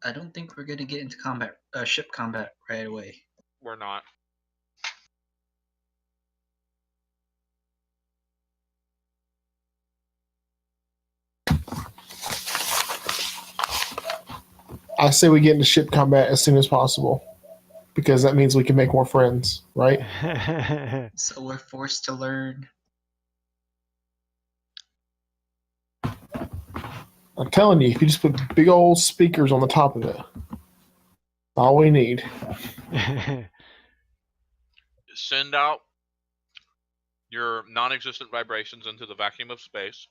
I don't think we're gonna get into combat, ship combat right away. We're not. I say we get into ship combat as soon as possible, because that means we can make more friends, right? So we're forced to learn. I'm telling you, if you just put big old speakers on the top of it, all we need. Send out your non-existent vibrations into the vacuum of space.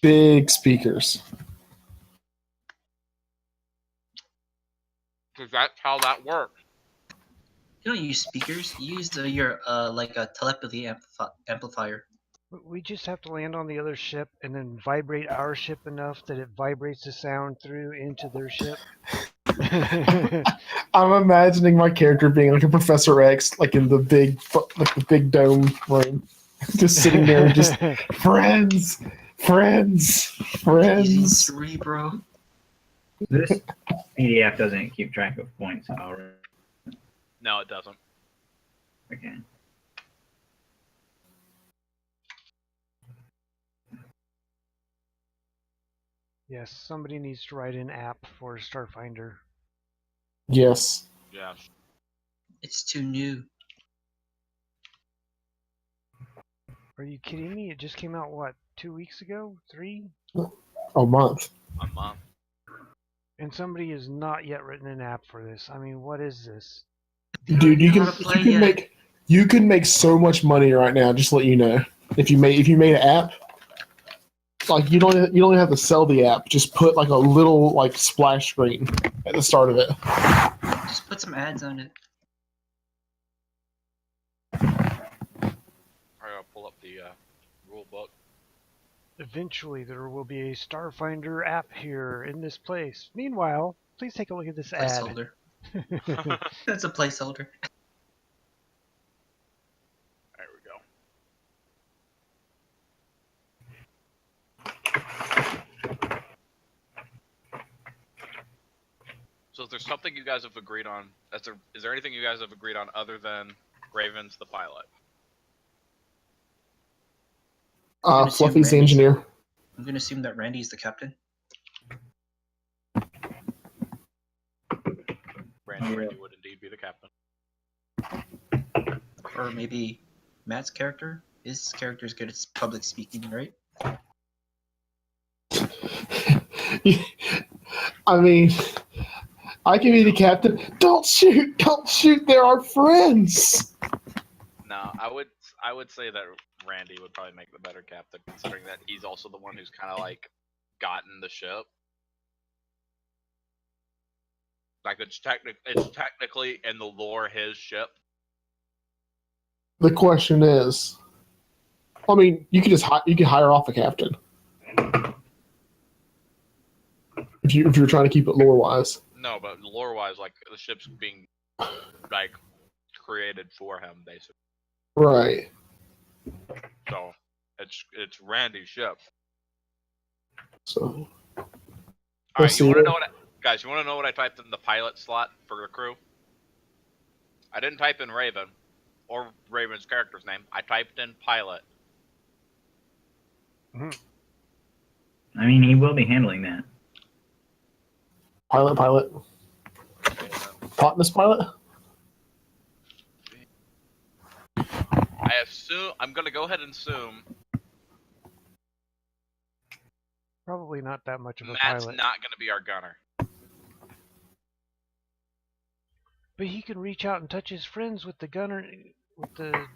Big speakers. Because that's how that works. You don't use speakers. You use your like a telepathy amplifier. We just have to land on the other ship and then vibrate our ship enough that it vibrates the sound through into their ship. I'm imagining my character being like a Professor X, like in the big dome room, just sitting there, and just friends. Using Cerebro. This PDF doesn't keep track of points already. No, it doesn't. Okay. Yes, somebody needs to write an app for Starfinder. Yes. Yes. It's too new. Are you kidding me? It just came out, what, 2 weeks ago? 3? A month. A month. And somebody has not yet written an app for this. I mean, what is this? Dude, you can make so much money right now. Just to let you know, if you made an app, like you don't even have to sell the app. Just put like a little like splash screen at the start of it. Just put some ads on it. I'll pull up the rule book. Eventually, there will be a Starfinder app here in this place. Meanwhile, please take a look at this ad. Placeholder. That's a placeholder. There we go. So is there something you guys have agreed on? Is there anything you guys have agreed on other than Raven's the pilot? Fluffy's the engineer. I'm gonna assume that Randy's the captain. Randy would indeed be the captain. Or maybe Matt's character. His character's good at public speaking, right? I mean, I can be the captain. Don't shoot! Don't shoot! They're our friends. No, I would say that Randy would probably make the better captain, considering that he's also the one who's kind of like gotten the ship. Like it's technically in the lore his ship. The question is, I mean, you could hire off a captain if you're trying to keep it lore wise. No, but lore wise, like the ship's being like created for him, basically. Right. So it's Randy's ship. So. All right, you want to know guys? You want to know what I typed in the pilot slot for the crew? I didn't type in Raven or Raven's character's name. I typed in pilot. I mean, he will be handling that. Pilot. Plotness pilot? I'm gonna go ahead and assume Probably not that much of a Matt's pilot. not gonna be our gunner. But he can reach out and touch his friends with the gunner, with the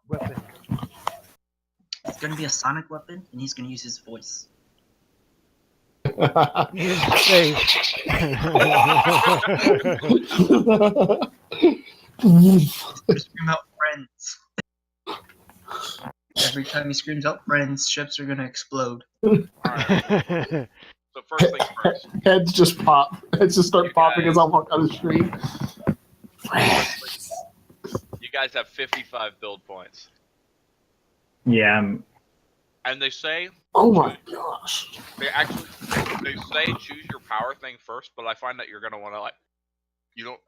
weapon. It's gonna be a sonic weapon, and he's gonna use his voice. He's safe. He's gonna scream out friends. Every time he screams out friends, ships are gonna explode. Alright. So first things first. Heads just pop. Heads just start popping as I walk on the street. You guys have 55 build points. Yeah. And they say Oh my gosh. they actually they say choose your power thing first, but I find that you're gonna want to you don't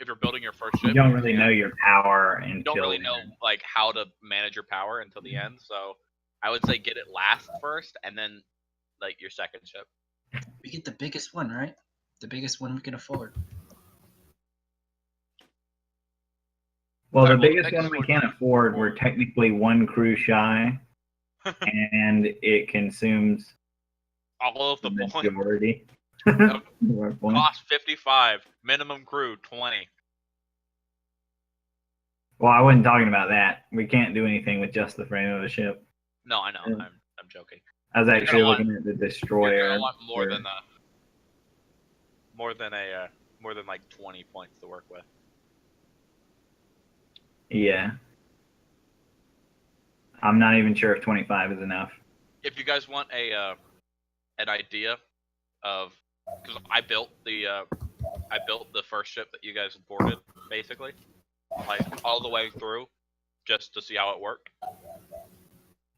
if you're building your first ship, You don't really know your power you until don't really know how to manage your power until the end. So I would say get it last first, and then your second ship. We get the biggest one, right? The biggest one we can afford. Well, Sorry, the well, biggest one we can't afford, we're technically one crew shy, and it consumes all of the the points. majority. Yep. of our points. Cost 55, minimum crew 20. Well, I wasn't talking about that. We can't do anything with just the frame of a ship. No, I know. Yeah. I'm joking. I was You're actually gonna looking at the You're destroyer. gonna want more for- than like 20 points to work with. Yeah. I'm not even sure if 25 is enough. If you guys want an idea of, because I built the first ship that you guys boarded, basically, like all the way through, just to see how it worked.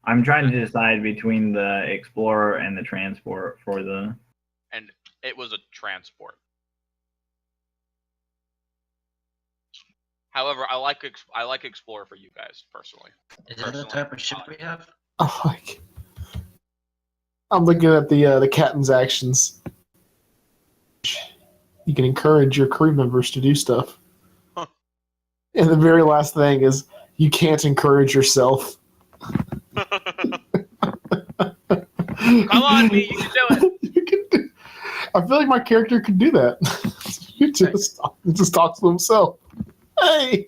I'm trying to decide between the Explorer and the Transport for the. And it was a transport. However, I like Explorer for you guys personally. Is that the type of ship we have? Oh, I'm looking at the captain's actions. You can encourage your crew members to do stuff. Huh. And the very last thing is you can't encourage yourself. Come on, me, you can do it. You can do, I feel like my character could do that. He just talks to himself. Hey,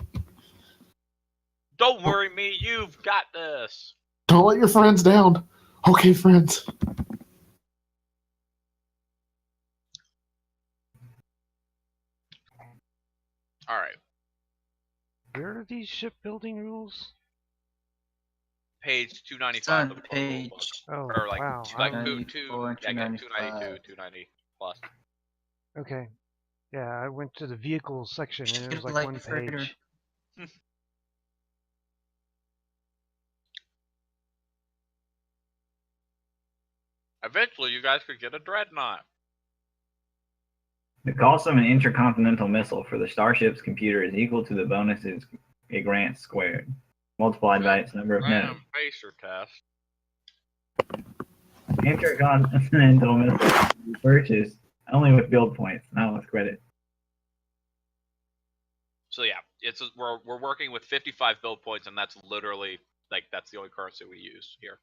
Don't worry, me, you've got this. don't let your friends down. Okay, friends. All right, Where are these shipbuilding rules? page It's 295 on of the rule book. page. Oh, Or wow. like I- 294, 290, 295. 290 plus. Okay. Yeah, I went to the vehicles section and it was like Light one freighter. page. Eventually, you guys could get a dreadnought. The cost of an intercontinental missile for the starship's computer is equal to the bonuses it grants squared, multiplied by its number of nodes. Pacer test. Intercontinental missile can be purchased only with build points, not with credit. So yeah, we're working with 55 build points, and that's literally that's the only currency we use here.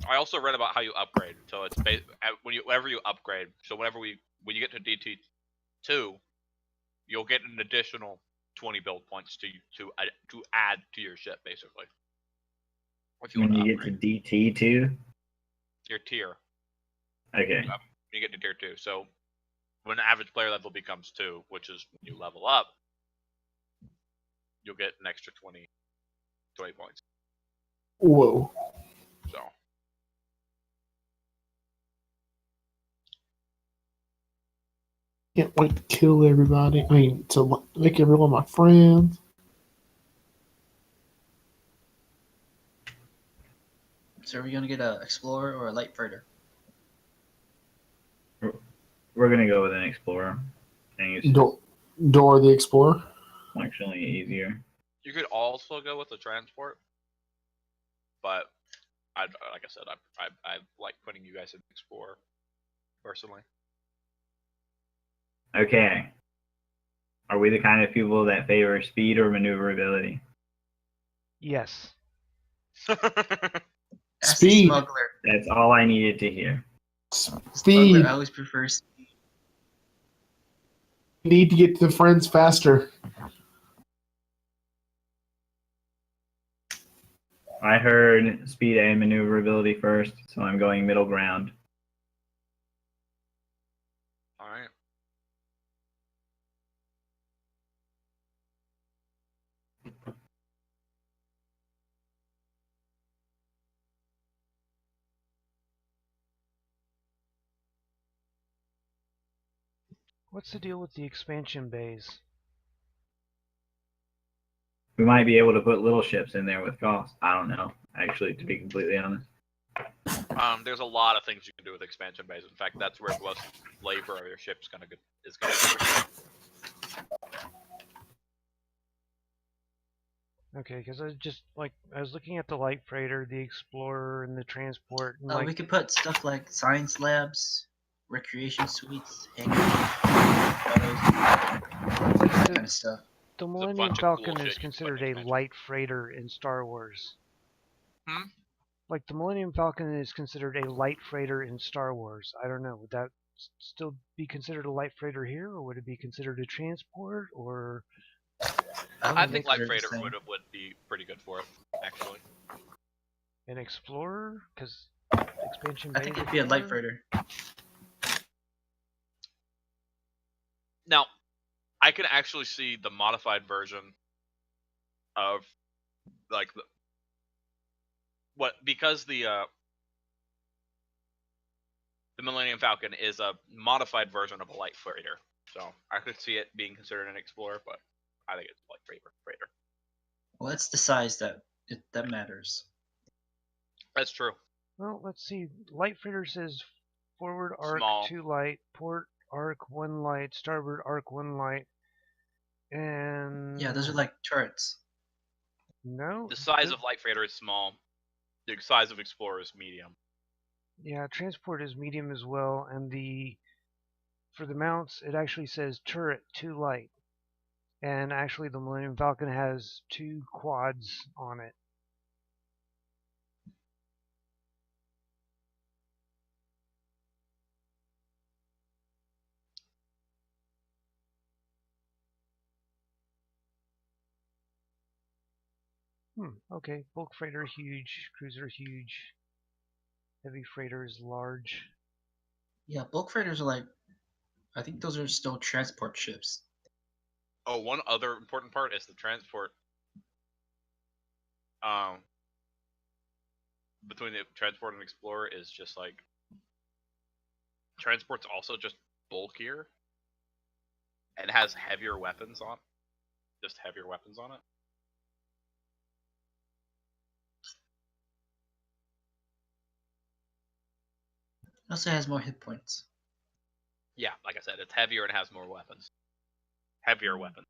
I also read about how you upgrade. So it's whenever you upgrade. So when you get to DT2, you'll get an additional 20 build points to add to your ship, basically. If you When want to you get to upgrade DT2, your tier, okay. you get to tier 2. So when the average player level becomes 2, which is when you level up, you'll get an extra 20 points. Whoa. So. Can't wait to kill everybody. I mean, to make everyone my friends. So are we gonna get a explorer or a light freighter? We're gonna go with an Explorer. And it's Door the Explorer. functionally easier. You could also go with the transport, but like I said, I like putting you guys in Explorer personally. Okay. Are we the kind of people that favor speed or maneuverability? Yes. Ask the Speed. smuggler. That's all I needed to hear. Smuggler Speed. always prefers speed. Need to get to the friends faster. I heard speed and maneuverability first, so I'm going middle ground. All right. What's the deal with the expansion bays? We might be able to put little ships in there with cost. I don't know, actually, to be completely honest. There's a lot of things you can do with expansion bays. In fact, that's where most flavor of your ship's gonna go. Okay, because I was looking at the light freighter, the explorer, and the transport, and We could put stuff like science labs, recreation suites, hangars, that kind of stuff. the bunch Millennium of Falcon cool is shit you can put in considered a expansion. light freighter in Star Wars. Hmm? Like the Millennium Falcon is considered a light freighter in Star Wars. I don't know. Would that still be considered a light freighter here, or would it be considered a transport, or? I think light freighter would be pretty good for it, actually. An explorer? Because expansion. I think it'd be a light freighter. Now, I can actually see the modified version of because the Millennium Falcon is a modified version of a light freighter, so I could see it being considered an explorer, but I think it's a light freighter. Well, it's the size that matters. That's true. Well, let's see. Light freighter says forward arc Small. 2 light, port arc 1 light, starboard arc 1 light, and yeah, those are like turrets. No. The size of light freighter is small. The size of explorer is medium. Yeah, transport is medium as well, and for the mounts, it actually says turret 2 light, and actually the Millennium Falcon has 2 quads on it. Okay, bulk freighter huge, cruiser huge, heavy freighter is large. Yeah, bulk freighters are like, I think those are still transport ships. Oh, one other important part is the transport. Between the transport and explorer is just like transport's also just bulkier and has heavier weapons on. Just heavier weapons on it. It also has more hit points. Yeah, like I said, it's heavier and has more weapons. Heavier weapons.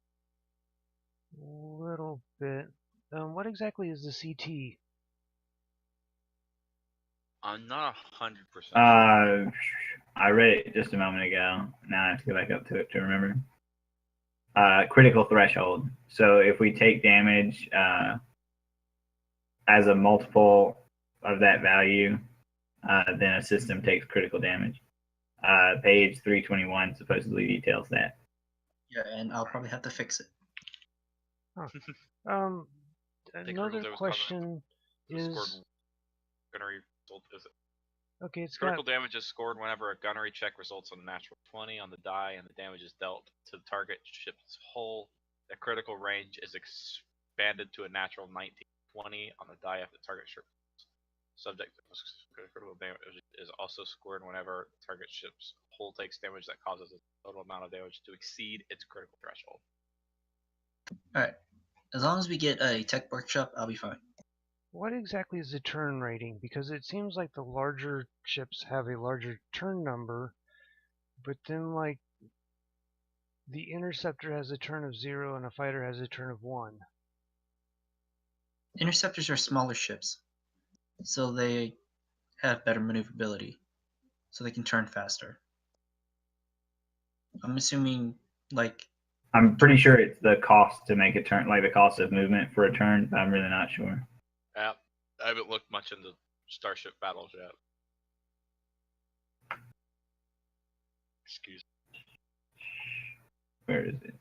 A little bit. What exactly is the CT? I'm not 100%. I read it just a moment ago. Now I have to go back up to it to remember. Critical threshold. So if we take damage as a multiple of that value, then a system takes critical damage. Page 321 supposedly details that. Yeah, and I'll probably have to fix it. Another question is. Gunnery result is it? Okay, it's critical damage is scored whenever a gunnery check results in a natural 20 on the die, and the damage is dealt to the target ship's hull. The critical range is expanded to a natural 19-20 on the die if the target ship subject to critical damage is also scored whenever the target ship's hull takes damage that causes the total amount of damage to exceed its critical threshold. Alright. As long as we get a tech workshop, I'll be fine. What exactly is the turn rating? Because it seems like the larger ships have a larger turn number, but then like the interceptor has a turn of 0 and a fighter has a turn of 1. Interceptors are smaller ships, so they have better maneuverability, so they can turn faster. I'm assuming, like... I'm pretty sure it's the cost to make a turn, like the cost of movement for a turn, but I'm really not sure. Yeah, I haven't looked much into Starship battles yet. Excuse me. Where is it?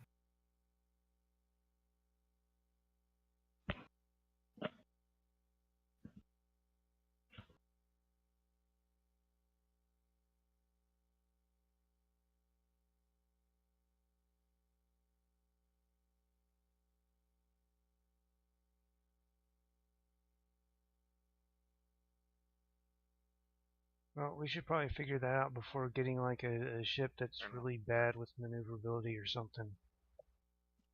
Well, we should probably figure that out before getting like a ship that's really bad with maneuverability or something.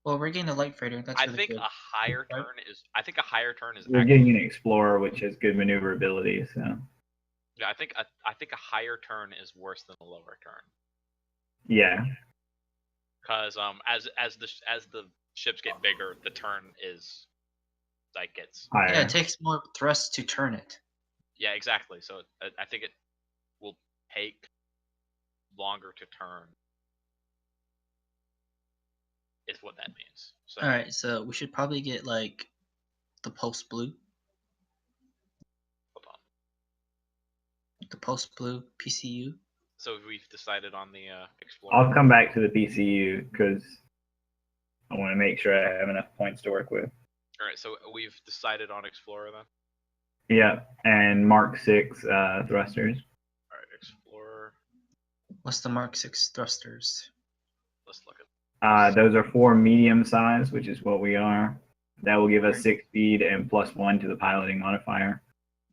Well, we're getting a light freighter. That's really think good. a higher turn is. I think a higher turn is. We're getting an explorer, which has good maneuverability. So Yeah, I think a higher turn is worse than a lower turn. Yeah. Because as the ships get bigger, the turn is like gets Higher. Yeah, it takes more thrust to turn it. yeah, exactly. So I think it will take longer to turn. Is what that means. So All right, so we should probably get like the post blue, hold on. the post blue PCU. So we've decided on the Explorer. I'll come back to the PCU because I want to make sure I have enough points to work with. All right, so we've decided on Explorer then. Yeah, and Mark 6 thrusters. All right, Explorer. What's the Mark 6 thrusters? Let's look at. Those are 4 medium size, which is what we are. That will give us Right. 6 speed and +1 to the piloting modifier.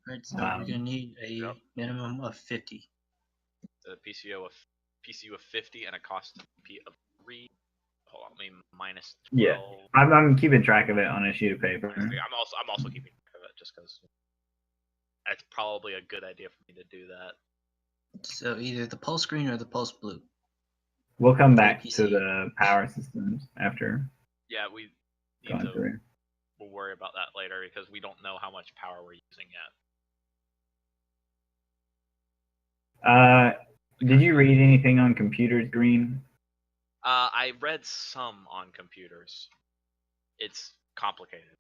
All right, so we're gonna need a Yep. minimum of 50. The PCU of 50 and a cost of 3. Hold on, I mean minus 12. Yeah. I'm keeping track of it on a sheet of paper. I'm also keeping track of it just because that's probably a good idea for me to do that. So either the pulse green or the pulse blue. We'll come For the back to PCU. the power systems after Yeah, we need going to. through. We'll worry about that later because we don't know how much power we're using yet. Did you read anything on computers, Green? I read some on computers. It's complicated.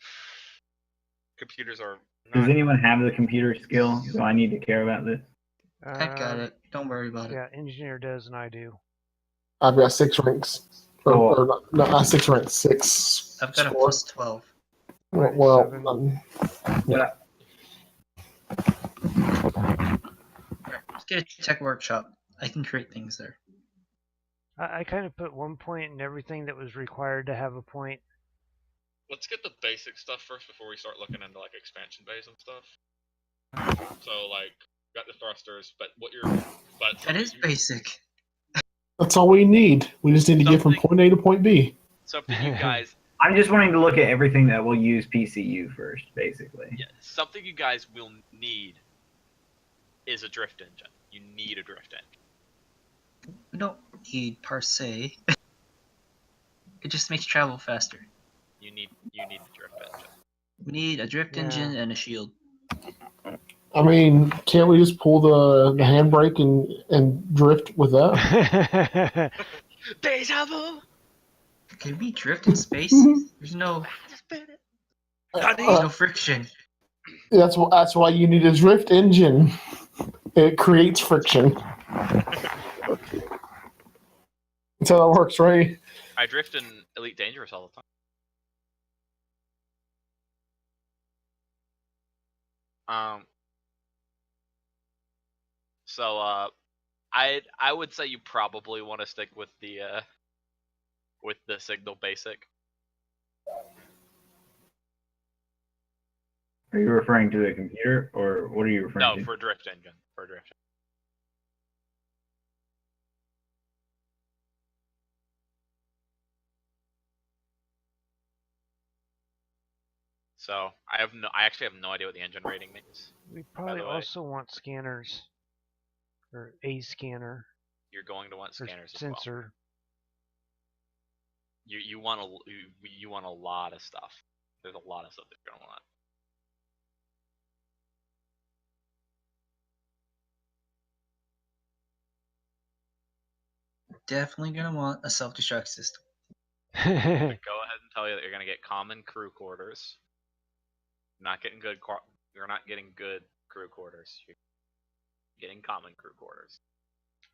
Computers are. Does anyone have the computer skill? Do I need to care about this? I've got it. Don't worry about it. Yeah, engineer does, and I do. I've got 6 ranks. Or not 6 ranks, 6. I've got a score. plus 12. Well, Seven. Let's get a tech workshop. I can create things there. I kind of put 1 point in everything that was required to have a point. Let's get the basic stuff first before we start looking into like expansion bays and stuff. So like, got the thrusters, but That is basic. that's all we need. We just need to get from Something- point A to point B. Something you guys, I'm just wanting to look at everything that will use PCU first, basically. yeah, something you guys will need is a drift engine. You need a drift engine. We don't need per se. It just makes travel faster. You need a drift engine. We need a drift engine and a shield. I mean, can't we just pull the handbrake and drift with that? Deja vu. Can we drift in space? There's no friction. That's why you need a drift engine. It creates friction. That's how that works, right? I drift in Elite Dangerous all the time. So I would say you probably want to stick with the signal basic. Are you referring to the computer, or what are you referring No, to? for drift engine. For drift. So I actually have no idea what the engine rating means. We probably the way. also want scanners. Or a scanner. You're going to want Or scanners as well. sensor. You want a lot of stuff. There's a lot of stuff that you're gonna want. Definitely gonna want a self-destruct system. Go ahead and tell you that you're gonna get common crew quarters. You're not getting good crew quarters. You're getting common crew quarters.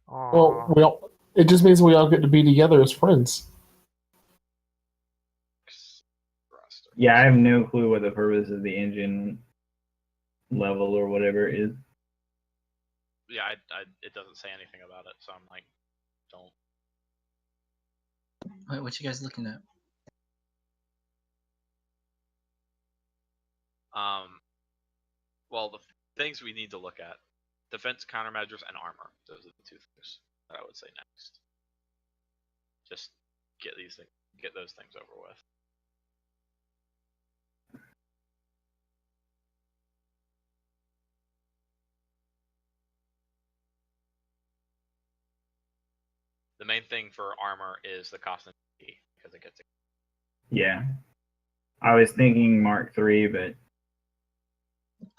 Well, it just means we all get to be together as friends. Yeah, I have no clue what the purpose of the engine level or whatever is. Yeah, it doesn't say anything about it, so I'm like, don't. Wait, what you guys looking at? Well, the things we need to look at: defense, countermeasures, and armor. Those are the 2 things that I would say next. Just get those things over with. The main thing for armor is the cost of D because it gets. Yeah. I was thinking Mark III, but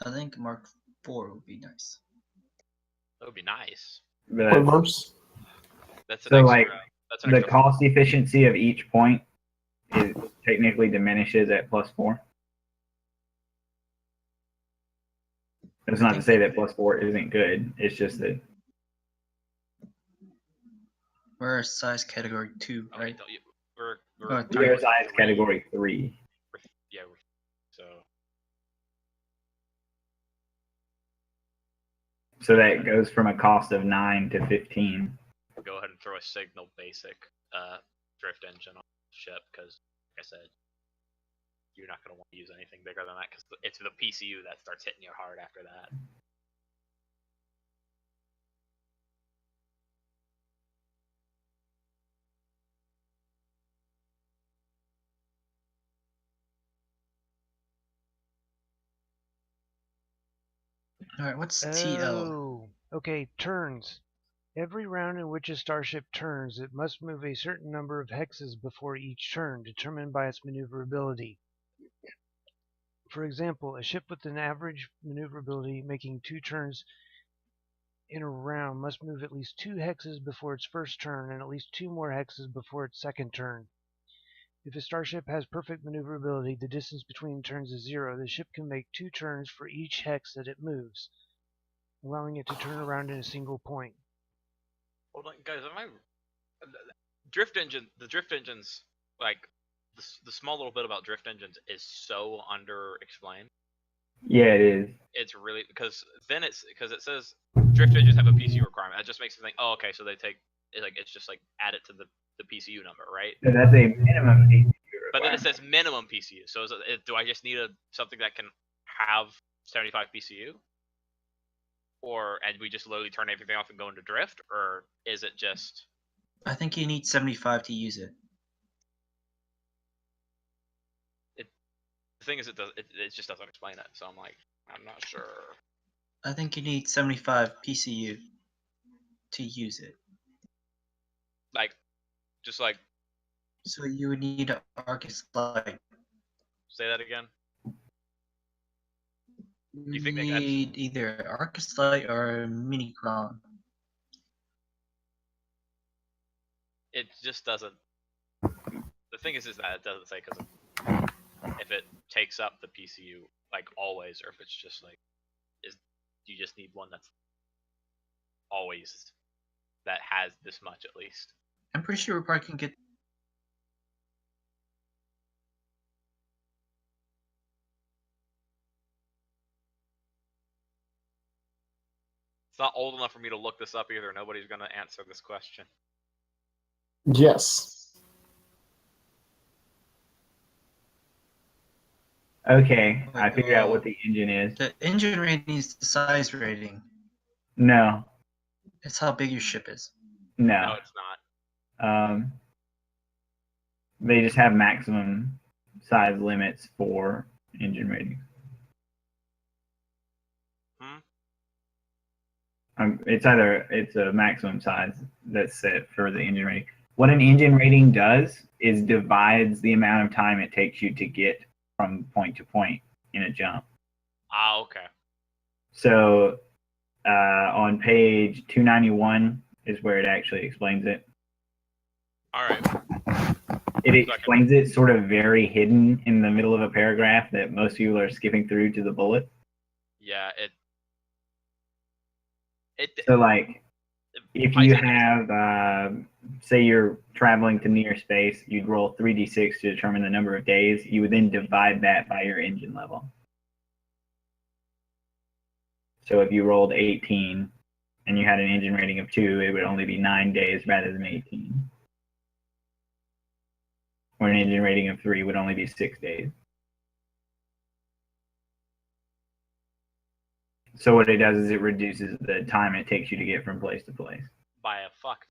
I think Mark IV would be nice. That would be nice. What but verse? That's an So, extra. like, That's an the extra. cost efficiency of each point is technically diminishes at +4. That's not to say that +4 isn't good. It's just that We're a size category 2, Okay, right? we're Oh, we are size three. category 3. Yeah. So So that goes from a cost of 9 to 15. go ahead and throw a signal basic drift engine on the ship because, like I said, you're not going to want to use anything bigger than that because it's the PCU that starts hitting you hard after that. Alright, what's TL? Oh, okay, turns. Every round in which a starship turns, it must move a certain number of hexes before each turn, determined by its maneuverability. For example, a ship with an average maneuverability making 2 turns in a round must move at least 2 hexes before its first turn and at least 2 more hexes before its second turn. If a starship has perfect maneuverability, the distance between turns is 0. The ship can make 2 turns for each hex that it moves, allowing it to turn around in a single point. Hold on, guys. Drift engine? The drift engines, like the small little bit about drift engines, is so underexplained. Yeah, it is. It's really because it says drift engines have a PCU requirement. That just makes me think, oh, okay, so they take it's just like add it to the PCU number, right? So that's a minimum PCU But then it requirement. says minimum PCU. So do I just need something that can have 75 PCU, and we just literally turn everything off and go into drift, or is it just? I think you need 75 to use it. The thing is, it just doesn't explain it. So I'm not sure. I think you need 75 PCU to use it. Just like So you would need an Arcus Light. say that again. You think they need either Arcus Light or Minicron. It just doesn't. The thing is that it doesn't say because if it takes up the PCU like always, or if it's just like you just need one that's always that has this much at least. I'm pretty sure we probably can get. It's not old enough for me to look this up either. Nobody's gonna answer this question. Yes. Okay, I figured out what the engine is. The engine rating is the size rating. No, It's how big your ship is. No, no. it's not. They just have maximum size limits for engine rating. It's a maximum size that's set for the engine rating. What an engine rating does is divides the amount of time it takes you to get from point to point in a jump. Ah, okay. So on page 291 is where it actually explains it. All right. It explains it sort of very hidden in the middle of a paragraph that most people are skipping through to the bullet. Yeah, So, like, if you have, say you're traveling to near space, you'd roll 3d6 to determine the number of days. You would then divide that by your engine level. So if you rolled 18 and you had an engine rating of 2, it would only be 9 days rather than 18. Or an engine rating of 3 would only be 6 days. So what it does is it reduces the time it takes you to get from place to place. by a fuck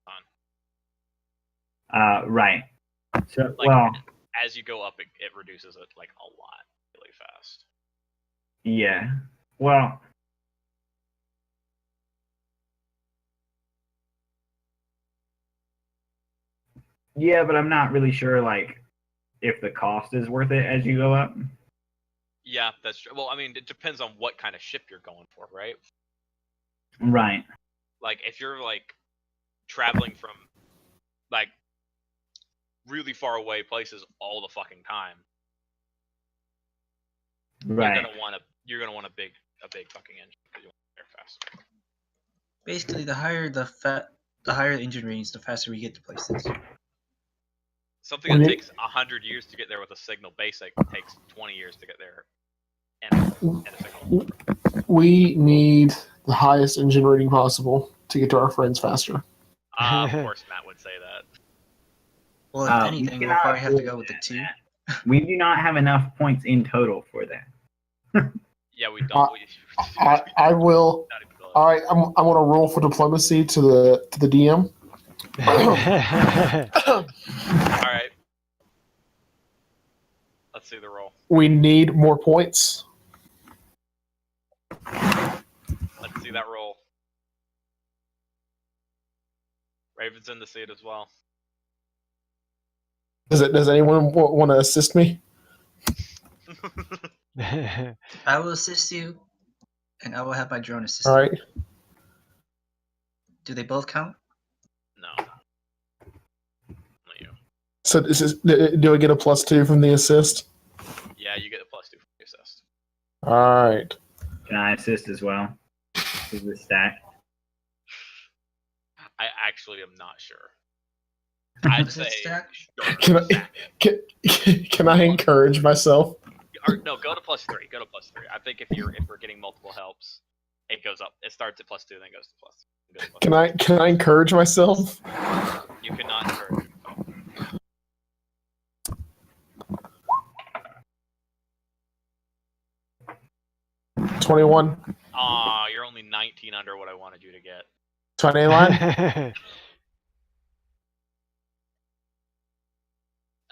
ton. Right. So, Like, well, as you go up, it reduces it like a lot, really fast. yeah. Well, Yeah, but I'm not really sure like if the cost is worth it as you go up. Yeah, that's true. Well, I mean, it depends on what kind of ship you're going for, right? Right. Like, if you're like traveling from like really far away places all the fucking time, Right. you're gonna want a big fucking engine because you want to get there faster. Basically, the higher the engine ratings, the faster we get to places. Something that takes 100 years to get there with a signal basic takes 20 years to get there and a signal. We need the highest engine rating possible to get to our friends faster. Of course, Matt would say that. Well, if anything, we'll probably have to go with the 2. We do not have enough points in total for that. Yeah, we don't. I will. All right, I'm going to roll for diplomacy to the DM. All right. Let's see the roll. We need more points. Let's see that roll. Raven's in the seat as well. Does anyone want to assist me? I will assist you, and I will have my drone assist All you. right. Do they both count? No. Only you. So do I get a +2 from the assist? Yeah, you get a +2 from the assist. All right. Can I assist as well? Is it stacked? I actually am not sure. I'd Is it say stacked? sure, Can I encourage myself? no, go to +3. Go to +3. I think if we're getting multiple helps, it goes up. It starts at +2, then goes to +3. Can I encourage myself? You cannot encourage yourself. $21. You're only 19 under what I wanted you to get. 29.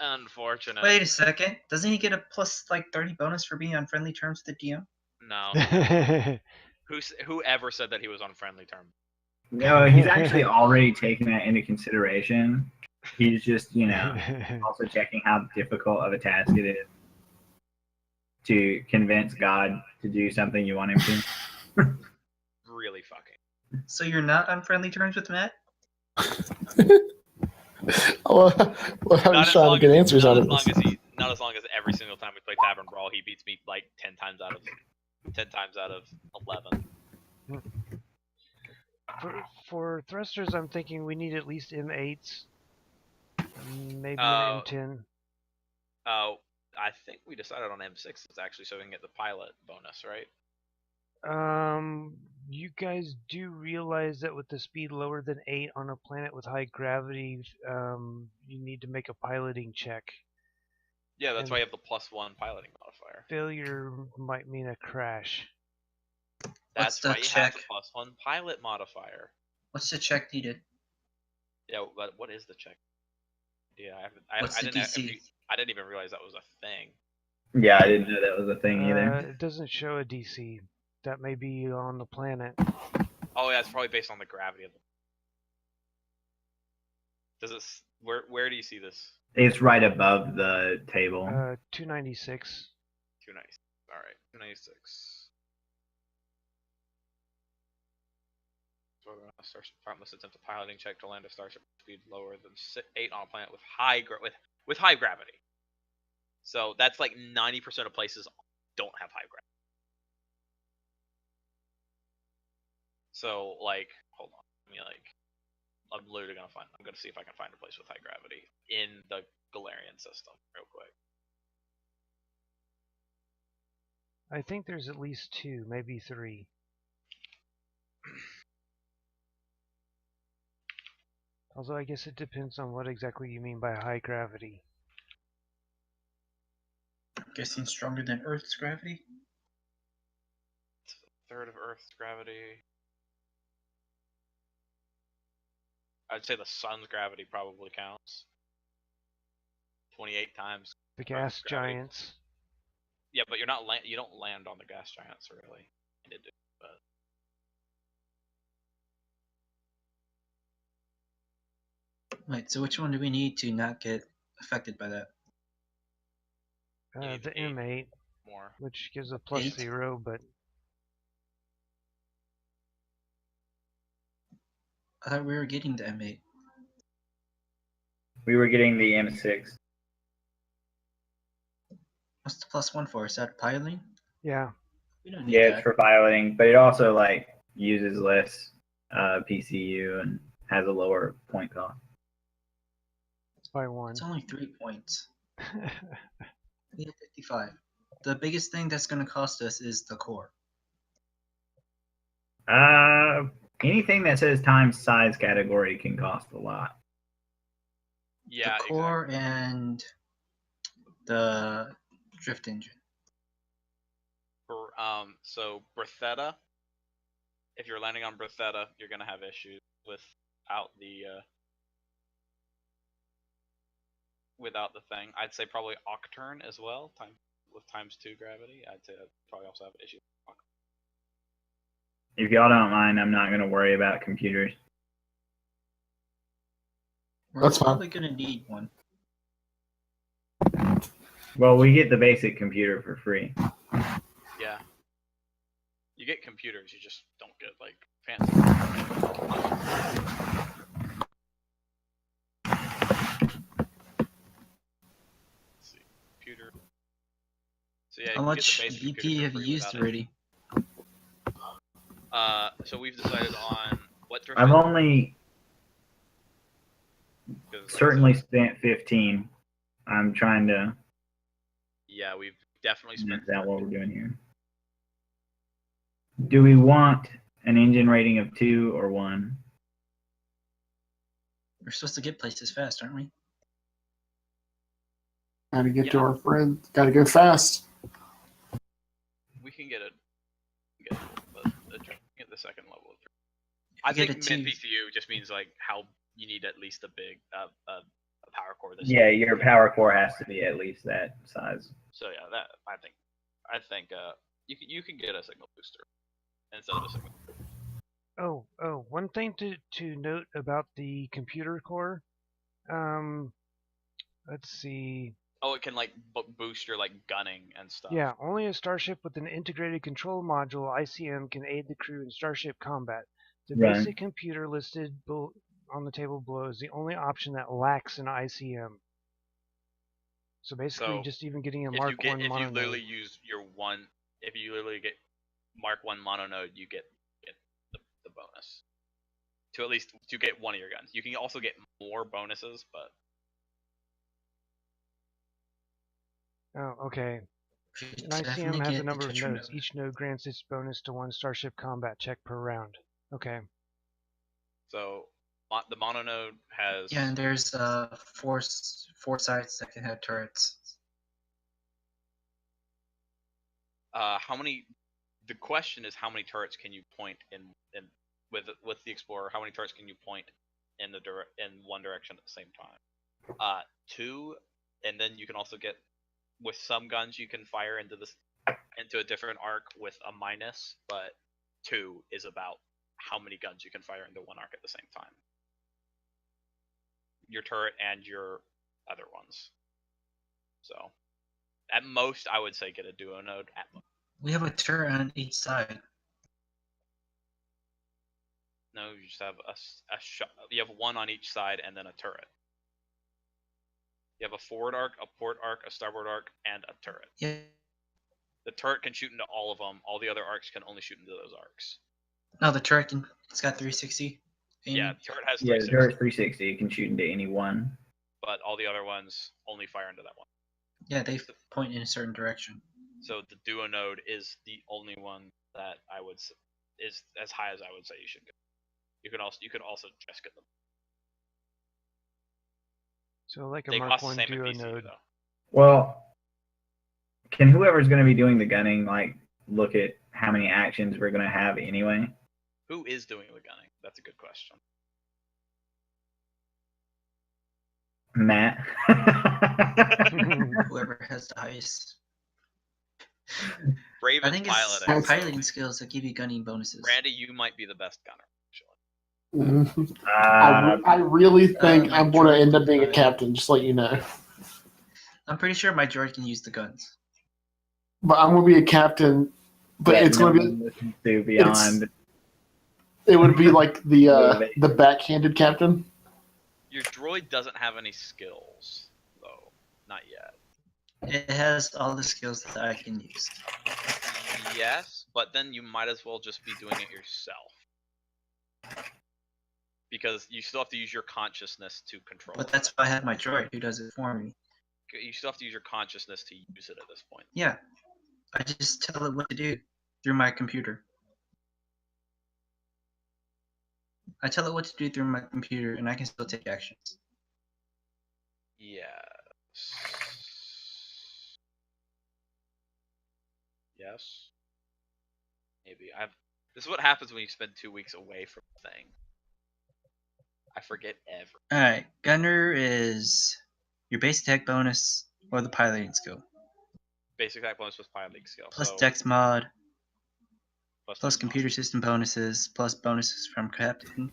Unfortunate. Wait a second. Doesn't he get a plus 30 bonus for being on friendly terms with the DM? No. Whoever said that he was on friendly terms? No, he's actually already taken that into consideration. He's just, also checking how difficult of a task it is to convince God to do something you want him to. Really fucking. So you're not on friendly terms with Matt? Well, I'm just trying to get answers out of this. Not as long as every single time we play Tavern Brawl, he beats me like 10 times out of 11. For thrusters, I'm thinking we need at least M8s, maybe an M10. Oh, I think we decided on M6s actually, so we can get the pilot bonus, right? You guys do realize that with the speed lower than 8 on a planet with high gravity, you need to make a piloting check. Yeah, that's why you have the +1 piloting modifier. Failure might mean a crash. That's why you have the +1 pilot modifier. What's the check needed? Yeah, but what is the check? Yeah, What's the DC? I didn't even realize that was a thing. Yeah, I didn't know that was a thing either. It doesn't show a DC. That may be on the planet. Oh, yeah, it's probably based on the gravity of the. Does it? Where do you see this? It's right above the table. 296. 296. All right, 296. Starship pilot must attempt a piloting check to land a starship at speed lower than 8 on a planet with high gravity. So that's like 90% of places don't have high gravity. So hold on, I'm literally I'm gonna see if I can find a place with high gravity in the Galarian system real quick. I think there's at least 2, maybe 3. Although I guess it depends on what exactly you mean by high gravity. I'm guessing stronger than Earth's gravity? It's a third of Earth's gravity. I'd say the sun's gravity probably counts. 28 times. The gas giants. Yeah, but you don't land on the gas giants really. Wait, so which one do we need to not get affected by that? need The 8 M8, more. which gives a plus 8? 0, but I thought we were getting the M8. We were getting the M6. What's the +1 for? Is that piloting? yeah. We don't need Yeah, it's that. for piloting, but it also like uses less PCU and has a lower point cost. It's by 1. It's only 3 points. We have 55. The biggest thing that's going to cost us is the core. Anything that says times size category can cost a lot. Yeah, the core exactly. and the drift engine. So Berthetta, if you're landing on Berthetta, you're gonna have issues without the thing. I'd say probably Octurne as well, with ×2 gravity. I'd say that probably also have issues. If y'all don't mind, I'm not going to worry about computers. We're That's fine. probably going to need one. Well, we get the basic computer for free. Yeah. You get computers, you just don't get like fancy. Let's see, computer. So yeah, How you much get the basic BP computer have for you free used without it. already? So we've decided on what drift. I've only 'cause, like I certainly said, spent 15. I'm trying to yeah, we've definitely spent. figure out what we're doing here. Do we want an engine rating of 2 or 1? We're supposed to get places fast, aren't we? Gotta get to Yeah. our friend. Gotta go fast. We can get the second level. I get think a 2. min PCU just means like how you need at least a big a power core. Yeah, your power core has to be at least that size. So yeah, that I think you can get a signal booster instead of a signal. Oh, one thing to note about the computer core. Let's see. Oh, it can like boost your like gunning and stuff. Yeah, only a starship with an integrated control module (ICM) can aid the crew in starship combat. The Right. basic computer listed on the table below is the only option that lacks an ICM. So basically, So, just even getting a If Mark you get 1 if you mononode. literally use your one, if you literally get Mark 1 mononode, you get the bonus to at least to get one of your guns. You can also get more bonuses, but Oh, okay. An Definitely ICM has a get number of Tetra nodes. node. Each node grants its bonus to one starship combat check per round. Okay. so the mononode has Yeah, and there's 4 sides that can have turrets. how many? The question is how many turrets can you point in with the Explorer? How many turrets can you point in one direction at the same time? 2, and then you can also get with some guns you can fire into a different arc with a minus, but 2 is about how many guns you can fire into one arc at the same time. Your turret and your other ones. So, at most, I would say get a duo node. At most. We have a turret on each side. No, you just have you have one on each side and then a turret. You have a forward arc, a port arc, a starboard arc, and a turret. Yeah. The turret can shoot into all of them. All the other arcs can only shoot into those arcs. No, the turret it's got 360. Yeah, the turret has Yeah, 360. the turret's 360. It can shoot into any one. But all the other ones only fire into that one. Yeah, they point in a certain direction. So the duo node is the only one that I would is as high as I would say you should go. You could also just get them. So like a They Mark cost the 1 same in duo PC node. though. Well, can whoever's going to be doing the gunning like look at how many actions we're going to have anyway? Who is doing the gunning? That's a good question. Matt. Whoever has the highest. Raven's I think it's piloting. piloting skills that give you gunning bonuses. Randy, you might be the best gunner. Actually. Mhm. Uh, I really think my I'm going to droid end up can being a fly. captain, just to let you know. I'm pretty sure my droid can use the guns. But I'm going to be a captain, but yeah, it's no going to be. one listens to beyond. It would be like the Motivation. backhanded captain. Your droid doesn't have any skills, though. Not yet. It has all the skills that I can use. Yes, but then you might as well just be doing it yourself. Because you still have to use your consciousness to control But it. that's why I have my droid who does it for me. You still have to use your consciousness to use it at this point. Yeah. I just tell it what to do through my computer. I tell it what to do through my computer, and I can still take actions. Yes. Yes. Maybe. This is what happens when you spend 2 weeks away from the thing. I forget everything. Alright, Gunner is your base attack bonus or the piloting skill. Basic attack bonus with piloting skill. Plus So dex mod, plus dex mod. computer system bonuses, plus bonuses from captain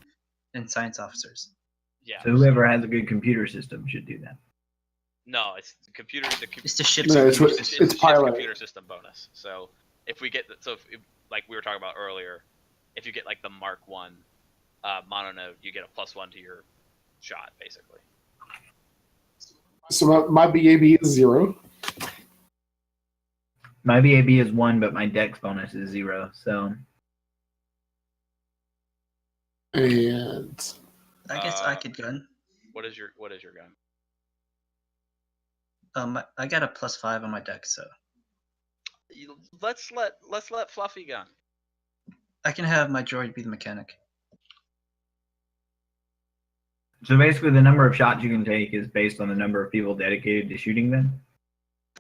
and science officers. Yeah. So whoever has a good computer system should do that. No, it's the computer. It's the ship's No, it's computer what- system. it's ship's pilot. computer system bonus. So if we get like we were talking about earlier, if you get like the Mark 1 mononode, you get a +1 to your shot, basically. So my BAB is 0. My BAB is 1, but my dex bonus is 0. So And I guess I could gun. What is your gun? I got a +5 on my dex, so Let's let Fluffy gun. I can have my droid be the mechanic. so basically, the number of shots you can take is based on the number of people dedicated to shooting them.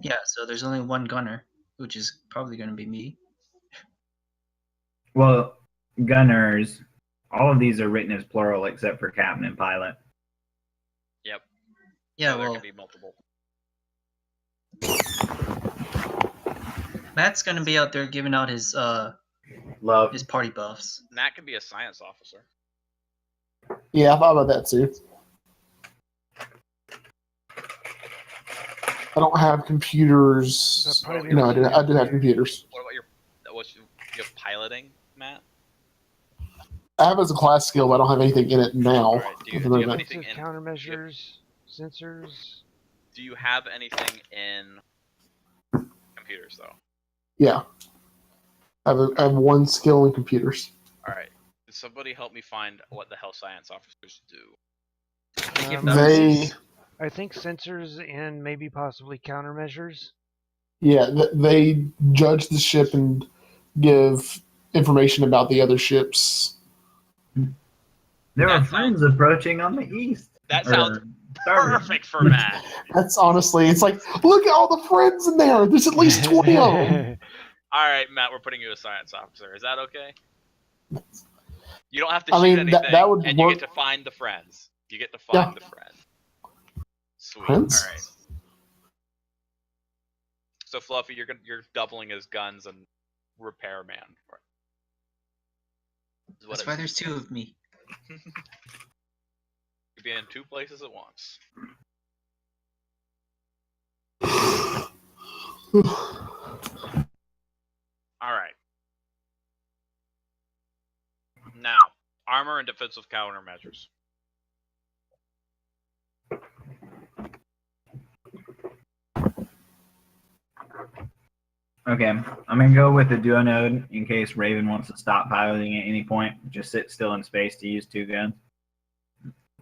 Yeah, so there's only one gunner, which is probably going to be me. Well, gunners, all of these are written as plural except for captain and pilot. Yep. Yeah, So there well, can be multiple. Matt's going to be out there giving out his Love. party buffs. Nat can be a science officer. yeah, I thought about that too. I don't have computers. That probably No, I do have clear. computers. What about you have piloting, Matt? I have it as a class skill, but I don't have anything in it now. Alright, do you at the have moment. anything in Countermeasures, sensors. Do you have anything in computers though? Yeah. I have one skill in computers. Alright. Can somebody help me find what the hell science officers do? They give Um, bonuses. I think sensors and maybe possibly countermeasures. Yeah, they judge the ship and give information about the other ships. There are That friends approaching on the east. That Or sounds starboard. perfect for Matt. That's honestly, it's like, look at all the friends in there. There's at least 20 of them. Alright, Matt, we're putting you as science officer. Is that okay? You don't have to I shoot mean, anything, that would and you work. get to find the friends. You get to find the friend. Sweet. Friends? Alright. So Fluffy, you're doubling as guns and repairman. That's why there's 2 of me. You'd be in 2 places at once. Alright. Now, armor and defensive countermeasures. Okay, I'm gonna go with the duo node in case Raven wants to stop piloting at any point. Just sit still in space to use 2 guns.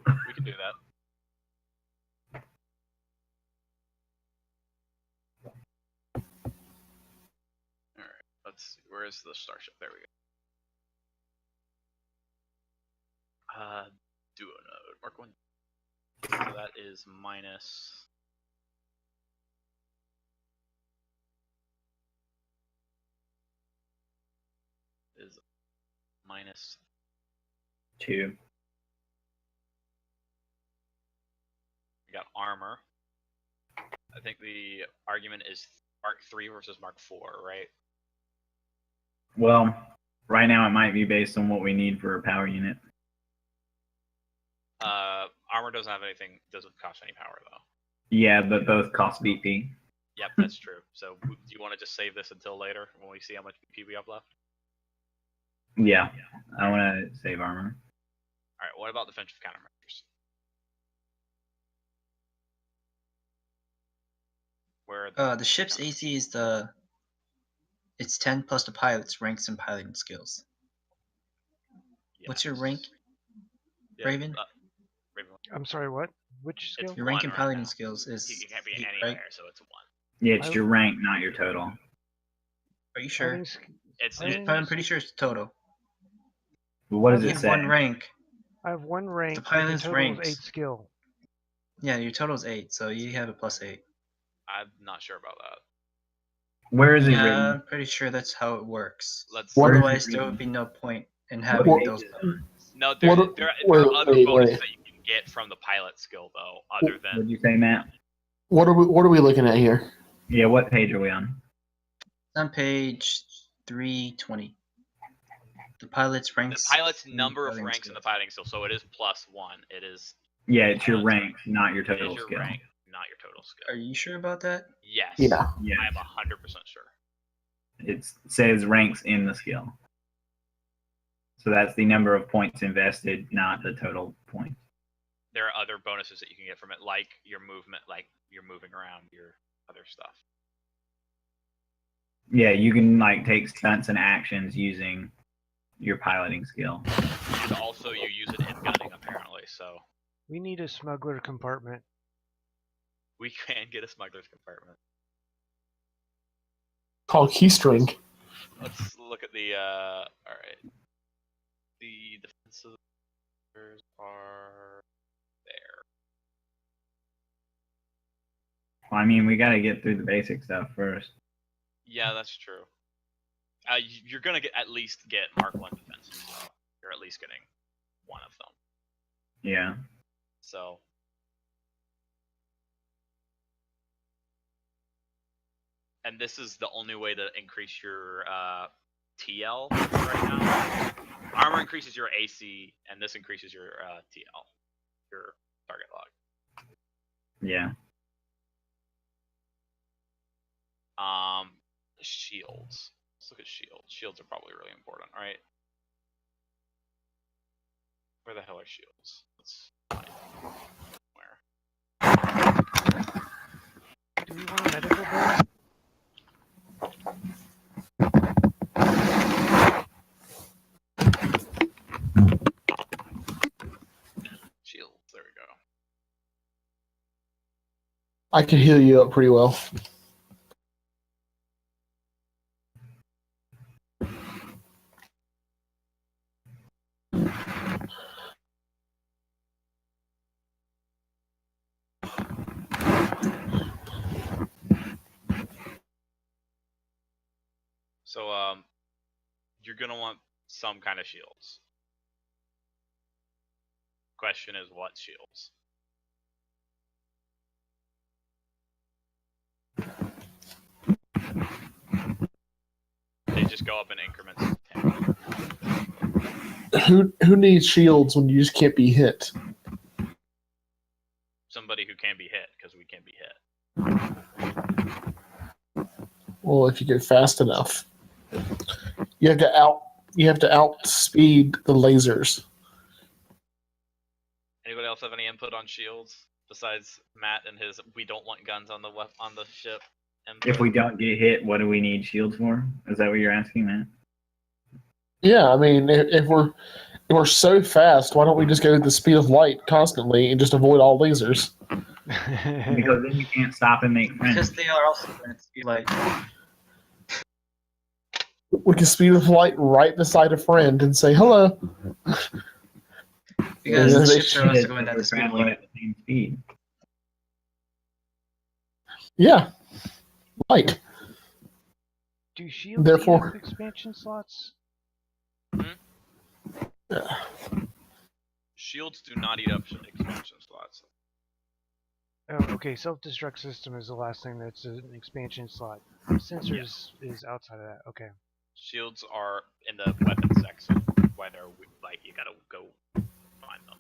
We can do that. Alright, let's see. Where is the starship? There we go. Duo node. Mark 1. So that is minus. Is minus 2. We got armor. I think the argument is Mark 3 versus Mark 4, right? Well, right now it might be based on what we need for a power unit. Armor doesn't have anything. Doesn't cost any power though. Yeah, but both cost BP. Yep, that's true. So do you want to just save this until later when we see how much BP we have left? Yeah, I want to save armor. All right. What about defensive countermeasures? Where are The ship's AC is it's 10 plus the pilot's ranks and piloting skills. What's your rank, Yeah, Raven? Raven. I'm sorry, what? Which skill? It's Your rank one and right piloting now. skills is You can't be 8, any right? higher, so it's a 1. Yeah, it's your rank, not your total. Are you sure? I'm pretty sure it's total. But what does You it have say? 1 rank. I have 1 rank. The The pilot's total ranks. is 8 skill. Yeah, your total is 8, so you have a plus 8. I'm not sure about that. Where is it Yeah, written? I'm pretty sure that's how it works. What is Otherwise, it there written? would be no point in What having page those. is it? No, there are other wait. bonuses that you can get from the pilot skill though, other What than did you say, Matt? What are we looking at here? Yeah, what page are we on? On page 320. The pilot's the ranks. pilot's and number of piloting ranks in the skills. piloting skill. So it is +1. It is. Yeah, it's your Pilot's rank, not your It total is your skill. rank, not your total skill. Are you sure about that? Yes. Yeah. Yeah, I am 100% sure. it says ranks in the skill. So that's the number of points invested, not the total points. There are other bonuses that you can get from it, like your movement, like you're moving around, your other stuff. Yeah, you can like take stunts and actions using your piloting skill. And also you use it in gunning apparently, so We need a smuggler compartment. we can get a smuggler's compartment. Called keystring. Let's look at the alright. The defensive are there. Well, I mean, we got to get through the basic stuff first. Yeah, that's true. You're gonna at least get Mark 1 defenses, so you're at least getting one of them. Yeah. So and this is the only way to increase your TL right now. Armor increases your AC, and this increases your TL, your target log. Yeah. Shields. Let's look at shields. Shields are probably really important, right? Where the hell are shields? Let's find where. Do we want a medical bill? Shields. There we go. I can heal you up pretty well. So you're gonna want some kind of shields. Question is, what shields? They just go up in increments of 10. Who needs shields when you just can't be hit? Somebody who can be hit, because we can be hit. Well, if you get fast enough, you have to outspeed the lasers. Anybody else have any input on shields besides Matt and his "we don't want guns on the ship"? Input? If we don't get hit, what do we need shields for? Is that what you're asking, man? Yeah, I mean, if we're so fast, why don't we just go at the speed of light constantly and just avoid all lasers? Because then you can't stop and make friends. Because they are also going to speed light. We can speed of light right beside a friend and say hello. Because Yeah, the they ships are also We're going at the speed of traveling light. at the same speed. Yeah, light. Do shields Therefore- have expansion slots? Shields do not eat up expansion slots. Oh, okay. Self-destruct system is the last thing that's an expansion slot. Sensors is outside of that. Okay. Shields are in the weapons section, where they're like you gotta go find them.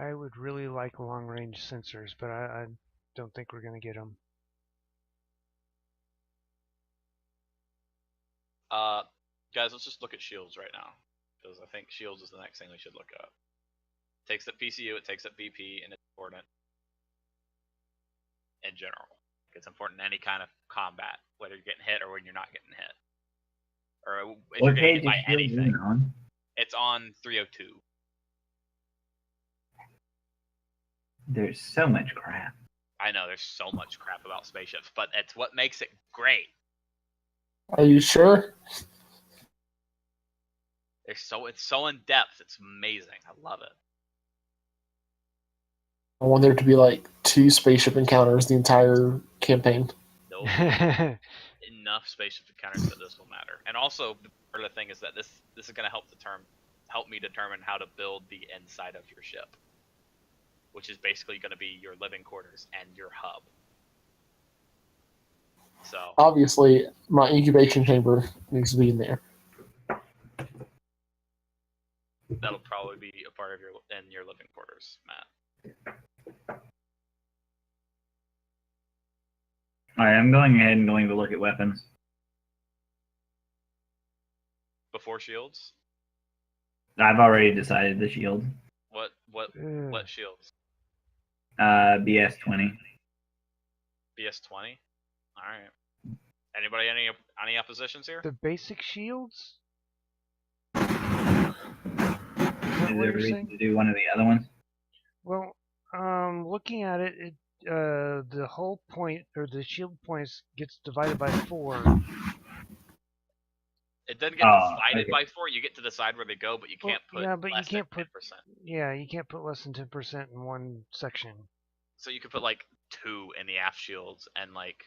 I would really like long-range sensors, but I don't think we're going to get them. Guys, let's just look at shields right now, because I think shields is the next thing we should look at. It takes up PCU, it takes up BP, and it's important in general. It's important in any kind of combat, whether you're getting hit or when you're not getting hit. Or if you're What getting hit page is by shield anything. even on? It's on 302. There's so much crap. I know there's so much crap about spaceships, but it's what makes it great. Are you sure? It's so in depth. It's amazing. I love it. I want there to be like 2 spaceship encounters the entire campaign. Nope. Enough spaceship encounters that this will matter. And also, the other thing is that this is going to help me determine how to build the inside of your ship, which is basically going to be your living quarters and your hub. So Obviously, my incubation chamber needs to be in there. that'll probably be a part of your living quarters, Matt. Alright, I'm going ahead and going to look at weapons. Before shields, I've already decided the shield. what shields? BS-20. BS-20. All right. Anybody any oppositions here? The basic shields? Is What there a you're reason saying? to do one of the other ones? Well, looking at it, the whole point, or the shield points, gets divided by 4. It doesn't get Oh, divided okay. by 4. You get to decide where they go, but you can't put yeah, but you less can't than put 10%. Yeah, you can't put less than 10% in one section. So you could put like 2 in the aft shields and like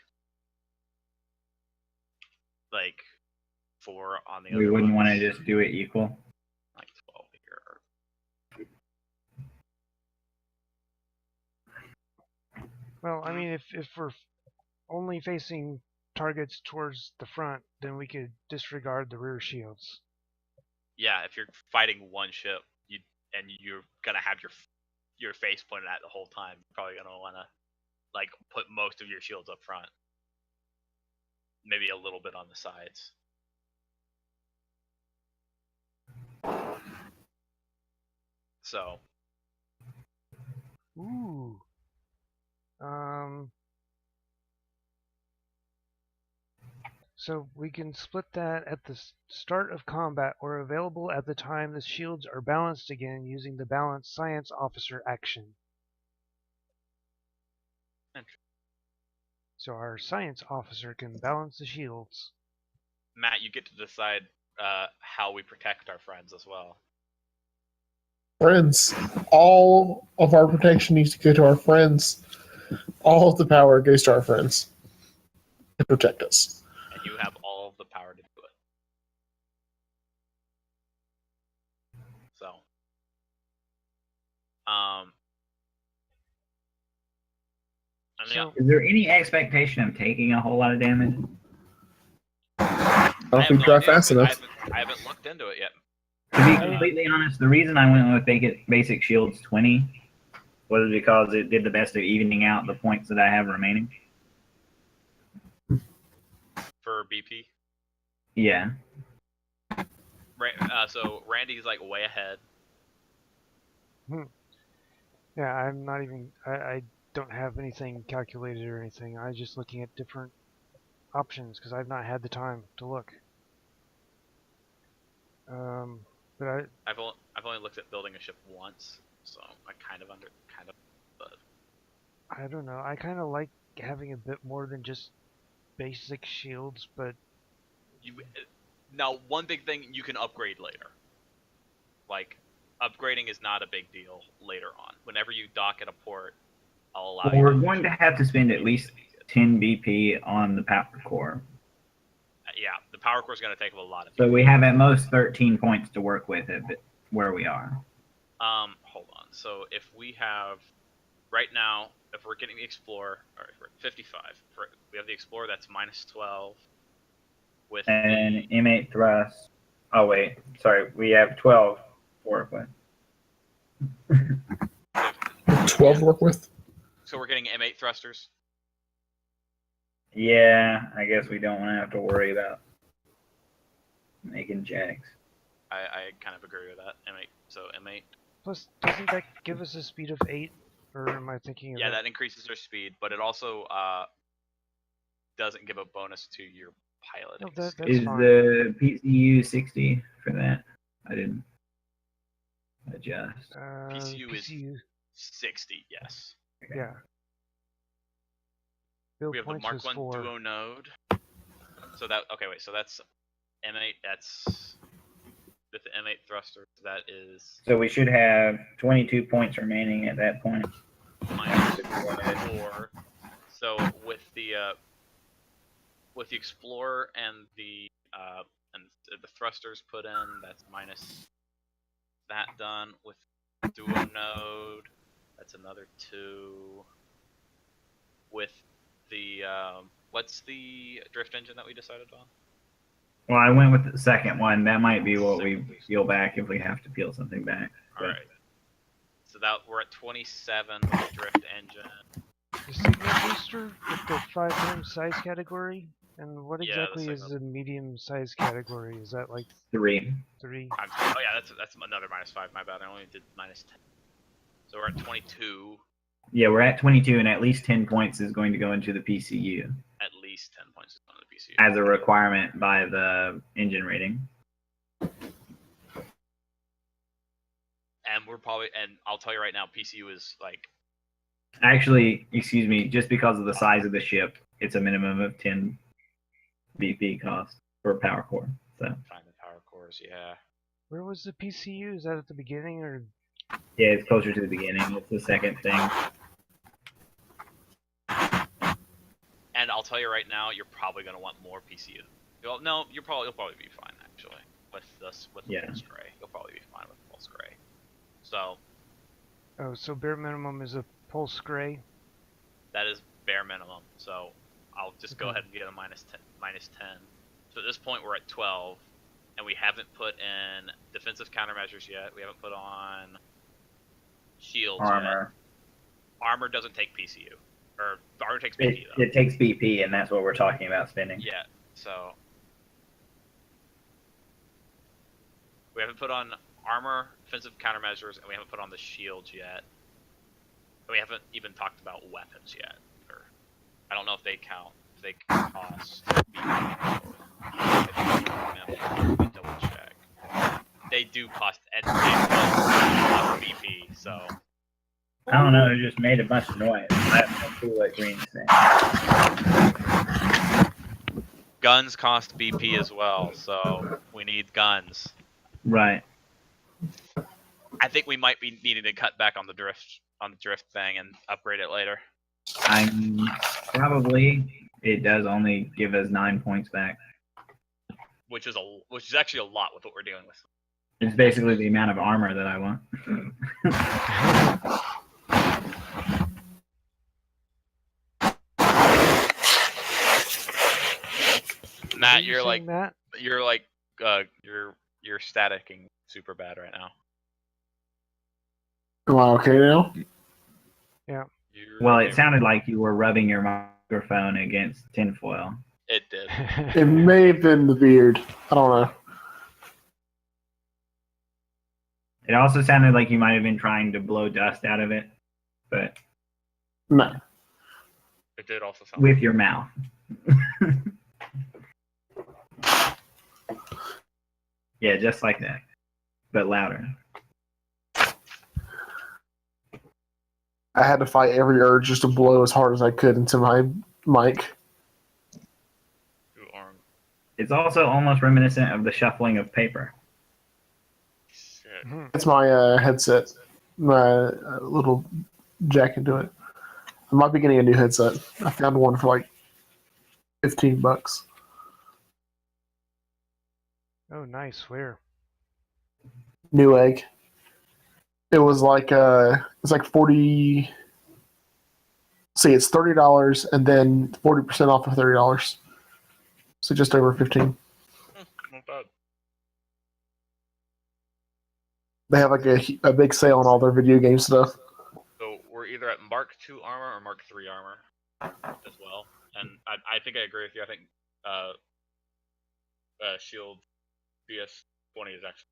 4 on the other We wouldn't want ones. to just do it equal. Like 12 here. Well, I mean, if we're only facing targets towards the front, then we could disregard the rear shields. Yeah, if you're fighting one ship, you're gonna have your face pointed at the whole time, you're probably gonna wanna like put most of your shields up front. Maybe a little bit on the sides. So Ooh. So we can split that at the start of combat or available at the time the shields are balanced again using the balance science officer action. So our science officer can balance the shields. Matt, you get to decide how we protect our friends as well. Friends. All of our protection needs to go to our friends. All of the power goes to our friends to protect us. And you have all of the power to do it. So, Is there any expectation of taking a whole lot of damage? I don't think you're fast enough. I haven't looked into it yet. To be completely honest, the reason I went with basic shields 20 was because it did the best of evening out the points that I have remaining. For BP? Yeah. So Randy's like way ahead. Yeah, I'm not even. I don't have anything calculated or anything. I'm just looking at different options because I've not had the time to look. But I've only looked at building a ship once, so I but I don't know. I kind of like having a bit more than just basic shields, but now one big thing you can upgrade later. Like upgrading is not a big deal later on. Whenever you dock at a port, I'll allow you. We're going to have to spend at least 10 BP on the power core. Yeah, the power core is going to take up a lot of. So we have at most 13 points to work with where we are. Hold on. So if we have right now, if we're getting the Explorer, all right, we're at 55. We have the Explorer that's -12 with and M8 thrust. Oh wait, sorry, we have 12 for equipment. We have 12 to work with. So we're getting M8 thrusters. Yeah, I guess we don't want to have to worry about making jacks. I kind of agree with that. M8. So M8. Plus, doesn't that give us a speed of 8? Or am I thinking of Yeah, that increases their speed, but it also doesn't give a bonus to your piloting. No, that's Is fine. the PCU 60 for that? I didn't adjust. PCU is 60, yes. Okay. Yeah. Build We have the points Mark was 1 4. Duo node. So that, okay, wait, so that's M8, that's with the M8 thruster, that is So we should have 22 points remaining at that point. minus 4. So with the Explorer and the thrusters put in, that's minus that done. With Duo node, that's another 2. With the what's the drift engine that we decided on? Well, I went with the second one. That might be what we peel back if we have to peel something back. All right. So that we're at 27 with the drift engine. The signal booster with the 5 times size category? And what Yeah, exactly the is the medium size category? Is that like 3. 3? Oh yeah, that's another minus 5. My bad. I only did minus 10. So we're at 22. Yeah, we're at 22, and at least 10 points is going to go into the PCU At least 10 points is on the PCU. as a requirement by the engine rating. And we're probably, and I'll tell you right now, PCU is like. Actually, excuse me, just because of the size of the ship, it's a minimum of 10 BP cost for power core. So Find the power cores, yeah. Where was the PCU? Is that at the beginning or? yeah, it's closer to the beginning. It's the second thing. And I'll tell you right now, you're probably gonna want more PCU. No, you'll probably be fine actually with this with Yeah. Pulse Gray. You'll probably be fine with Pulse Gray. So Oh, so bare minimum is a pulse gray. that is bare minimum. So I'll just go Okay. ahead and get a minus 10. So at this point we're at 12, and we haven't put in defensive countermeasures yet. We haven't put on shields Armor. yet. Armor doesn't take PCU, or armor takes BP though. It takes BP, and that's what we're talking about spending. Yeah, so we haven't put on armor, defensive countermeasures, and we haven't put on the shields yet. And we haven't even talked about weapons yet. Or I don't know if they count. If they cost BP. Let me double check. They do cost, and they cost BP. So I don't know. It just made a bunch of noise. I have no clue what Green's saying. guns cost BP as well. So we need guns. Right. I think we might be needing to cut back on the drift thing and upgrade it later. I'm probably. It does only give us 9 points back. Which is actually a lot with what we're dealing with. It's basically the amount of armor that I want. Matt, What are you saying, Matt? you're staticking super bad right now. Am I okay now? Well, it sounded like you were rubbing your microphone against tinfoil. It did. It may have been the beard. I don't know. It also sounded like you might have been trying to blow dust out of it, but No. It did also sound with your mouth. Yeah, just like that, but louder. I had to fight every urge just to blow as hard as I could into my mic. It's also almost reminiscent of the shuffling of paper. Shit. It's my headset. My little jack into it. I might be getting a new headset. I found one for like $15. Oh, nice. Where? Newegg. It was like it's like 40. See, it's $30 and then 40% off of $30. So just over 15. Not bad. They have like a big sale on all their video game stuff. So we're either at Mark II armor or Mark III armor as well. And I think I agree with you. I think Shield BS20 is actually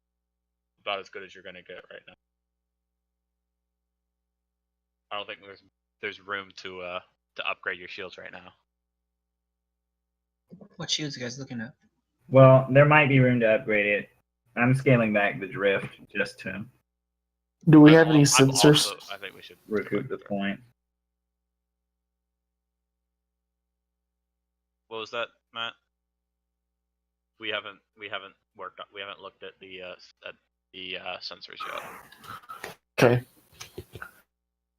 about as good as you're going to get right now. I don't think there's room to upgrade your shields right now. What shields are you guys looking at? Well, there might be room to upgrade it. I'm scaling back the drift just to Do we have any sensors? I think we should recoup the point. What was that, Matt? We haven't looked at the sensors yet. Okay.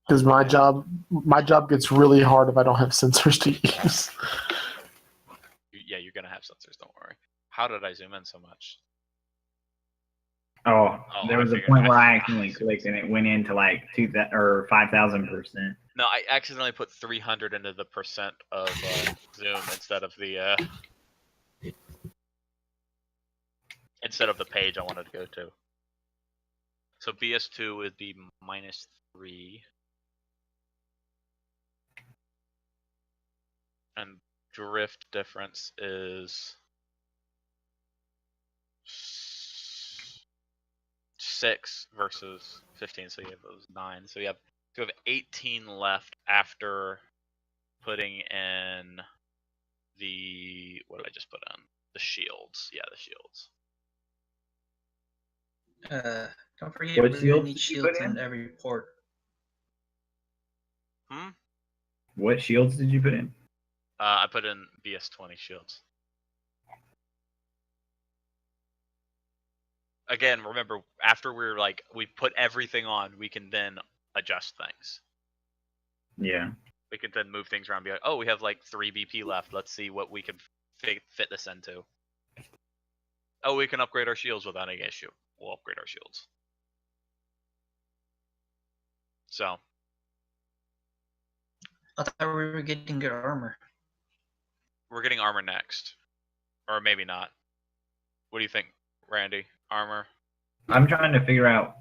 Because my job gets really hard if I don't have sensors to use. Yeah, you're gonna have sensors. Don't worry. How did I zoom in so much? Oh, there was a point where I accidentally clicked and it went into like 2,000 or 5,000%. No, I accidentally put 300 into the percent of zoom instead of the page I wanted to go to. So BS2 would be -3, and drift difference is 6 versus 15. So you have those 9. So you have 18 left after putting in the, what did I just put in? The shields. Yeah, the shields. Don't forget What we're shields gonna need did you shields put in? in every port. What shields did you put in? I put in BS20 shields. Again, remember, after we put everything on, we can then adjust things. Yeah. We can then move things around and be like, oh, we have like 3 BP left. Let's see what we can fit this into. Oh, we can upgrade our shields without any issue. We'll upgrade our shields. So. I thought we were getting good armor. We're getting armor next. Or maybe not. What do you think, Randy? Armor? I'm trying to figure out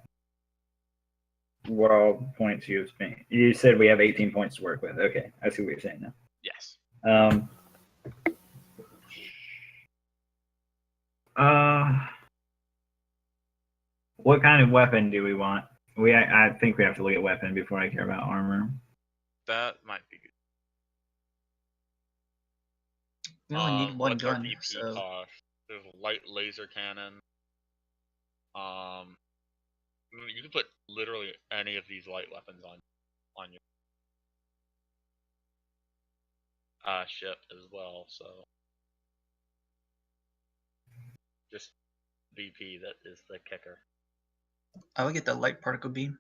what all points you've spent. You said we have 18 points to work with. Okay, I see what you're saying now. Yes. What kind of weapon do we want? I think we have to look at weapon before I care about armor. That might be good. We only need one what's our gun. BP So cost? There's a light laser cannon. You can put literally any of these light weapons on your ship as well. So just BP that is the kicker. I would get the light particle beam.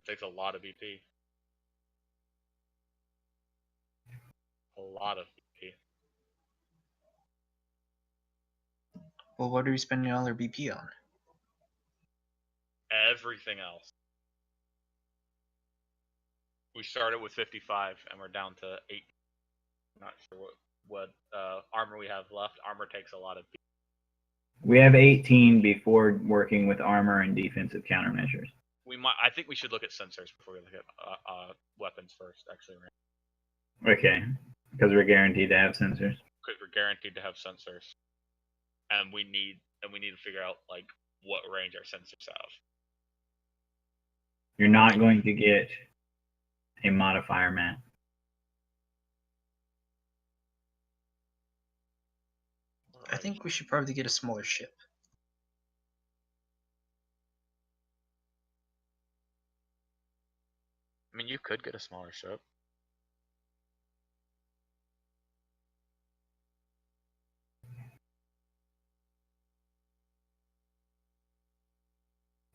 Takes a lot of BP. A lot of BP. Well, what are we spending all our BP on? Everything else. We started with 55 and we're down to 8. Not sure what armor we have left. Armor takes a lot of BP. We have 18 before working with armor and defensive countermeasures. I think we should look at sensors before we look at weapons first, actually. Okay, because we're guaranteed to have sensors. Because we're guaranteed to have sensors, and we need to figure out like what range our sensors have. You're not going to get a modifier map. I think we should probably get a smaller ship. I mean, you could get a smaller ship.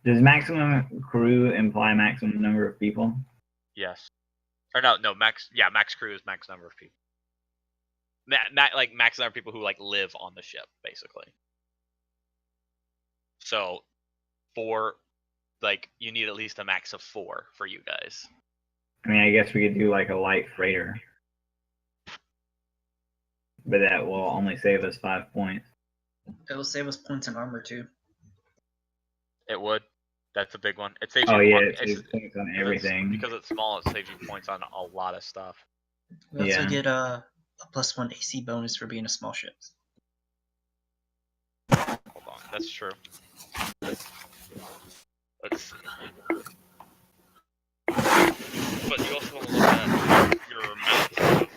Does maximum crew imply maximum number of people? Yes. Or no, max. Yeah, max crew is max number of people. Like max number of people who like live on the ship, basically. So, 4, like you need at least a max of 4 for you guys. I mean, I guess we could do like a light freighter, but that will only save us 5 points. It will save us points in armor too. It would. That's a big one. It saves Oh you. yeah, It's, it saves points on because everything. because it's small, it saves you points on a lot of stuff. We also Yeah. get a +1 AC bonus for being a small ship. Hold on, that's true. Let's see. But you also want to look at your mount.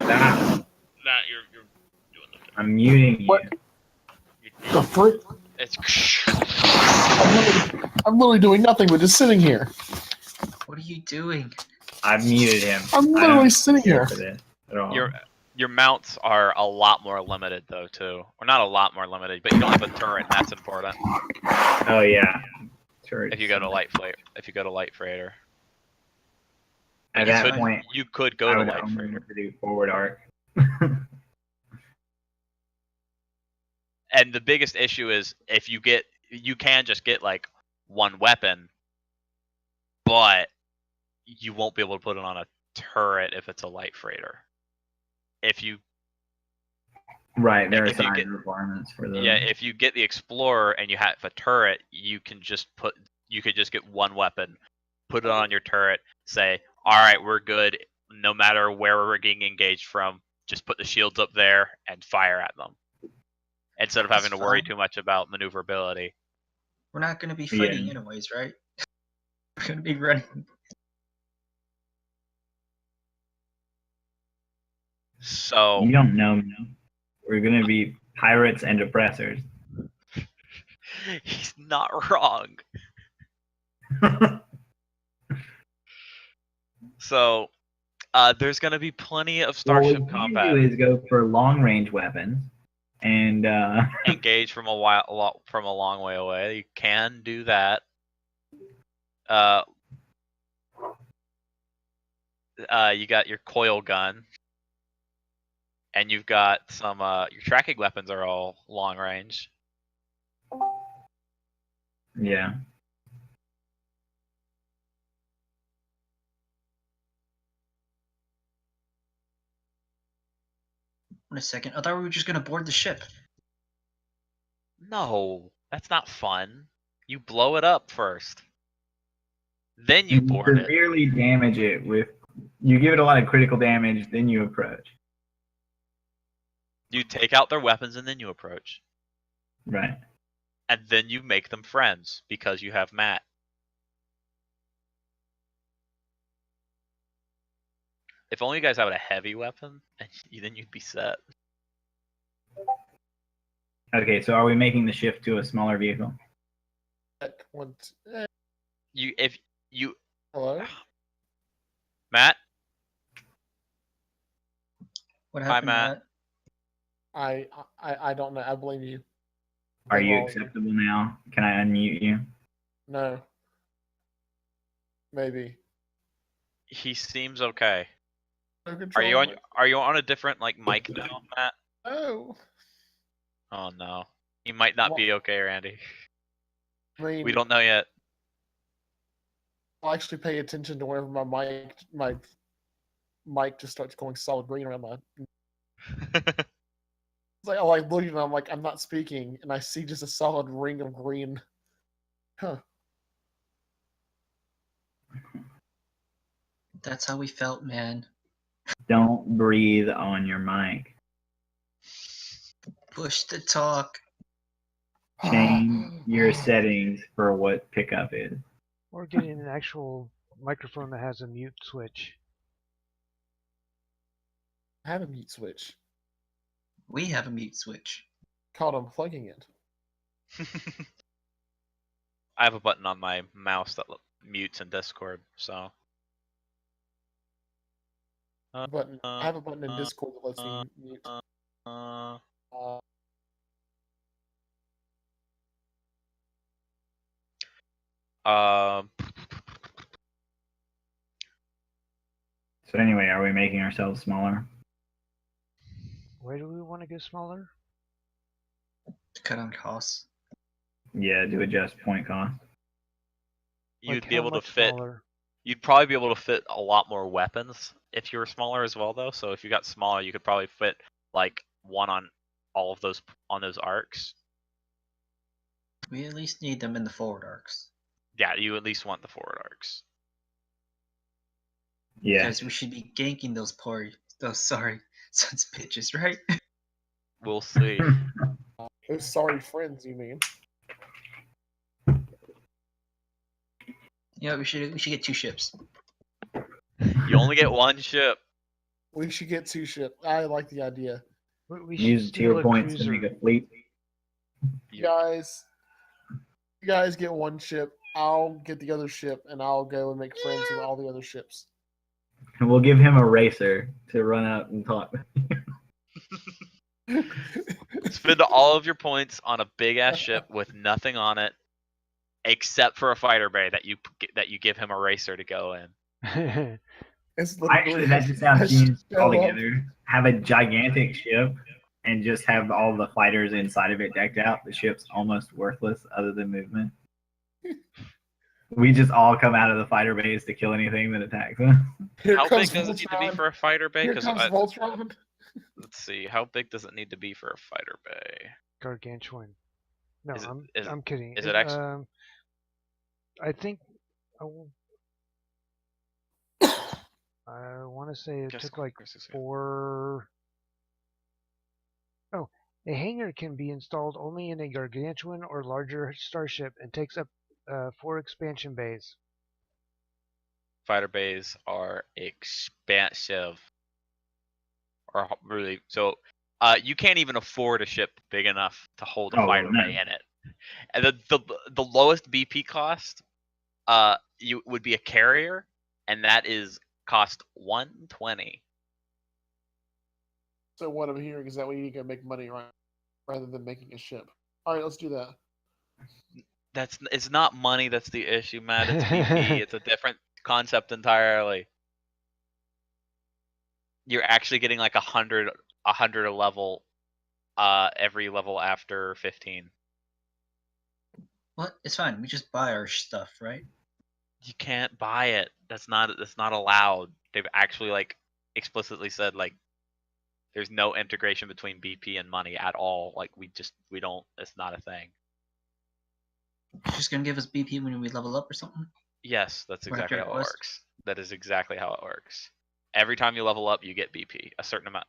Stop. That you're doing the thing. I'm muting you. What? The frick? It's I'm literally doing nothing but just sitting here. What are you doing? I've muted him. I'm I literally don't sitting care here. for this at all. your mounts are a lot more limited though too, or not a lot more limited, but you don't have a turret, and that's important. Oh yeah. Turrets. If you go to light freighter, At Yes, that I- point, you could go I to would light only freighter. want to do forward arc. And the biggest issue is if you can just get like one weapon, but you won't be able to put it on a turret if it's a light freighter. If you Right, there are If you size get- requirements for the. if you get the Explorer and you have a turret, you could just get one weapon, put it on your turret, say, all right, we're good. No matter where we're getting engaged from, just put the shields up there and fire at them. Instead of having That's to worry fine. too much about maneuverability. We're not going to be fighting Yeah. anyways, right? We're going to be running. So You don't know me. We're gonna be pirates and oppressors. he's not wrong. So there's going to be plenty of starship what we combat. can do is go for long range weapons, and Engage from a long way away. You can do that. You got your coil gun, and you've got some. Your tracking weapons are all long range. yeah. Wait a second. I thought we were just going to board the ship. No, that's not fun. You blow it up first, then you board it. severely damage it with. You give it a lot of critical damage, then you approach. You take out their weapons and then you approach, Right. and then you make them friends because you have Matt. If only you guys have a heavy weapon, and then you'd be set. Okay, so are we making the shift to a smaller vehicle? If you Hello? Matt, What Hi, happened, Matt. Matt? I don't know. I blame you. Are Blame you all of you. acceptable now? Can I unmute you? No. Maybe. he seems okay. No Are control you of on? it. Are you on a different mic now, Matt? No. Oh no, he might not be okay, Randy. I mean, We don't know yet. I'll actually pay attention to whenever my mic just starts going solid green around my. It's like, oh, I look and I'm like, I'm not speaking, and I see just a solid ring of green. Huh. That's how we felt, man. Don't breathe on your mic. Push the talk. Change your settings for what pickup is. Or getting an actual microphone that has a mute switch. I have a mute switch. We have a mute switch. Called unplugging it. I have a button on my mouse that mutes in Discord, so. Button. I have a button in Discord that lets me mute. So anyway, are we making ourselves smaller? Why do we want to get smaller? To cut on costs. Yeah, to adjust point cost. You'd Like, be how able to much fit. smaller? You'd probably be able to fit a lot more weapons if you were smaller as well, though. So if you got smaller, you could probably fit like one on all of those on those arcs. We at least need them in the forward arcs. Yeah, you at least want the forward arcs. Yeah. Because we should be ganking those sorry, sons of bitches, right? We'll see. Those sorry friends, you mean? Yeah, we should get 2 ships. You only get one ship. We should get 2 ships. I like the idea. We should Use steal tier a points to cruiser. make a fleet. You- You guys get 1 ship. I'll get the other ship, and I'll go and make friends with all the other ships. And we'll give him a racer to run out and talk. Spend all of your points on a big ass ship with nothing on it, except for a fighter bay that you give him a racer to go in. It's literally Actually, that just sounds genius altogether. Have a gigantic ship and just have all the fighters inside of it decked out. The ship's almost worthless other than movement. We just all come out of the fighter base to kill anything that attacks us. Here How big comes does it need to be Voltron. for a fighter bay? Here 'Cause comes Voltron. let's see, how big does it need to be for a fighter bay? Gargantuan. No, Is it- I'm kidding. is it actually? I think I want to say it took like 4. Oh, a hangar can be installed only in a gargantuan or larger starship and takes up 4 expansion bays. Fighter bays are expansive. Or really, so you can't even afford a ship big enough to hold a Oh, fighter no. bay in it. And the lowest BP cost you would be a carrier, and that is cost 120. So what I'm hearing is that we need to make money rather than making a ship. All right, let's do that. It's not money that's the issue, Matt. It's BP. It's a different concept entirely. You're actually getting like 100 a level every level after 15. What? It's fine. We just buy our stuff, right? You can't buy it. That's not allowed. They've actually like explicitly said like there's no integration between BP and money at all. Like we don't, it's not a thing. You're just gonna give us BP when we level up or something? Yes, that's Or after exactly how it quest? works. That is exactly how it works. Every time you level up, you get BP,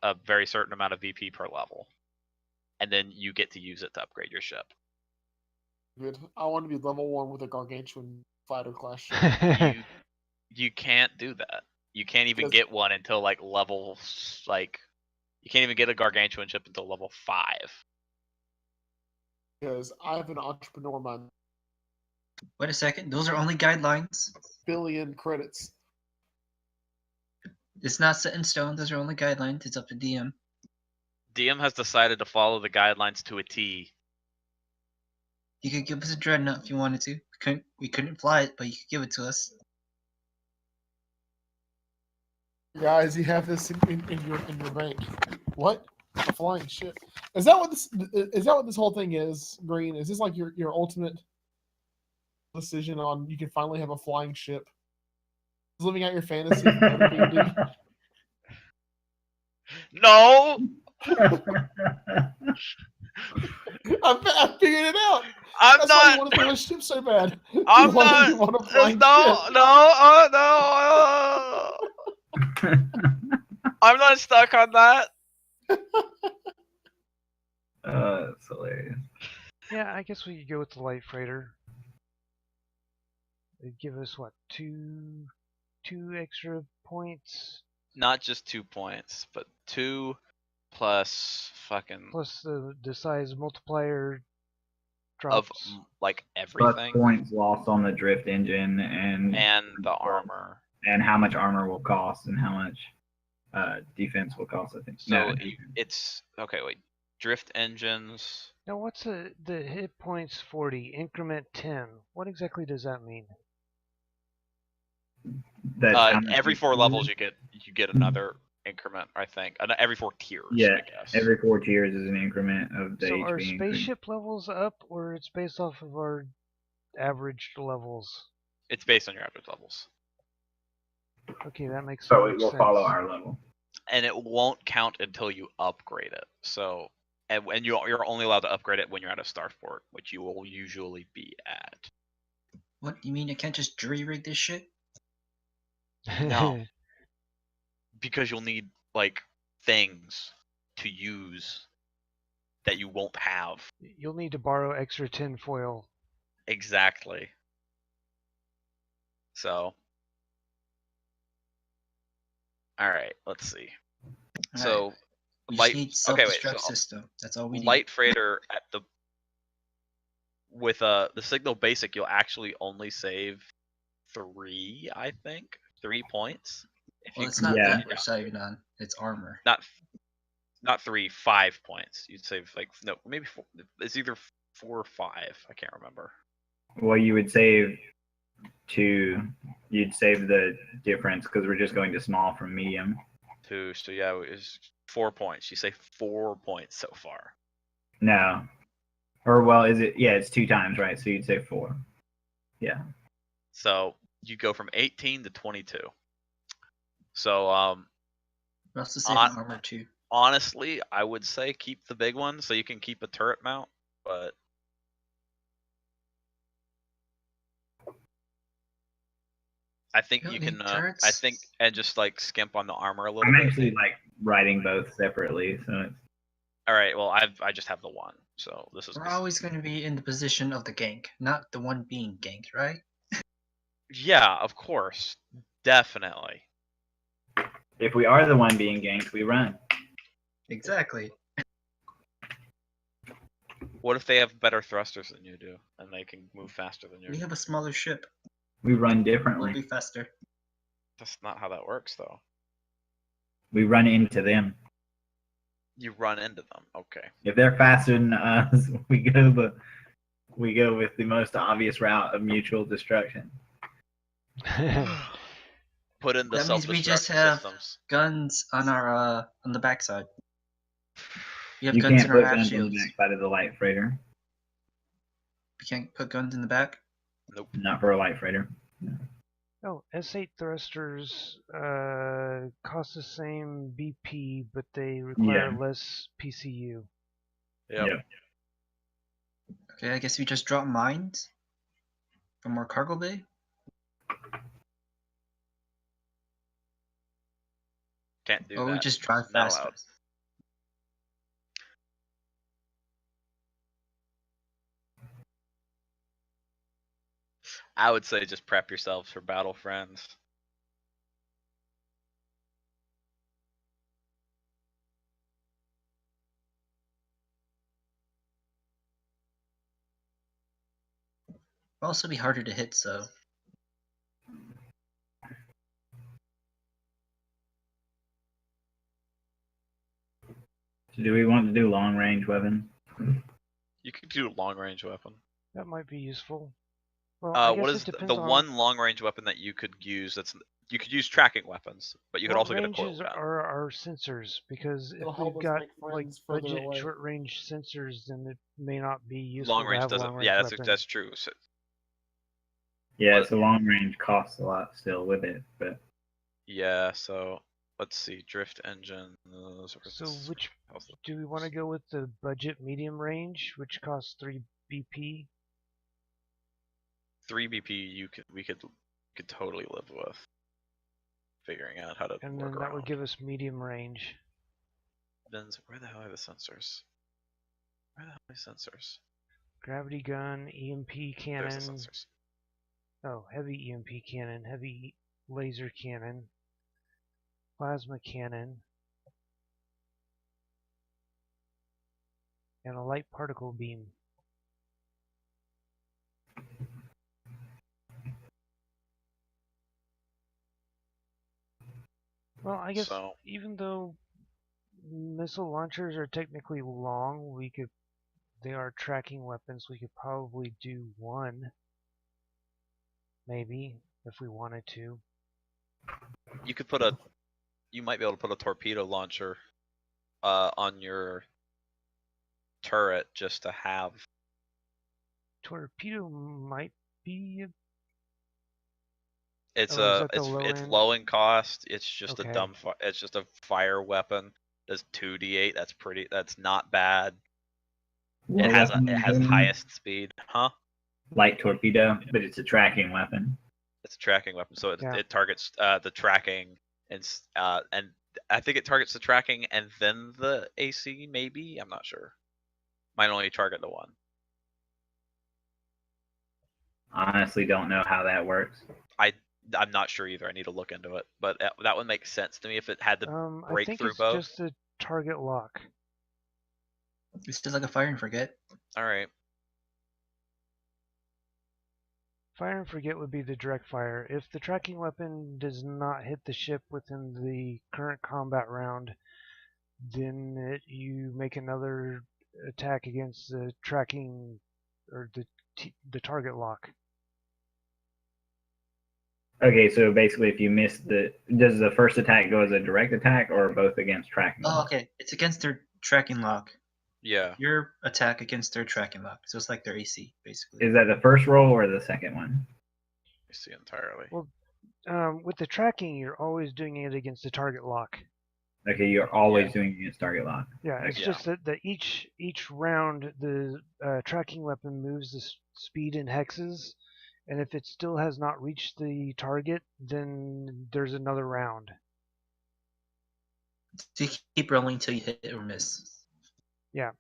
a very certain amount of BP per level, and then you get to use it to upgrade your ship. Good. I want to be level 1 with a gargantuan fighter class ship. You can't do that. You can't even Because- get one until like level you can't even get a gargantuan ship until level 5. Because I have an entrepreneur mind. Wait a second. Those are only guidelines. Billion credits. It's not set in stone. Those are only guidelines. It's up to DM. DM has decided to follow the guidelines to a T. You could give us a dreadnought if you wanted to. We couldn't fly it, but you could give it to us. Guys, you have this in your bank. What? A flying ship? Is that what this whole thing is, Green? Is this like your ultimate decision on you can finally have a flying ship? Is living out your fantasy from other D&D? No, I figured it out. I'm That's why you not. want to fly a ship so bad. I'm you want, not. You want a flying No, ship. no. I'm not stuck on that. That's hilarious. Yeah, I guess we could go with the light freighter. It'd give us what, two extra points Not just 2 points, but 2 plus fucking plus the size multiplier of drops. like Plus everything points lost on the drift engine and the armor. and how much armor will cost and how much defense will cost. I think. So No, it's okay. Wait, drift engines. Now, what's the hit points 40 increment 10? What exactly does that mean? that's how much Every you 4 use. levels you get another increment. I think every 4 tiers. Yeah, I guess. every 4 tiers is an increment of the So HP. are increase. spaceship levels up, or it's based off of our average levels? It's based on your average levels, Okay, that makes So so it much will sense. follow our level. and it won't count until you upgrade it. So and you're only allowed to upgrade it when you're at a starport, which you will usually be at. What, you mean I can't just jury rig this shit? No. Because you'll need like things to use that you won't have. You'll need to borrow extra tinfoil. Exactly. So, all right, let's see. So, We light. just need Okay, wait. self-destruct So, system. That's all we need. light freighter at the with the signal basic, you'll actually only save 3, I think, 3 points. If Well, you it's not Yeah. that we're saving on. It's armor. not 3, 5 points. You'd save like no, maybe 4. It's either 4 or 5. I can't remember. Well, you would save you'd save the difference because we're just going to small from medium. 2. So yeah, it's 4 points. You save 4 points so far. No. Or, well, is it? Yeah, it's 2 times, right? So you'd say 4. Yeah. So you go from 18 to 22. So We're also saving On- armor too. honestly, I would say keep the big one so you can keep a turret mount, but I think You you don't can. need I turrets? think and just like skimp on the armor a little I'm bit. actually like writing both separately, so it's All right. Well, I just have the one, so this is. We're always going to be in the position of the gank, not the one being ganked, right? Yeah, of course, definitely. if we are the one being ganked, we run. Exactly. What if they have better thrusters than you do, and they can move faster than you? We have a smaller ship. We run We'll differently. be faster. That's not how that works, though. We run into them. You run into them. Okay. If they're faster than us, we go with the most obvious route of mutual destruction. Put in the That means we self-destruct just have systems. guns on our on the backside. We have You guns can't in our put half guns on the shields. backside of the light freighter. We can't put guns in the back. Nope. Not for a light freighter. Oh, S8 thrusters cost the same BP, but they require less PCU. Yep. Yeah. Okay, I guess we just drop mines from our cargo bay. Can't do Or that. we just drive Not faster. allowed. I would say just prep yourselves for battle, friends. It'll also be harder to hit, so. So do we want to do long range weapon? You could do a long range weapon. That might be useful. Well, I guess What it is depends the on one long range weapon that you could use? You could use tracking weapons, but you could what also get a coil ranges gun. are our sensors, because It'll if help we've us got make like friends further budget away. short range sensors, then it may not be useful Long to range have a doesn't. long range Yeah, weapon. that's true. So, Yeah, What? so long range costs a lot still with it, but yeah. So let's see. Drift engine. So which do we want to go with? The budget medium range, which costs 3 BP? 3 BP we could totally live with. Figuring out how to And work then that would around. give us medium range. Then where the hell are the sensors? Where the hell are the sensors? Gravity gun, EMP There's cannon. the sensors. Oh, heavy EMP cannon, heavy laser cannon, plasma cannon, and a light particle beam. Well, I guess So even though missile launchers are technically long, they are tracking weapons. We could probably do one, maybe, if we wanted to. you could you might be able to put a torpedo launcher on your turret just to have. Torpedo might be. It's Oh, is that the it's low it's end? low in cost. It's just Okay. it's just a fire weapon Does 2d8. That's not bad. What It has weapon are you doing? highest speed, huh? Light torpedo, but it's a tracking weapon. It's a tracking weapon, so Yeah. it targets the tracking and I think it targets the tracking and then the AC. Maybe, I'm not sure. Might only target the one. Honestly, don't know how that works. I'm not sure either. I need to look into it, but that would make sense to me if it had the I break think through it's both. just a target lock. It's just like a fire and forget. All right. Fire and forget would be the direct fire. If the tracking weapon does not hit the ship within the current combat round, then you make another attack against the tracking or the target lock. Okay, so basically, if you miss does the first attack go as a direct attack or both against tracking? Oh, okay. It's against their tracking lock. Yeah. Your attack against their tracking lock. So it's like their AC, basically. Is that the first roll or the second one? I see entirely. Well, with the tracking, you're always doing it against the target lock. Okay, you're always Yeah. doing it against target lock. Yeah, it's Yeah. just that each round the tracking weapon moves the speed in hexes, and if it still has not reached the target, then there's another round. So you keep rolling until you hit or miss. Yeah.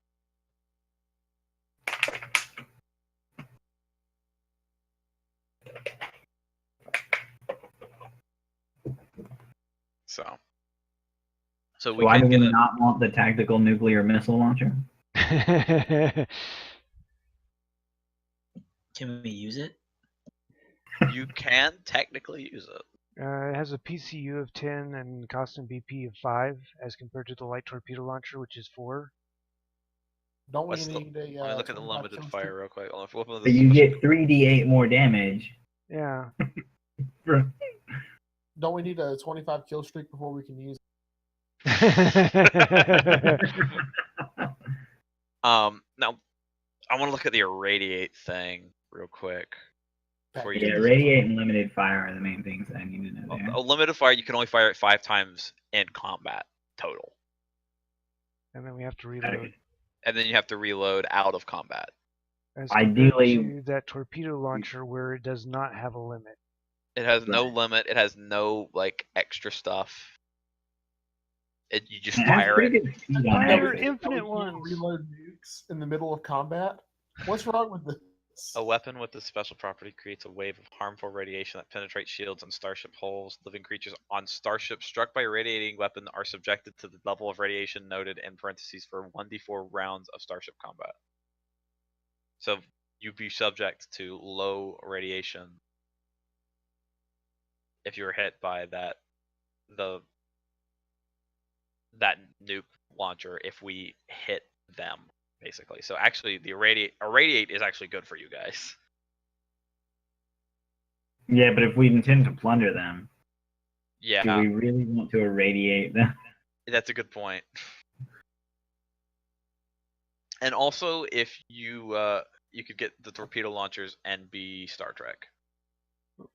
So we Why do can we get not want the tactical nuclear missile launcher? Can we use it? you can technically use it. It has a PCU of 10 and constant BP of 5 as compared to the light torpedo launcher, which is 4. Don't we What's the- need a? Let me look at the 25 limited kill fire streak? real quick. What was But the you special- get 3d8 more damage. Yeah. Don't we need a 25 kill streak before we can use? Now I want to look at the irradiate thing real quick. Before you Yeah, get this- radiate and limited fire are the main things that I need to know there. a limited fire, you can only fire it 5 times in combat total, And then we have to reload. and then you have to reload out of combat. As Ideally- compared to that torpedo launcher where it does not have a limit. It has no Right. limit. It has no like extra stuff. You just It has fire pretty it. good speed on Fire everything. infinite We can't ones. reload nukes in the middle of combat. What's wrong with this? A weapon with this special property creates a wave of harmful radiation that penetrates shields and starship hulls. Living creatures on starships struck by a radiating weapon are subjected to the level of radiation noted in parentheses for 1d4 rounds of starship combat. So you'd be subject to low radiation if you were hit by that nuke launcher if we hit them, basically. So actually the irradiate is actually good for you guys. Yeah, but if we intend to plunder them, Yeah, do we really want to irradiate them? that's a good point. And also, if you could get the torpedo launchers and be Star Trek.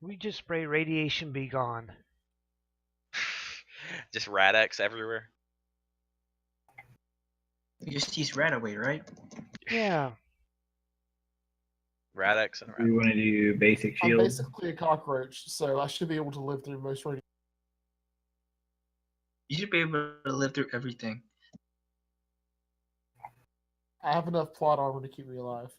We just spray radiation be gone. Just Rad-X everywhere. You just use Radaway, right? Yeah. Rad-X and Do we want to do basic I'm shield? basically a cockroach, so I should be able to live through most radiation. You should be able to live through everything. I have enough plot armor to keep me alive.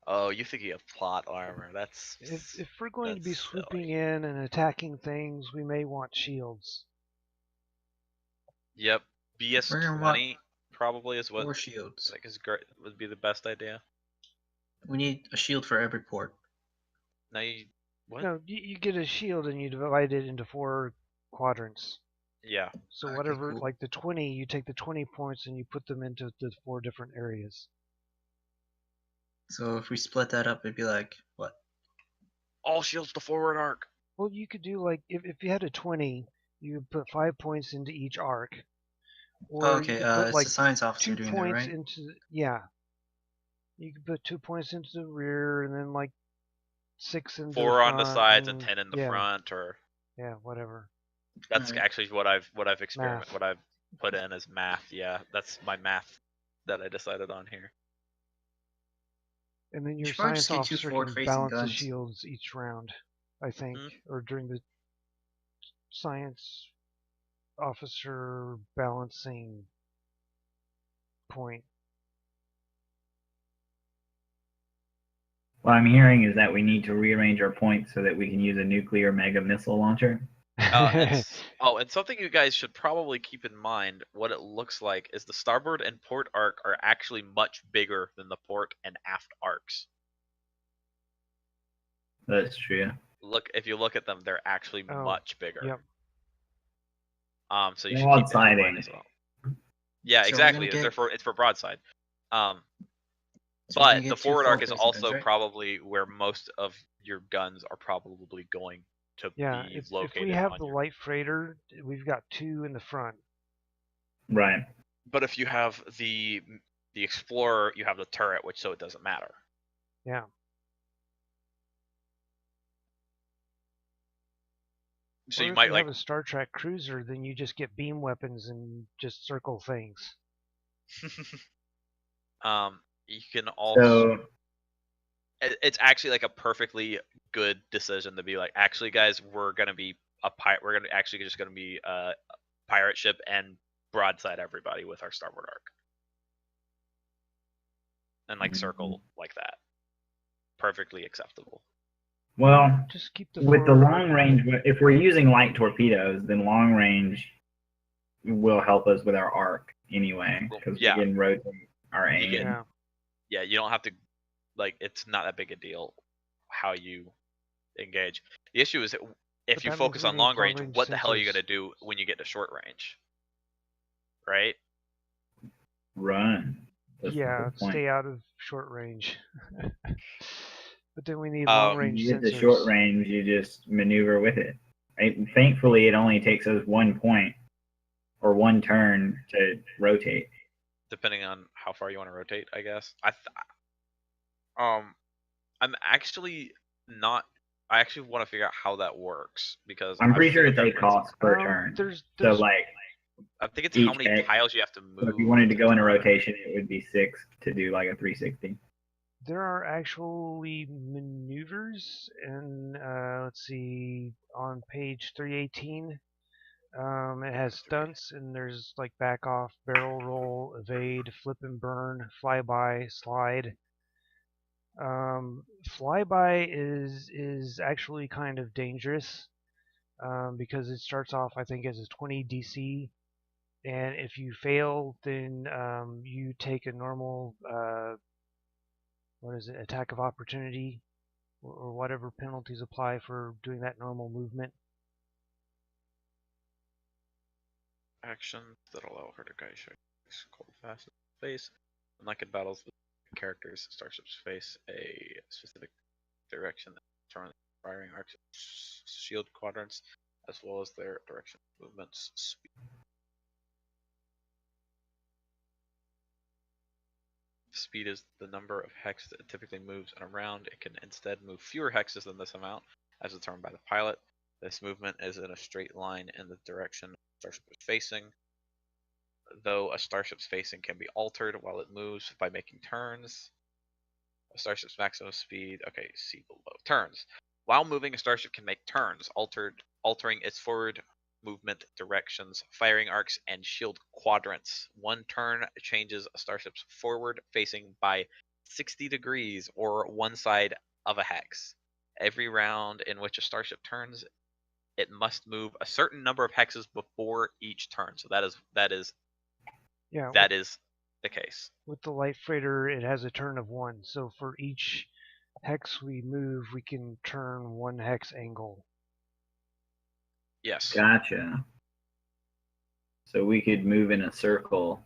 Oh, you think you have plot armor? That's If we're going to be That's swooping silly. in and attacking things, we may want shields. Yep. We're gonna want BS-20 probably is what 4 shields. like is great would be the best idea. We need a shield for every port. Now you what? No, you get a shield and you divide it into 4 quadrants. Yeah. So Okay, whatever, cool. like the 20, you take the 20 points and you put them into the 4 different areas. So if we split that up, it'd be like, what? All shields to forward arc. Well, you could do like, if you had a 20, you would put 5 points into each arc. Or Oh, okay, you could put it's like the science officer 2 doing that, points right? into, yeah. You could put 2 points into the rear and then like 6 into 4 the on the front sides and and 10 in the yeah, front, or Yeah, whatever. That's Alright. actually what I've Math. what I've put in as math. Yeah, that's my math that I decided on here. And then your should probably science just get 2 officer can forward-facing balance the guns. shields each round, I think, or during the science officer balancing point. What I'm hearing is that we need to rearrange our points so that we can use a nuclear mega missile launcher. And something you guys should probably keep in mind, what it looks like is the starboard and port arc are actually much bigger than the port and aft arcs. That's true. If you look at them, they're actually much bigger. Yep. So you should keep that in mind Broadsiding. as well. Yeah, So we're exactly. gonna get- It's for broadside. So we're gonna But get the 2 forward arc is forward-facing guns, also right? probably where most of your guns are probably going to Yeah, be if located. we have on the your- light freighter, we've got 2 in the front. Right. But if you have the explorer, you have the turret, so it doesn't matter. Yeah. So Or you if might you like have a Star Trek cruiser, then you just get beam weapons and just circle things. you can also So it's actually like a perfectly good decision to be like, actually guys, we're gonna be a pirate, we're gonna actually just gonna be a pirate ship and broadside everybody with our starboard arc. And like circle like that. Perfectly acceptable. well, Just keep the with the forward long range, if we're using light torpedoes, then long range will help us with our arc anyway, because Yeah. we can rotate our You aim. get- Yeah. Yeah, you don't have to it's not that big a deal how you engage. The issue is that if But you that focus means we on need long range, long-range what the hell are you sensors. gonna do when you get to short range? Right? Run. That's the Yeah, whole point. stay out of short range. But then we need long range You get the sensors. short range, you just maneuver with it. Thankfully, it only takes us 1 point or 1 turn to rotate. Depending on how far you want to rotate, I guess. I'm actually not. I actually want to figure out how that works because I'm I pretty sure figured it's a that cost per turn. There's So, like, I think it's each how many hex- tiles you have to move. so if you wanted to go in a turn. rotation, it would be 6 to do like a 360. there are actually maneuvers, and let's see, on page 318, it has stunts, and there's like back off, barrel roll, evade, flip and burn, flyby, slide. Flyby is actually kind of dangerous because it starts off, I think, as a 20 DC, and if you fail, then you take a normal attack of opportunity, or whatever penalties apply for doing that normal movement. Actions that allow her to guide cold fast face. Unlike in battles with characters, starships face a specific direction that determines firing arcs, shield quadrants, as well as their direction, movements, speed. Speed is the number of hexes it typically moves in a round. It can instead move fewer hexes than this amount, as determined by the pilot. This movement is in a straight line in the direction the starship is facing. Though a starship's facing can be altered while it moves by making turns. A starship's maximum speed, okay, see below. Turns. While moving, a starship can make turns, altering its forward movement directions, firing arcs, and shield quadrants. 1 turn changes a starship's forward facing by 60 degrees or 1 side of a hex. Every round in which a starship turns, it must move a certain number of hexes before each turn. So that is Yeah, the case. with the light freighter, it has a turn of 1. So for each hex we move, we can turn 1 hex angle. Yes. Gotcha. So we could move in a circle,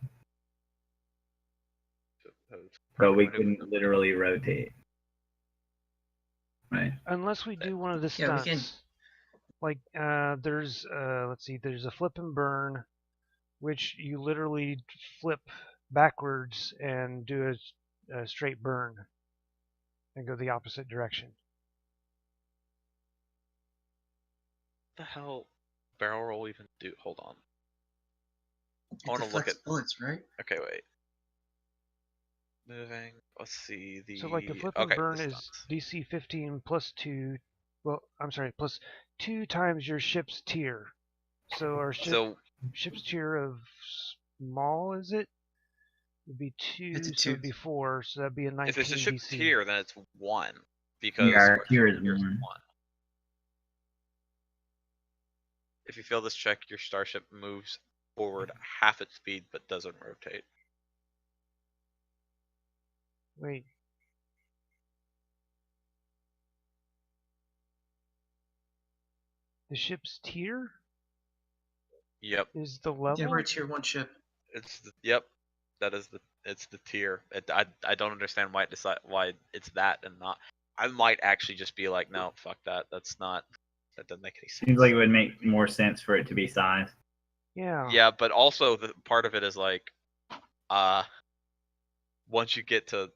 but we couldn't literally rotate. Right. Unless we do one of the Yeah, we stunts. can- Like there's let's see, there's a flip and burn, which you literally flip backwards and do a straight burn and go the opposite direction. The hell? barrel roll even do? Hold on. It I want to look deflects at. bullets, right? Okay, wait. Moving. Let's see the. So like the flip and okay, burn the is stunts. DC 15 plus 2. Well, I'm sorry, plus 2 times your ship's tier. So our So ship's tier of small, is it? Would be 2, It's a so it'd 2. be 4, so that'd be a 19 if it's a ship DC. tier, then it's 1 because Yeah, our our tier is tier is 1. 1. If you fail this check, your starship moves forward half its speed but doesn't rotate. Wait. The ship's tier Yep, is the Yeah, level? we're a tier 1 ship. yep. That is it's the tier. I don't understand why why it's that and not. I might actually just be like, no, fuck that. That doesn't make any sense. Seems like it would make more sense for it to be size. Yeah. Yeah, but also the part of it is like, once you get to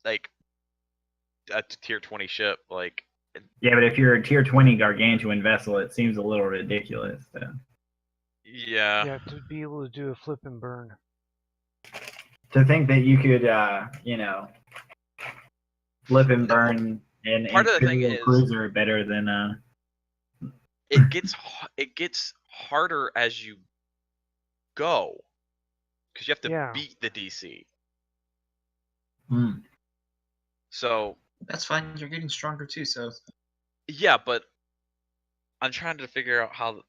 like a tier 20 ship, like Yeah, but if you're a tier 20 gargantuan vessel, it seems a little ridiculous. So. yeah, Yeah, to be able to do a flip and burn. To think that you could, flip and burn an Part of the thing Imperial is- cruiser better than it gets harder as you go because you have to Yeah. beat the DC. Hmm. So That's fine. You're getting stronger too, so yeah, but I'm trying to figure out how.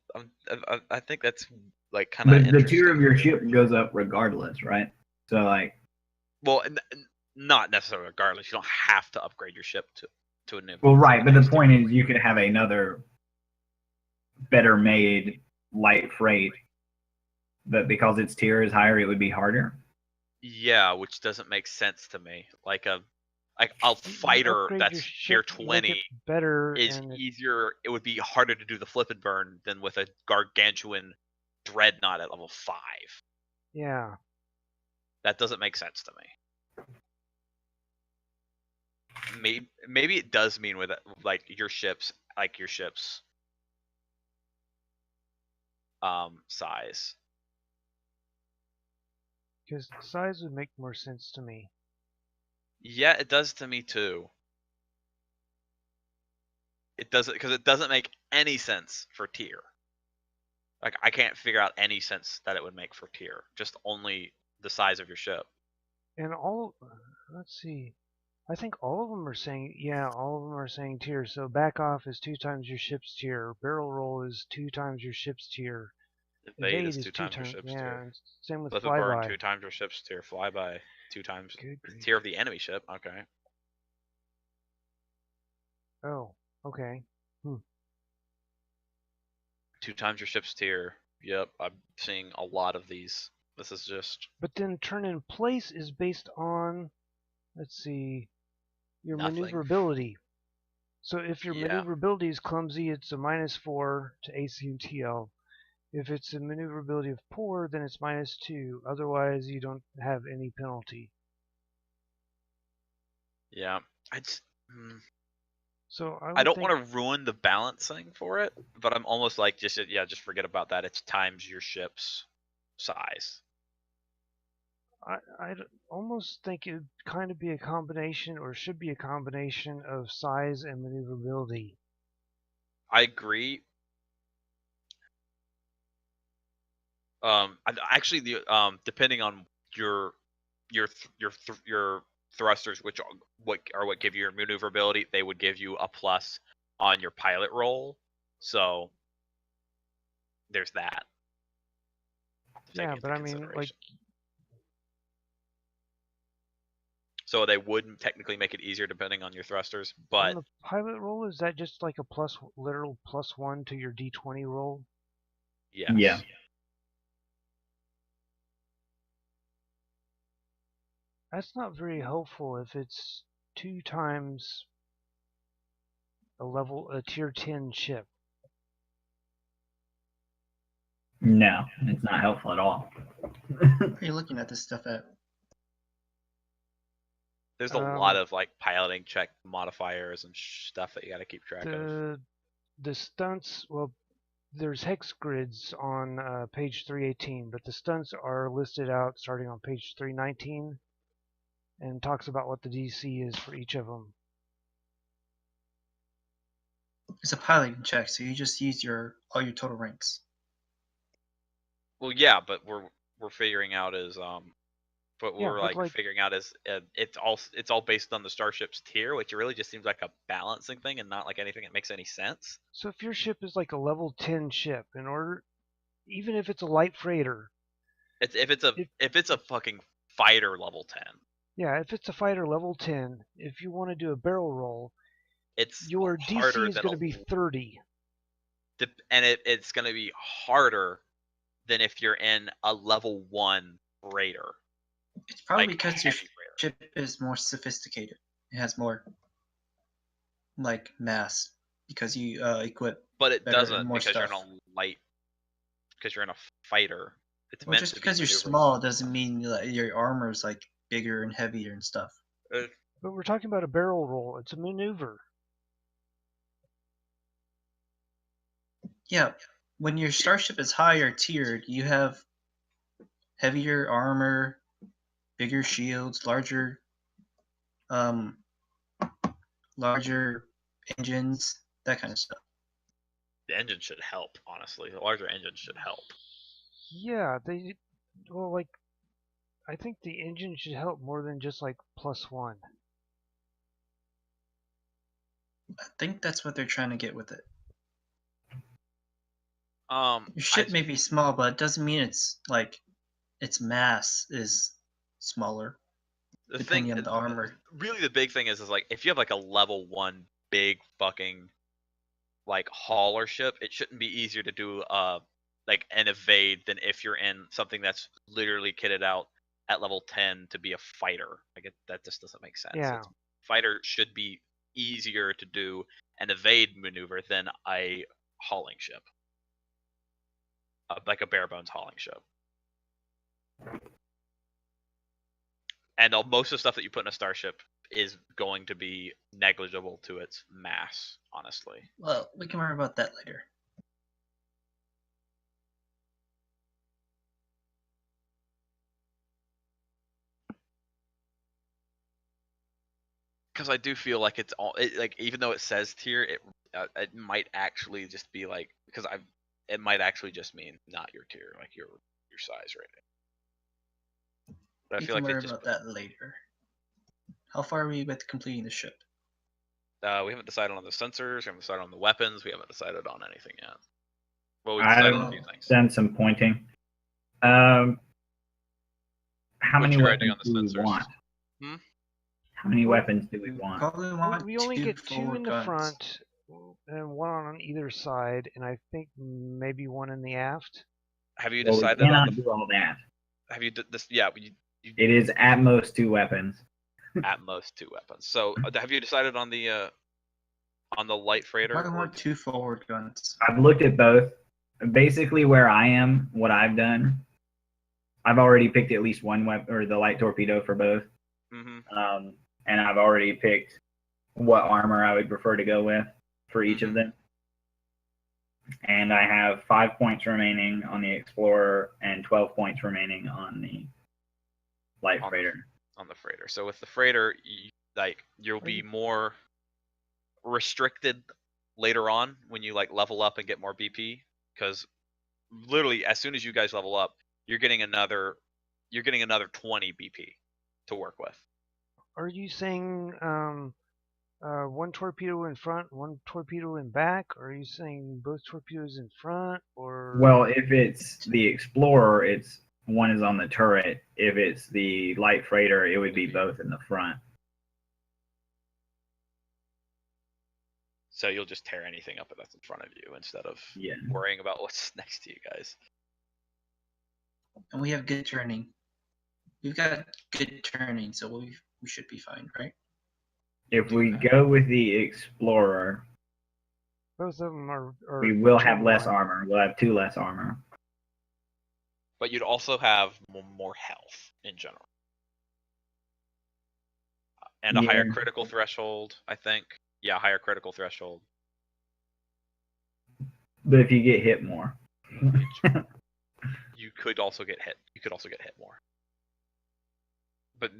I think that's like kind of. But the tier of your ship goes up regardless, right? So like, Well, not necessarily regardless. You don't have to upgrade your ship to a new. well, right. But the next point tier. is, you could have another better made light freight, but because its tier is higher, it would be harder. Yeah, which doesn't make sense to me. Like a You fighter upgrade that's your tier ship, you make it 20 better, is and easier. It would be harder to do the flip and burn than with a gargantuan dreadnought at level 5. yeah. That doesn't make sense to me. Maybe it does mean with like your ships size. Because size would make more sense to me. Yeah, it does to me too. It doesn't, because it doesn't make any sense for tier. Like I can't figure out any sense that it would make for tier. Just only the size of your ship. And let's see. I think all of them are saying, yeah, all of them are saying tier. So back off is 2 times your ship's tier. Barrel roll is 2 times your ship's tier. Evade is 2 times your ship's yeah, tier. and same with Flip and burn flyby. 2 times your ship's tier. Flyby 2 times Good grief. tier of the enemy ship. Okay. Oh, okay. 2 times your ship's tier. Yep, I'm seeing a lot of these. This is just But then turn in place is based on, let's see, your nothing. maneuverability. So if your Yeah. maneuverability is clumsy, it's a -4 to AC and TL. If it's a maneuverability of poor, then it's -2. Otherwise, you don't have any penalty. Yeah. So I don't want to ruin the balancing for it, but I'm almost like just forget about that. It's times your ship's size. I'd almost think it'd kind of be a combination, or should be a combination, of size and maneuverability. I agree. Actually, depending on your thrusters, which are what give you your maneuverability, they would give you a plus on your pilot roll. So there's that. to take Yeah, into but I mean, like, consideration. So they would technically make it easier depending on your thrusters, but on the pilot roll, is that just like a literal +1 to your D20 roll? yes. Yeah. That's not very helpful if it's 2 times a tier 10 ship. No, it's not helpful at all. Where are you looking at this stuff at? There's a lot of like piloting check modifiers and stuff that you got to keep track of. The stunts, well, there's hex grids on page 318, but the stunts are listed out starting on page 319, and talks about what the DC is for each of them. It's a piloting check, so you just use all your total ranks. Well, yeah, but we're figuring out is but Yeah, we're but like figuring out is it's all based on the starship's tier, which really just seems like a balancing thing and not like anything that makes any sense. So if your ship is like a level 10 ship, even if it's a light freighter, If it's a fucking fighter level 10, yeah, if it's a fighter level 10, if you want to do a barrel roll, it's your harder DC is than going to be 30. and it's going to be harder than if you're in a level 1 freighter. It's probably like because your heavy freighter. ship is more sophisticated. It has more like mass because you equip. But it better and doesn't more because stuff. you're in a light. Because you're in a fighter. It's Well, meant just to because be you're maneuvering. small doesn't mean your armor is like bigger and heavier and stuff. But we're talking about a barrel roll. It's a maneuver. Yeah, when your starship is higher tiered, you have heavier armor, bigger shields, larger engines, that kind of stuff. The engine should help, honestly. The larger engine should help. Yeah, I think the engine should help more than just like +1. I think that's what they're trying to get with it. Your Your ship may be small, but it doesn't mean its mass is smaller. Depending on the armor. Really, the big thing is like if you have like a level 1 big fucking like hauler ship, it shouldn't be easier to do like an evade than if you're in something that's literally kitted out at level 10 to be a fighter. Like that just doesn't make sense. Yeah. Fighter should be easier to do an evade maneuver than a hauling ship. Like a bare bones hauling ship. And most of the stuff that you put in a starship is going to be negligible to its mass, honestly. Well, we can worry about that later. Because I do feel like it's all like even though it says tier, it might actually just be like it might actually just mean not your tier, like your size rating. But I We feel can like worry about that later. How far are we with completing the ship? we haven't decided on the sensors, we haven't decided on the weapons, we haven't decided on anything yet. Well, we've decided on a few things. Done some pointing. How many What's your idea weapons on the do we sensors? want? Hmm? How many weapons do we want? Probably want We only get 2 forward in the guns. front and 1 on either side, and I think maybe 1 in the aft. Have you Well, we decided cannot on do all that. have you this? Yeah, It is at most 2 weapons. at most 2 weapons. So have you decided on the light freighter? Probably want 2 forward guns. I've looked at both. Basically, where I am, what I've done, I've already picked at least 1 weapon, or the light torpedo for both. Mm-hmm. And I've already picked what armor I would prefer to go with for each of them. And I have 5 points remaining on the Explorer and 12 points remaining on the light freighter. On the freighter. So with the freighter, you'll be more restricted later on when you like level up and get more BP, because literally as soon as you guys level up, you're getting another 20 BP to work with. Are you saying 1 torpedo in front, 1 torpedo in back? Or are you saying both torpedoes in front? Or Well, if it's the Explorer, it's 1 is on the turret. If it's the light freighter, it would be both in the front. So you'll just tear anything up that's in front of you instead of Yeah. worrying about what's next to you guys. And we have good turning. We've got good turning, so we should be fine, right? If we go with the Explorer, both of them are we will have turn less 1. armor. We'll have 2 less armor. But you'd also have more health in general. And a higher critical threshold, I think. Yeah, higher critical threshold. But if you get hit more, You could also get hit. You could also get hit more. But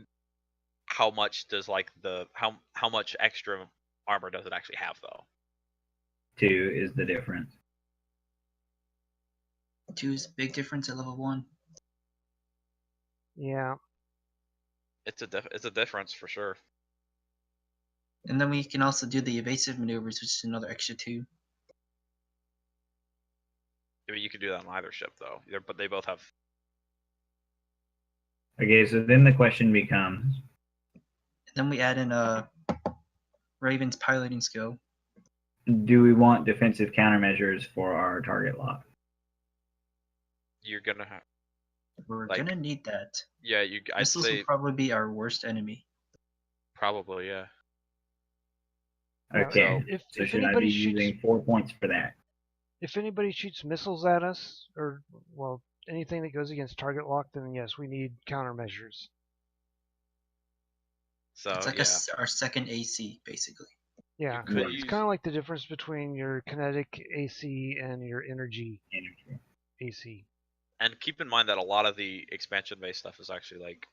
how much does like how much extra armor does it actually have though? 2 is the difference. 2 is a big difference at level 1. Yeah. It's a difference for sure. And then we can also do the evasive maneuvers, which is another extra 2. I mean, you can do that on either ship though. But they both have. Okay, so then the question becomes, And then we add in Raven's piloting skill. do we want defensive countermeasures for our target lock? You're gonna have. We're Like- gonna need that. Yeah, I'd Missiles say will probably be our worst enemy. probably yeah. Now, Okay, If so if should I anybody be shoots using 4 points for that? if anybody shoots missiles at us, or well, anything that goes against target lock, then yes, we need countermeasures. So It's like yeah. our second AC, basically. Yeah, could it's use- kind of like the difference between your kinetic AC and your energy Energy. AC. And keep in mind that a lot of the expansion based stuff is actually like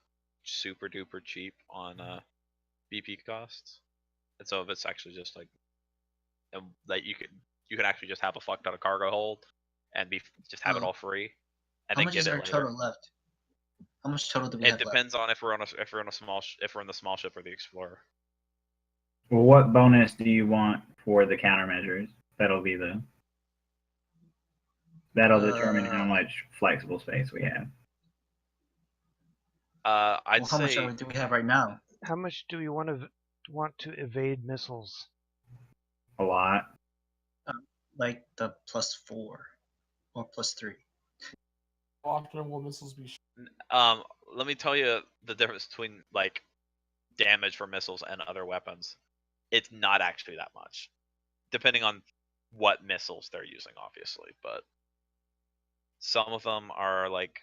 super duper cheap on BP costs. And so if it's actually just like that you can actually just have a fuck ton of cargo hold and just have it Oh. all free and How then much get is it our later. total left? How much total do we It have left? depends on if we're in the small ship or the Explorer. Well, what bonus do you want for the countermeasures? That'll determine how much flexible space we have. I'd Well, how much say do we have right now? How much do we want to evade missiles? A lot. Like the +4 or +3. How often will missiles be? let me tell you the difference between like damage for missiles and other weapons. It's not actually that much, depending on what missiles they're using, obviously. But some of them are like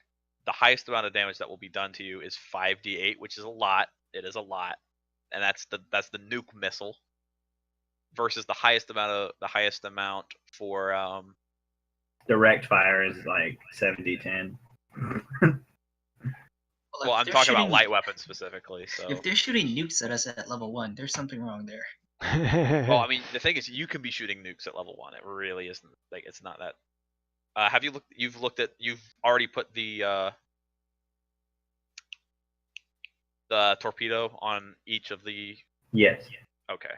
the highest amount of damage that will be done to you is 5d8, which is a lot. It is a lot, and that's the nuke missile. Versus the highest amount for Direct fire is like 70-10. well, I'm talking about light weapons specifically. So If they're shooting nukes at us at level 1, there's something wrong there. well, I mean, the thing is, you can be shooting nukes at level 1. It really isn't like it's not that. Have you looked? You've already put the torpedo on each of the. Yes. Okay.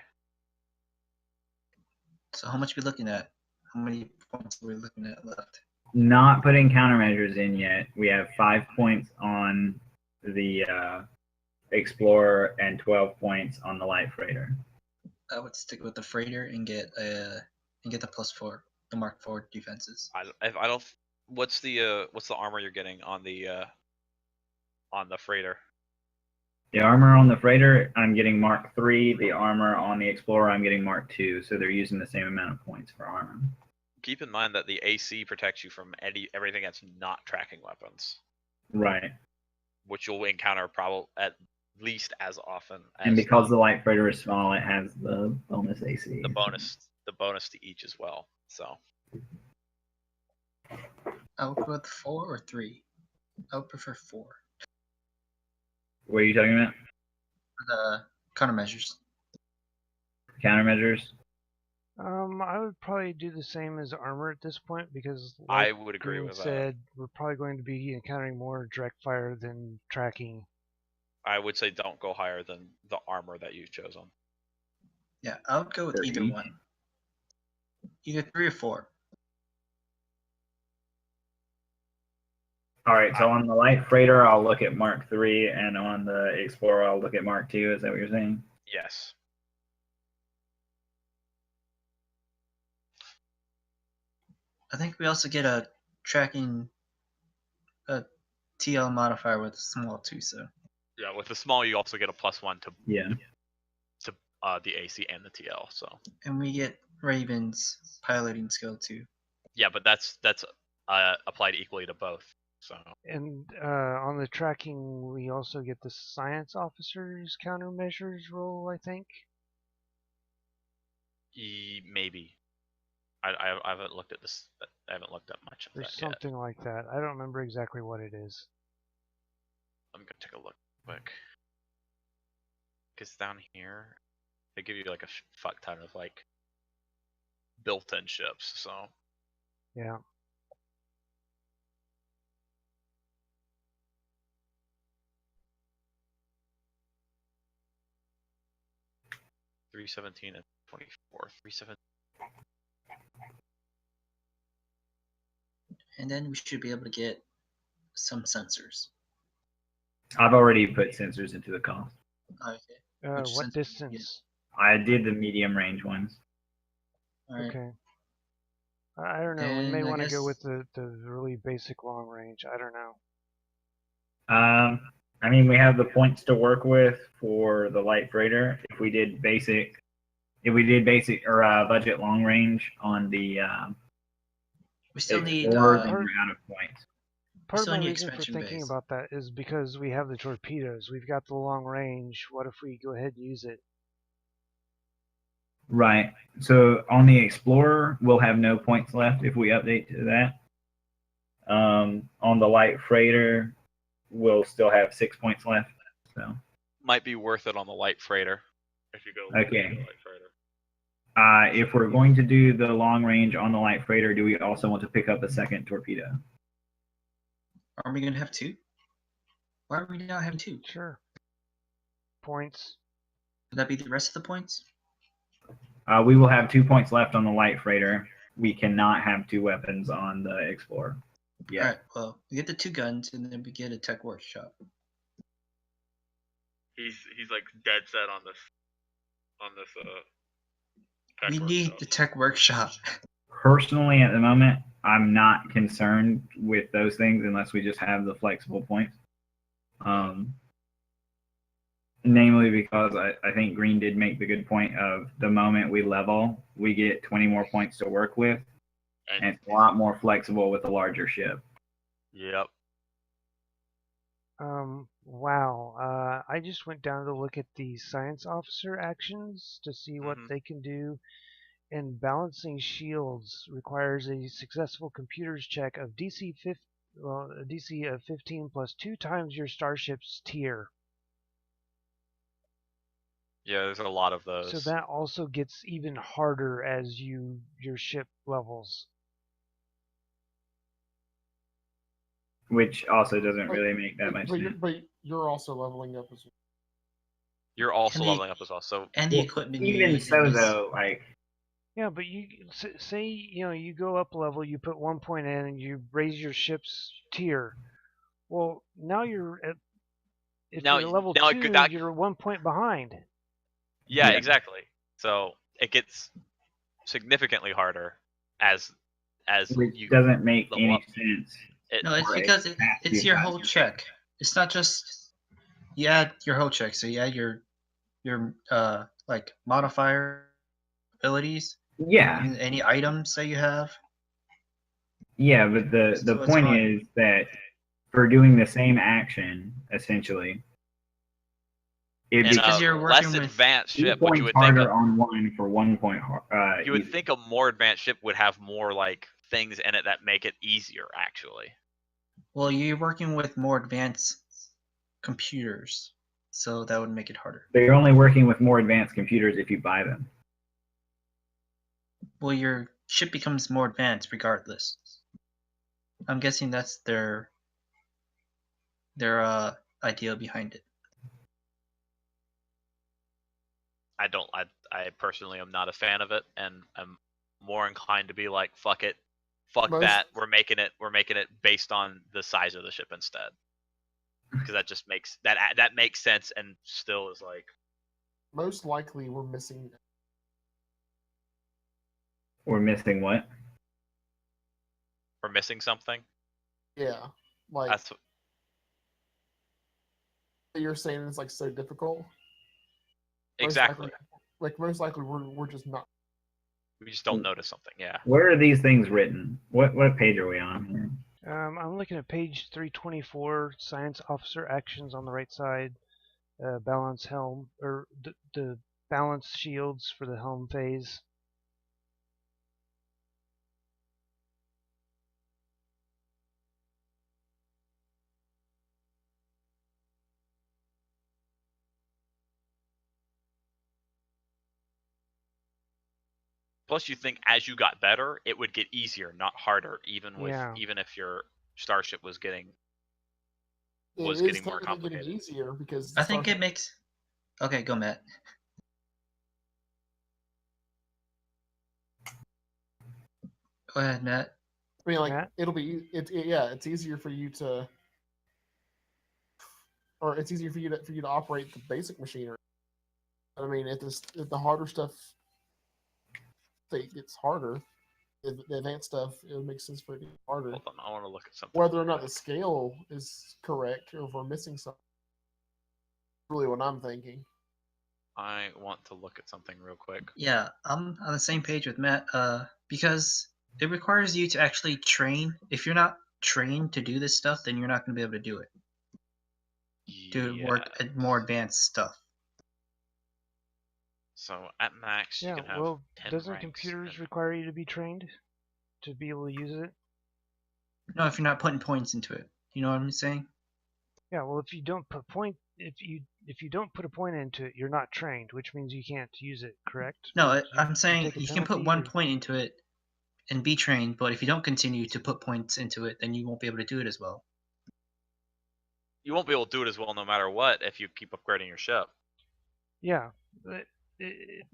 So how much are we looking at? How many points are we looking at left? Not putting countermeasures in yet. We have 5 points on the Explorer and 12 points on the light freighter. I would stick with the freighter and get the +4, the Mark IV defenses. I don't. What's the armor you're getting on the freighter? The armor on the freighter, I'm getting Mark III. The armor on the Explorer, I'm getting Mark II. So they're using the same amount of points for armor. Keep in mind that the AC protects you from everything that's not tracking weapons, Right. which you'll encounter probably at least as often. As And because the light freighter is small, it has the bonus AC. the bonus to each as well. So I would go with 4 or 3. I would prefer 4 What are you talking about? for the countermeasures. Countermeasures? I would probably do the same as armor at this point because, I like would agree Green with that. said, we're probably going to be encountering more direct fire than tracking. I would say don't go higher than the armor that you've chosen. Yeah, I would go with For either each? one. Either 3 or 4. All right, so on the light freighter, I'll look at Mark III, and on the Explorer, I'll look at Mark II. Is that what you're saying? Yes. I think we also get a tracking a TL modifier with small too, so Yeah, with the small, you also get a +1 to Yeah. the AC and the TL. So and we get Raven's piloting skill too. yeah, but that's applied equally to both. So And on the tracking, we also get the science officer's countermeasures roll, I think. maybe. I haven't looked at this. I haven't looked at much of There's that yet. something like that. I don't remember exactly what it is. I'm gonna take a look quick. Cause down here, they give you like a fuck ton of like built-in ships. So Yeah. $317 and 24. 317. And then we should be able to get some sensors. I've already put sensors into the cost. Okay. Which What sensor? distance? I did the medium range ones. All right. Okay. I don't know. We Then may I want to go guess- with the really basic long range. I don't know. I mean, we have the points to work with for the light freighter. If we did basic or budget long range on the We still need Explorer, then we're out of points. Part of still my need reason for expansion thinking bays. about that is because we have the torpedoes. We've got the long range. What if we go ahead and use it? Right. So on the Explorer, we'll have no points left if we update to that. On the light freighter, we'll still have 6 points left. So Might be worth it on the light freighter if you go. Okay. with the light freighter. if we're going to do the long range on the light freighter, do we also want to pick up a second torpedo? Are we gonna have two? Why are we not having two? Sure. Points. Would that be the rest of the points? We will have 2 points left on the light freighter. We cannot have 2 weapons on the Explorer. Yeah. All right. Well, we get the 2 guns, and then we get a tech workshop. He's like dead set on this. We need the tech workshop. Personally, at the moment, I'm not concerned with those things unless we just have the flexible points. Namely because I think Green did make the good point of the moment we level, we get 20 more points to work with, and it's a lot more flexible with a larger ship. Yep. Wow. I just went down to look at the science officer actions to see what they can do. And balancing shields requires a successful computer's check of DC 15 plus 2 times your starship's tier. Yeah, there's a lot of those. So that also gets even harder as your ship levels. Which also doesn't really make that much sense. But you're also leveling up as well. You're also And the- leveling up as well. So And the equipment you're Even using so, is- though, like Yeah, but you say you go up a level, you put 1 point in, and you raise your ship's tier. Well, now you're at if Now- you're level now 2, that- you're 1 point behind. yeah, Yeah. exactly. So it gets significantly harder as which you doesn't make level any up. sense. No, it's Right. because Has to it's be your fast. whole check. It's not just you add your whole check. So you add your like modifier abilities Yeah, and any items that you have. yeah, but the So it's point fine. is that for doing the same action, essentially, it And because a you're less working with advanced 2 ship, which points you would think harder on one for 1 point. you would easier. think a more advanced ship would have more like things in it that make it easier. Actually, well, you're working with more advanced computers, so that would make it harder. But you're only working with more advanced computers if you buy them. Well, your ship becomes more advanced regardless. I'm guessing that's their idea behind it. I personally am not a fan of it, and I'm more inclined to be like, fuck it, fuck Most- that. We're making it based on the size of the ship instead, because that just makes that makes sense and still is like. Most likely, we're missing. We're missing what? We're missing something. Yeah, like That's you're saying it's like so difficult. Most exactly. most likely, we're just not. We just don't notice something. Yeah. Where are these things written? What page are we on here? I'm looking at page 324, science officer actions on the right side. Balance helm or the balance shields for the helm phase. Plus, you think as you got better, it would get easier, not harder. Even if your starship was getting more technically complicated. getting easier because I think it makes. Okay, go Matt. Go ahead, Matt. I mean, like Matt? it's easier for you to, or it's easier for you to operate the basic machinery. I mean, if the harder stuff gets harder, the advanced stuff, it would make sense for it to get harder. Hold on, I want to look at something. Whether or not the scale is correct, or if we're missing something, really what I'm thinking. I want to look at something real quick. Yeah, I'm on the same page with Matt. Because it requires you to actually train. If you're not trained to do this stuff, then you're not going to be able to do it. Do work at more advanced stuff. So at max, you can have well, 10 doesn't ranks computers require you to be trained to be able to use it? No, if you're not putting points into it. You know what I'm saying? Yeah, well, if you don't put a point into it, you're not trained, which means you can't use it. Correct? No, You I'm saying take a you can put penalty one or- point into it and be trained, but if you don't continue to put points into it, then you won't be able to do it as well. You won't be able to do it as well no matter what if you keep upgrading your ship. Yeah,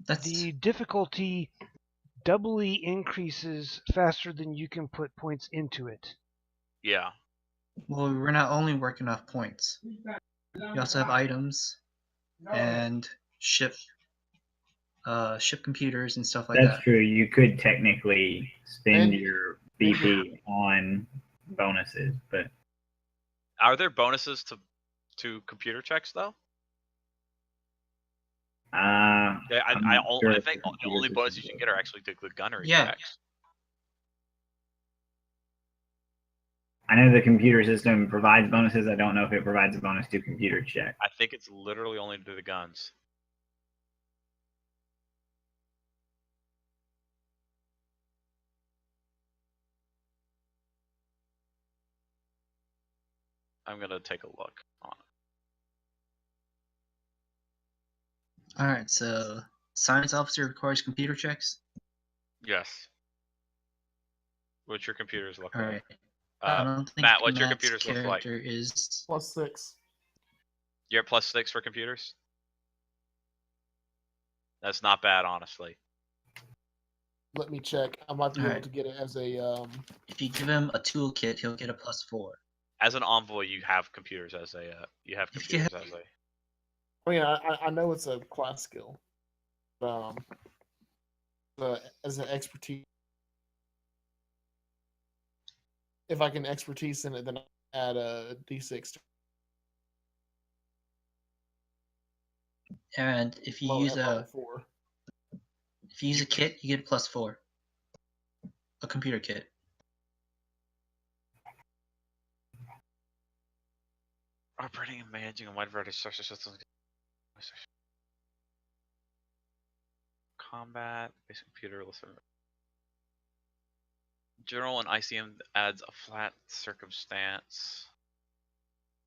the difficulty doubly increases faster than you can put points into it. Yeah. Well, we're not only working off points. We also have items and ship computers and stuff like that. That's true. You could technically spend And- your BP on bonuses, but Are there bonuses to computer checks though? I think the only bonuses you can get are actually the gunnery checks. I know the computer system provides bonuses. I don't know if it provides a bonus to computer check. I think it's literally only to the guns. I'm gonna take a look on it. Alright, so science officer requires computer checks. Yes. What's your computers look Alright. like? I don't think Matt, what's your Matt's computers look like? character is +6. You're at +6 for computers? That's not bad, honestly. Let me check. I might be able to get it as a. If you give him a toolkit, he'll get a +4. As an envoy, you have computers as a I mean, I know it's a class skill. As an expertise, if I can expertise in it, then I add a D6. And if you use a kit, you get a +4. A computer kit. operating and managing a wide variety of structure systems. Combat, basic computer, listen. General and ICM adds a flat circumstance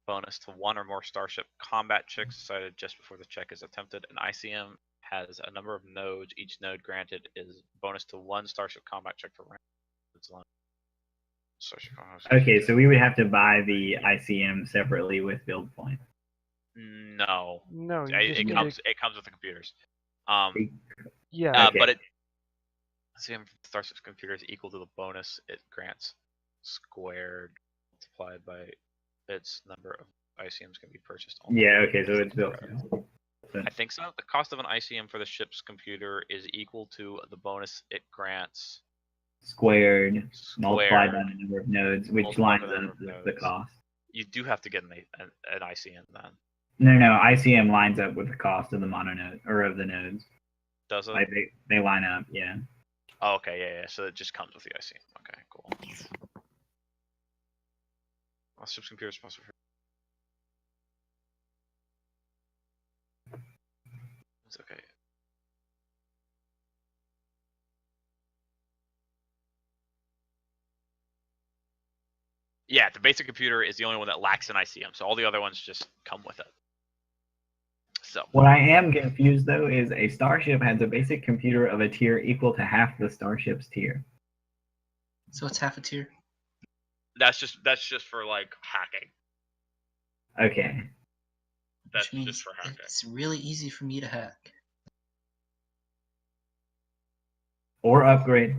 bonus to one or more starship combat checks decided just before the check is attempted. An ICM has a number of nodes. Each node granted is bonus to one starship combat check for random. Okay, so we would have to buy the ICM separately with build points. No. No, it comes with the computers. Yeah. Okay. But it ICM for starship's computer is equal to the bonus it grants squared multiplied by its number of ICMs can be purchased. Yeah, okay, so it's built. I think so. The cost of an ICM for the ship's computer is equal to the bonus it grants Squared multiplied by the number of nodes, which lines up with the cost. You do have to get an ICM then. No, ICM lines up with the cost of the mononode or of the nodes. Does it? Like they line up, yeah. Oh, okay, yeah. So it just comes with the ICM. Okay, cool. Well, ship's computer is supposed to. It's okay. Yeah, the basic computer is the only one that lacks an ICM, so all the other ones just come with it. So What I am confused though is a starship has a basic computer of a tier equal to half the starship's tier. So it's half a tier. that's just for like hacking. Okay. That's Which means just for hacking. it's really easy for me to hack. Or upgrade.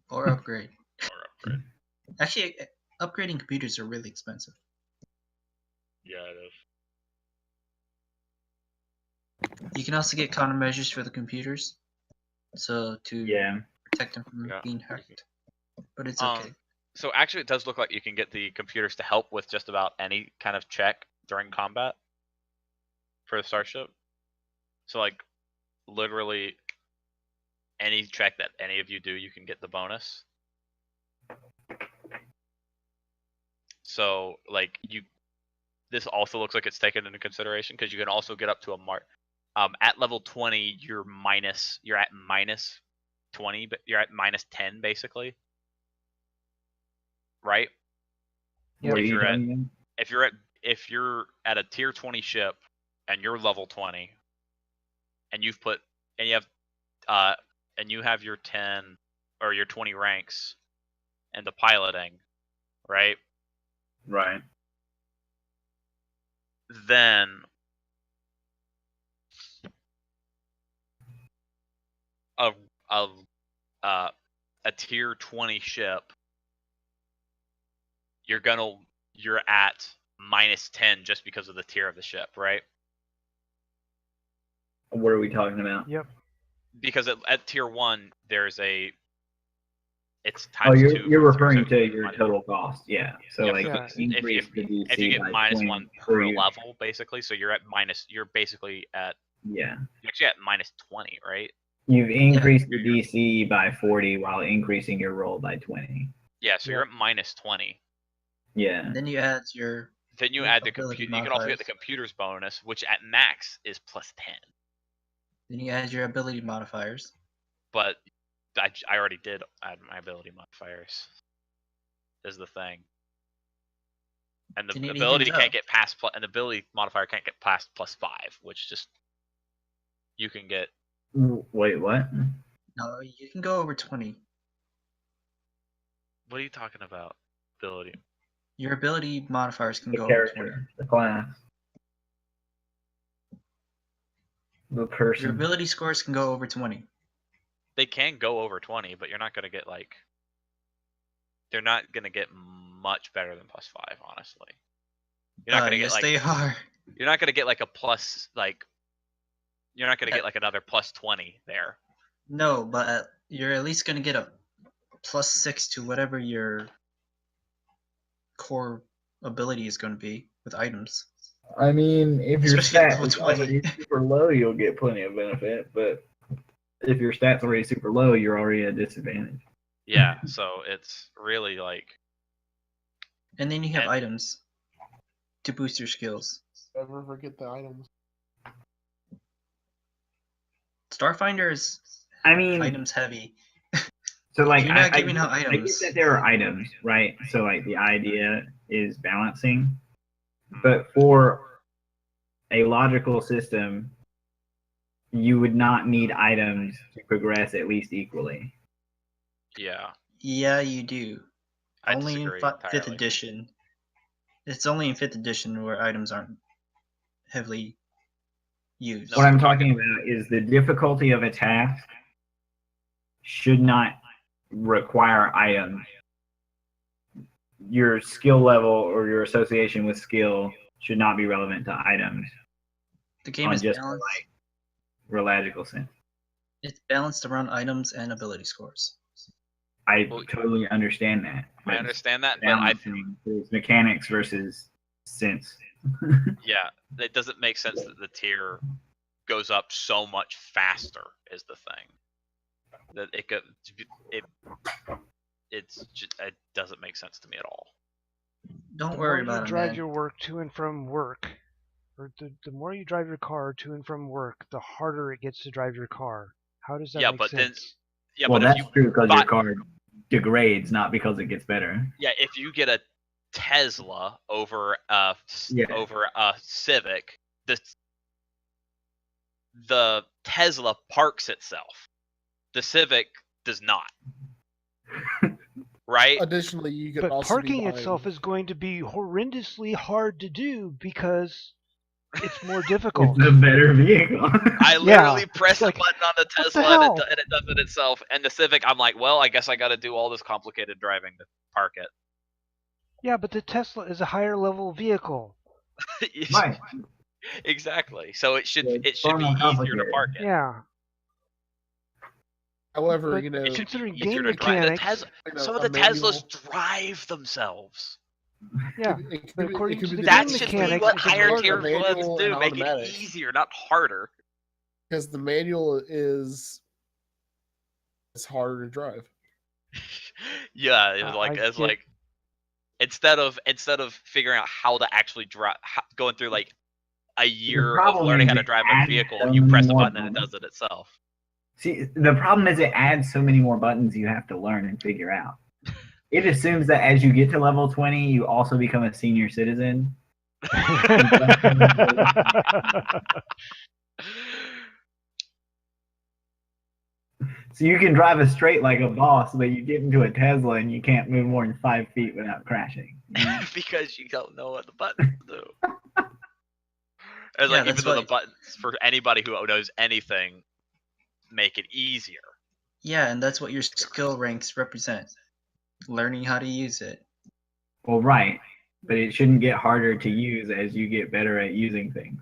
Or upgrade. Or upgrade. Actually, upgrading computers are really expensive. Yeah, it is. You can also get countermeasures for the computers, so to protect them from being hacked. But it's okay. So actually, it does look like you can get the computers to help with just about any kind of check during combat for the starship. So like, literally, any check that any of you do, you can get the bonus. So like this also looks like it's taken into consideration because you can also get up to a mark. At level 20, you're at minus 20, but you're at minus 10 basically, right? Yep. What are If you you're at doing? if you're at a tier 20 ship and you're level 20, and you have your 10 or your 20 ranks and the piloting, right? Right. Then a tier 20 ship, you're at minus 10 just because of the tier of the ship, right? What are we talking about? Yep. Because at tier 1 it's times 2. You're referring so to your total cost, yeah. So Yeah, like yeah. increase the DC if you get by minus 20 1 per you- level, basically, so you're basically at Yeah. you're actually at minus 20, right? You've increased the DC by 40 while increasing your roll by 20. Yeah, so Yep. you're at minus 20. Yeah. And then you add your Then you add the ability computer. You can also get the modifiers. computer's bonus, which at max is plus 10. Then you add your ability modifiers. But I already did add my ability modifiers. Is the thing. And the Then it ability evens can't out. get past and the ability modifier can't get past plus 5, which just you can get. Wait, what? No, you can go over 20. What are you talking about? Ability. Your ability modifiers can The go over 20. character, the class, the Your person. ability scores can go over 20. They can go over 20, but you're not gonna get like. They're not gonna get much better than plus 5, honestly. You're not gonna Yes, get like. they are. You're not gonna get like a plus like. You're not gonna get like another plus 20 there. No, but you're at least going to get a +6 to whatever your core ability is going to be with items. I mean, if your Especially at stat level is 20. already super low, you'll get plenty of benefit. But if your stat's already super low, you're already at a disadvantage. Yeah, so it's really like. And then you have And- items to boost your skills. Never forget the items. Starfinder is I mean, items heavy. so like You're not I giving out get items. that there are items, right? So like the idea is balancing, but for a logical system, you would not need items to progress at least equally. Yeah. Yeah, you do. I Only in disagree 5th entirely. edition. It's only in 5th edition where items aren't heavily used. No, What I'm we're talking about is the difficulty of a task should not require items. Your skill level or your association with skill should not be relevant to items The game on is just balanced. like logical sense. It's balanced around items and ability scores. I Well, totally understand that. I understand that, but Balancing is mechanics versus sense. yeah, it doesn't make sense that the tier goes up so much faster. Is the thing that it doesn't make sense to me at all. Don't The worry more you about it, drive man. your work to and from work, or the more you drive your car to and from work, the harder it gets to drive your car. How does that Yeah, make but then- sense? Yeah, Well, but that's if you true because your buy- car degrades, not because it gets better. if you get a Tesla over Yeah. over a Civic, the Tesla parks itself. The Civic does not. Right? Additionally, you could But also parking be buying, itself is going to be horrendously hard to do because it's more difficult. It's a better vehicle. I literally press it's like, a button on the what the Tesla and hell? it does it itself. And the Civic, I'm like, well, I guess I got to do all this complicated driving to park it. Yeah, but the Tesla is a higher level vehicle. Right. Exactly. So it should Yeah, it it's should far be more easier to complicated. park it. Yeah. however, But you know, It should considering be easier game to drive. The mechanics, some of the Teslas drive themselves. yeah. it could But be- according it could to be the That game should be mechanics, what it's higher part of tier the ones manual do. and Make it automatic. easier, not harder. because the manual is harder to drive. Yeah, it's I it's get- like instead of figuring out how to actually drive, going through like a year of problem learning is how to it drive a adds vehicle, so you many press a more button and it buttons. does it itself. See, the problem is it adds so many more buttons you have to learn and figure out. It assumes that as you get to level 20, you also become a senior citizen. So you can drive a straight like a boss, but you get into a Tesla and you can't move more than 5 feet without crashing. Because you don't know what the buttons do. It's Yeah, like that's even though the what- buttons for anybody who knows anything make it easier. Yeah, and that's what your skill ranks represent. Learning how to use it. Well, right, but it shouldn't get harder to use as you get better at using things.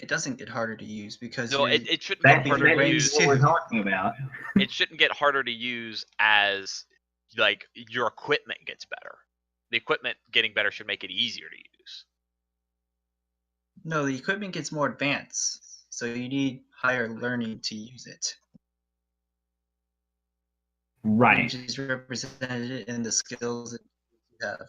It doesn't get harder to use because No, you're it shouldn't That, get harder that to is use. what we're talking about. It shouldn't get harder to use as like your equipment gets better. The equipment getting better should make it easier to use. no, the equipment gets more advanced, so you need higher learning to use it. Right. Which is represented in the skills that you have.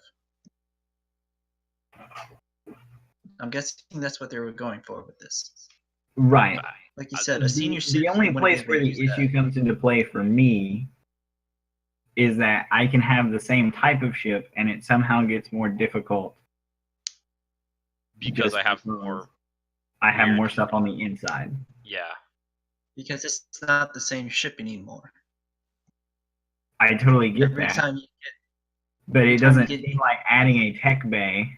I'm guessing that's what they were going for with this. Right. Like you said, a senior The citizen only wouldn't place be able where to the use issue that. comes into play for me is that I can have the same type of ship and it somehow gets more difficult Because just I have because more. I have weird more stuff on the inside. Yeah. Because it's not the same ship anymore. I totally get Every that, time you but it time you doesn't get- seem like adding a tech bay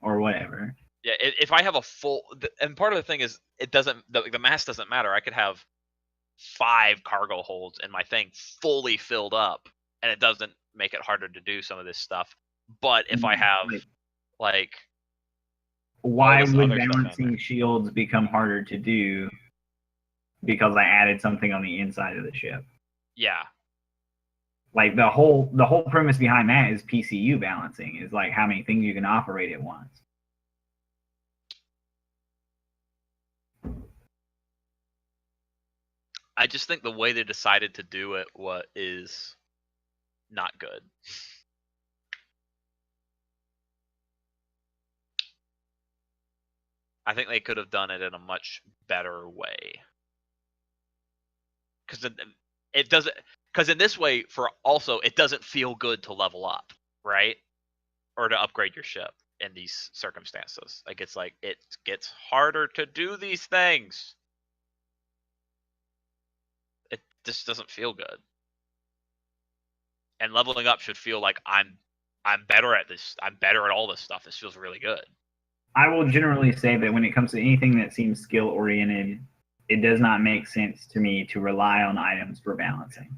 or whatever. Yeah, if I have a full, and part of the thing is it doesn't, the mass doesn't matter. I could have 5 cargo holds in my thing fully filled up, and it doesn't make it harder to do some of this stuff. But if I have like, Why this would other stuff in balancing there. shields become harder to do because I added something on the inside of the ship? yeah, Like the whole premise behind that is PCU balancing, is like how many things you can operate at once. I just think the way they decided to do it is not good. I think they could have done it in a much better way. Because it doesn't. Because in this way, it doesn't feel good to level up, right? Or to upgrade your ship in these circumstances. Like it gets harder to do these things. It just doesn't feel good. And leveling up should feel like I'm better at this. I'm better at all this stuff. This feels really good. I will generally say that when it comes to anything that seems skill oriented, it does not make sense to me to rely on items for balancing.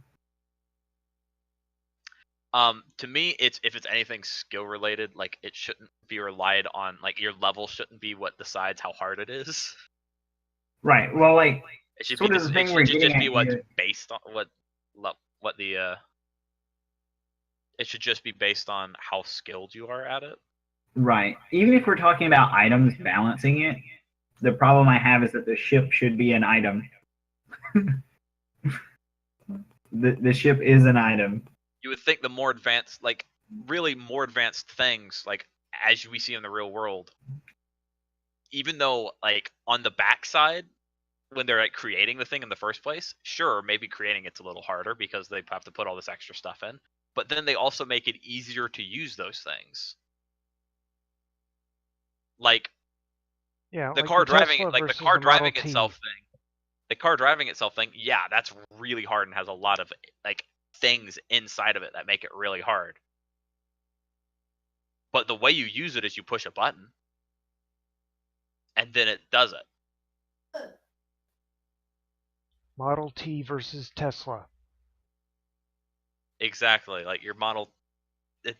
To me, if it's anything skill related, like it shouldn't be relied on. Like your level shouldn't be what decides how hard it is. Right. Well, like It should sort be of the it thing should we're just getting be at what's here. based on what the it should just be based on how skilled you are at it. Right. Even if we're talking about items balancing it, the problem I have is that the ship should be an item. The ship is an item. You would think the more advanced, like really more advanced things, like as we see in the real world, even though like on the backside, when they're like creating the thing in the first place, sure, maybe creating it's a little harder because they have to put all this extra stuff in. But then they also make it easier to use those things. Like Yeah, the like car the driving, Tesla like the versus car the Model driving T. itself thing. The car driving itself thing, yeah, that's really hard and has a lot of like things inside of it that make it really hard. But the way you use it is you push a button, and then it does it. Model T versus Tesla. Exactly, like your model. It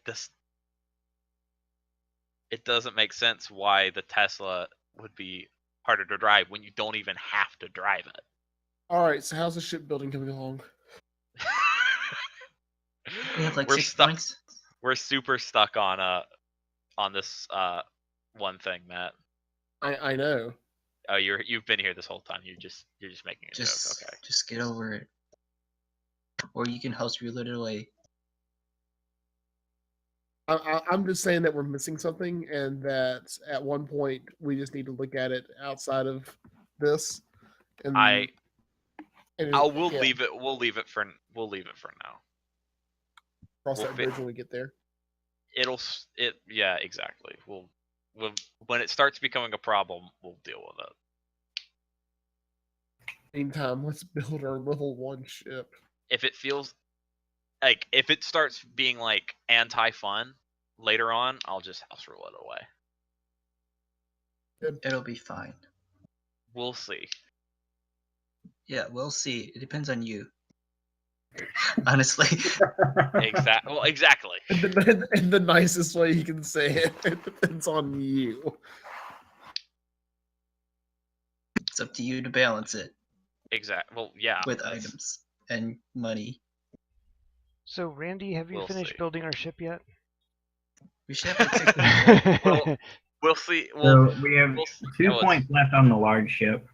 doesn't make sense why the Tesla would be harder to drive when you don't even have to drive it. All right, so how's the shipbuilding coming along? We have like We're 6 stuck. points. We're super stuck on this one thing, Matt. I know. Oh, you've been here this whole time. You're just making a joke. Okay. Just get over it. Or you can house reel it away. I'm just saying that we're missing something, and that at one point we just need to look at it outside of this. And we'll leave it. We'll leave it for now. Cross that bridge when we get there. Yeah, exactly. We'll when it starts becoming a problem, we'll deal with it. Meantime, let's build our level 1 ship. If it feels like if it starts being like anti-fun later on, I'll just house rule it away. Good. It'll be fine. We'll see. Yeah, we'll see. It depends on you. Honestly. Exactly. In the nicest way you can say it, it depends on you. It's up to you to balance it. Exactly. Well, yeah. With items and money. So, Randy, have you finished building our ship yet? We should have like 6 well, we'll see. So we have 2 points left on the large ship.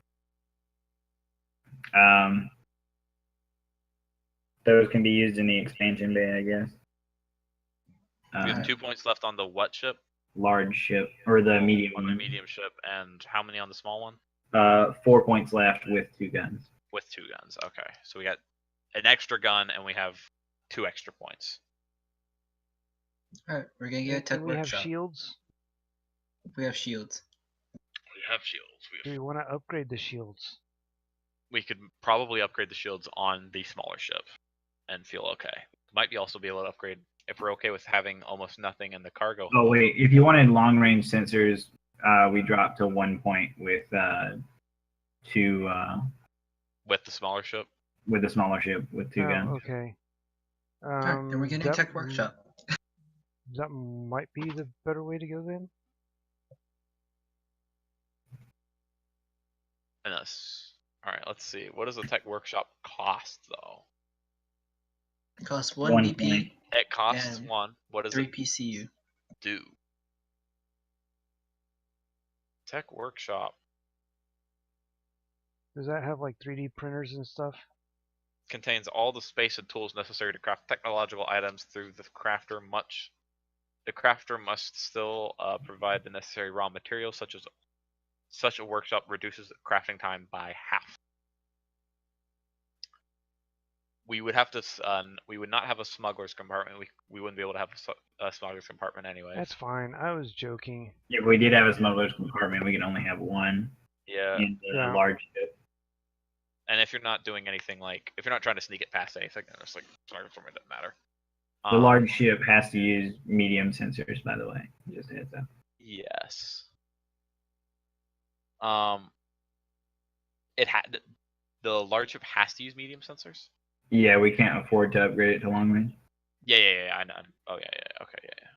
Those can be used in the expansion bay, I guess. We have 2 points left on the what ship? Large ship, or the medium on one. the medium ship, and how many on the small one? 4 points left with 2 guns. With 2 guns, okay. So we got an extra gun, and we have 2 extra points. Alright, we're gonna get a tech we workshop. have shields? We have shields. We have shields. Do we want to upgrade the shields? We could probably upgrade the shields on the smaller ship and feel okay. Might be also be able to upgrade if we're okay with having almost nothing in the cargo. Oh wait, if you wanted long range sensors, we dropped to 1 point with 2. With the smaller ship. With the smaller ship with 2 guns. Okay. Alright, then we're getting a tech workshop. That might be the better way to go then. And alright, let's see. What does the tech workshop cost though? It costs 1 1 BP. point. It costs and 1. What does 3 it PCU. do? Tech workshop Does that have like 3D printers and stuff? contains all the space and tools necessary to craft technological items through the crafter. The crafter must still provide the necessary raw materials, such a workshop reduces the crafting time by half. We would have to. We would not have a smuggler's compartment. We wouldn't be able to have a smuggler's compartment anyway. That's fine. I was joking. Yeah, we did have a smuggler's compartment. We can only have 1. Yeah. In the large ship. And if you're not doing anything if you're not trying to sneak it past anything, then it's like smuggler's compartment doesn't matter. The large ship has to use medium sensors, by the way. Just a heads up. Yes. The large ship has to use medium sensors. Yeah, we can't afford to upgrade it to long range. Yeah. I know. Oh yeah. Okay, yeah.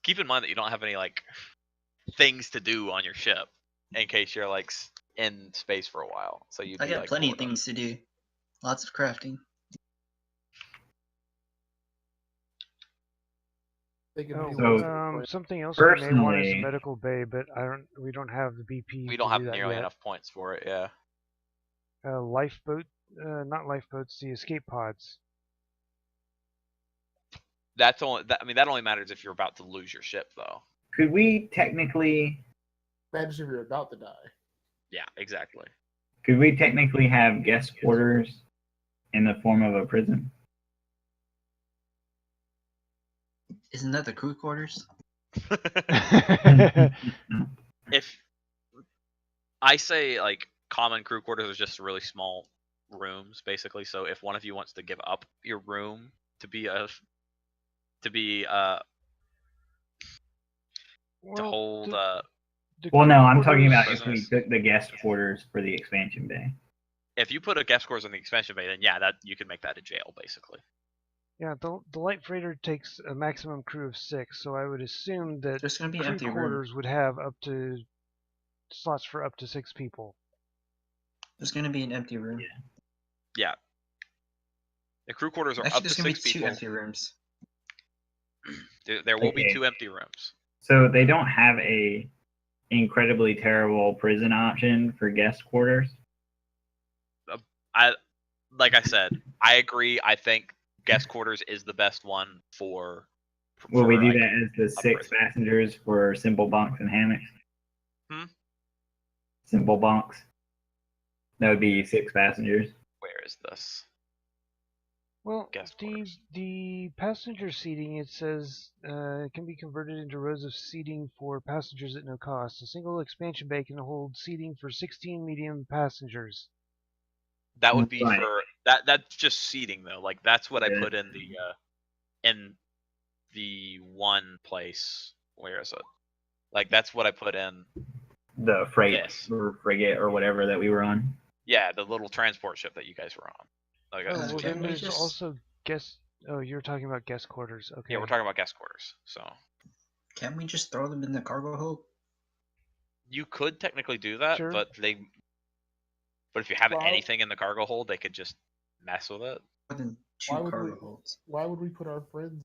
Keep in mind that you don't have any things to do on your ship in case you're in space for a while. So I got plenty of things to do. Lots of crafting. Something else we may want is a medical bay, but we don't have the BP. We don't have nearly enough points for it. Yeah. Lifeboat, not lifeboats. The escape pods. That only matters if you're about to lose your ship, though. Could we technically? Imagine if you're about to die. Yeah, exactly. Could we technically have guest quarters in the form of a prison. Isn't that the crew quarters? If I say like common crew quarters are just really small rooms, basically. So if one of you wants to give up your room to hold Well, no, I'm talking crew about quarters- if we took the guest quarters for the expansion bay. if you put a guest quarters in the expansion bay, then yeah, that you can make that a jail basically. Yeah, the light freighter takes a maximum crew of 6, so I would assume that There's gonna be an crew empty room. quarters would have up to slots for up to 6 people. There's gonna be an empty room. Yeah. The crew quarters are Actually, up to there's gonna be 6 two people. empty rooms. There will be Okay. 2 empty rooms. So they don't have a incredibly terrible prison option for guest quarters. Like I said, I agree. I think guest quarters is the best one for. Will we do like, that as the 6 prison. passengers for simple bunks and hammocks? Simple bunks. That would be 6 passengers. Where is this? Well, Guest quarters. the passenger seating, it says, can be converted into rows of seating for passengers at no cost. A single expansion bay can hold seating for 16 medium passengers. That would be Right. for that. That's just seating though. Like that's what I Yeah. put in the one place. Where is it? Like that's what I put in. The freight Yes. or frigate or whatever that we were on. Yeah, the little transport ship that you guys were on. Like, Oh, Uh, well, can then we there's just- also guest. Oh, you're talking about guest quarters. Okay. yeah, we're talking about guest quarters. So Can't we just throw them in the cargo hold? you could technically do that, Sure. but if you have Well- anything in the cargo hold, they could just mess with it. More than two Why would cargo we- holds. Why would we put our friends?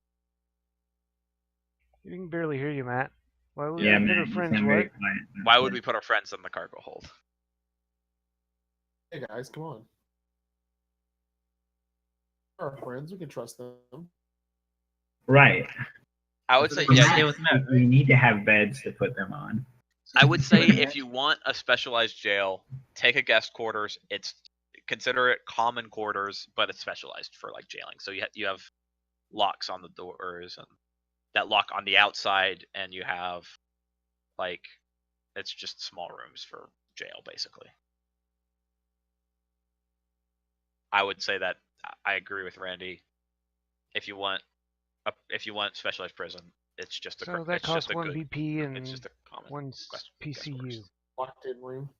You can barely hear you, Matt. Why would Yeah, we put man. our you friends sound very what? quiet. Why would we put our friends in the cargo hold? Hey guys, come on. Our friends, we can trust them. Right. I would say We're yeah. stay with Matt, We right? need to have beds to put them on. I would say Okay. if you want a specialized jail, take a guest quarters. It's consider it common quarters, but it's specialized for like jailing. So you have locks on the doors and that lock on the outside, and you have like it's just small rooms for jail basically. I would say that I agree with Randy. If you want specialized prison, it's just a So that it's just costs a 1 good, BP it's and just a common 1 guest PCU. quarters. Locked in room.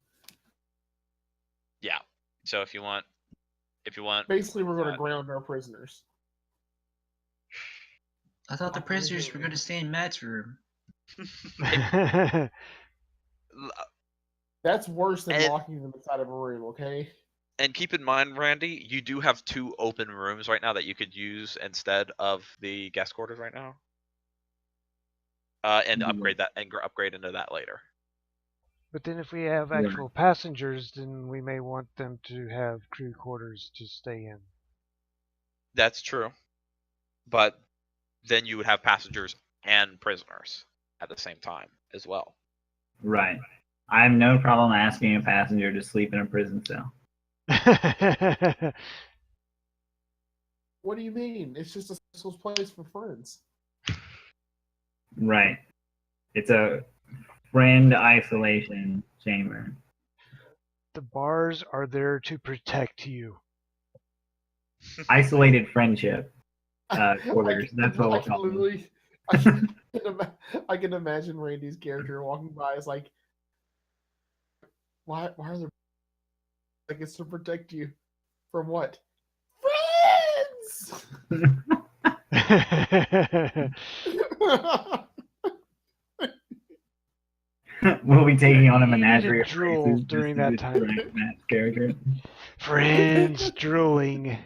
Yeah. So if you want Basically, we're going to ground our prisoners. I thought the prisoners were gonna stay in Matt's room. That's worse than And- locking them inside of a room, okay? and keep in mind, Randy, you do have 2 open rooms right now that you could use instead of the guest quarters right now. And Mhm. upgrade into that later. But then if we have Yeah. actual passengers, then we may want them to have crew quarters to stay in. That's true. But then you would have passengers and prisoners at the same time as well. Right. I have no problem asking a passenger to sleep in a prison cell. What do you mean? It's just a social place for friends. Right. It's a friend isolation chamber. The bars are there to protect you. Isolated friendship quarters. That's what I we'll can call them. literally, I can imagine Randy's character walking by. It's like, why are there? Like it's to protect you from what? Friends. We'll be taking on a You need to menagerie of drool races during just to that time. distract Matt's character. Friends drooling.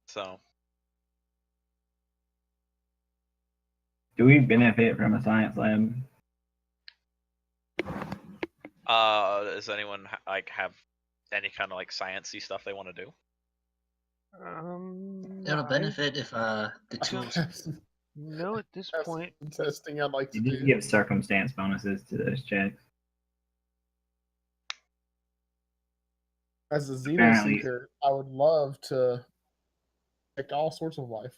So Do we benefit from a science lab? does anyone have any kind of like sciencey stuff they want to do? It'll benefit if the tools. No, at this Have point, some testing I'd like to You need to do. give circumstance bonuses to those checks. As a Xeno Apparently. seeker, I would love to pick all sorts of life.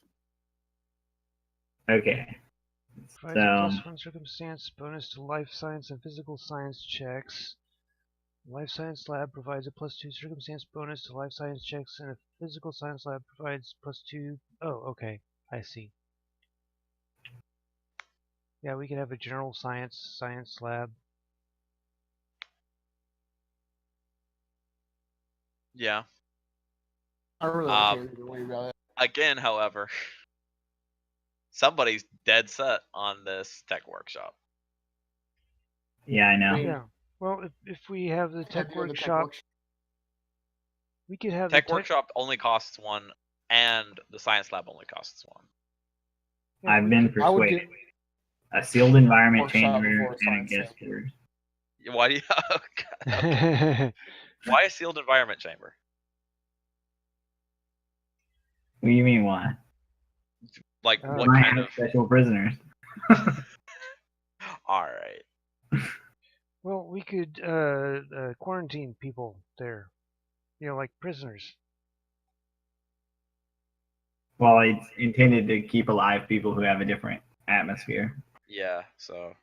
Okay. Provides a So plus 1 circumstance bonus to life science and physical science checks. Life science lab provides a plus 2 circumstance bonus to life science checks, and a physical science lab provides plus 2. Oh, okay. I see. Yeah, we could have a general science lab. Yeah. I really don't care either way about it. Again, however, somebody's dead set on this tech workshop. yeah, I know. Yeah. Well, if we have the tech workshop, we could have Tech the tech workshop only costs 1, and the science lab only costs 1. Yeah, I've been I would persuaded. get A sealed environment workshop chamber before a and a science guest lab. quarters. Why do you? Okay. Why a sealed environment chamber? What do you mean why? Like Oh. what Might kind have of? special prisoners. All right. Well, we could quarantine people there. Like prisoners. Well, it's intended to keep alive people who have a different atmosphere. Yeah. So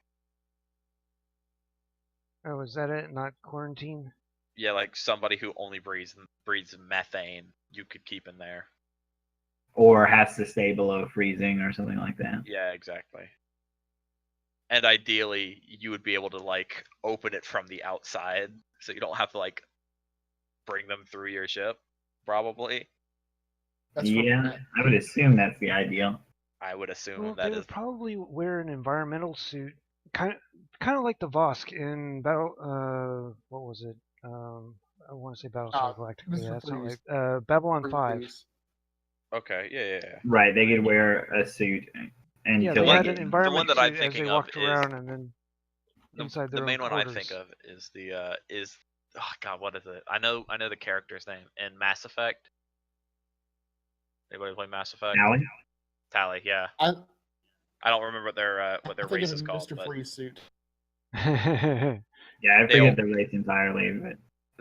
Oh, is that it? Not quarantine? yeah, like somebody who only breathes methane, you could keep in there. Or has to stay below freezing or something like that. Yeah, exactly. And ideally, you would be able to like open it from the outside, so you don't have to like bring them through your ship. Probably, That's Yeah, I would assume that's the ideal. I would assume Well, that they is. would probably wear an environmental suit, kind of like the Vosk in Battle. What was it? I want to say Battlestar Galactica. Mr. Yeah, that's not Freeze. right. Babylon 5. Freeze. Okay, yeah. Right, they could wear a suit Yeah, until they had an the environment one that I'm suit as thinking they of walked is around, and then the inside their main own one I quarters. think of is the is oh god, what is it? I know the character's name in Mass Effect. Anybody play Mass Effect? Tally? Tally, yeah. I I don't remember what their I think race of is a called, Mr. but Freeze suit. Yeah, I They all- forget the race entirely, but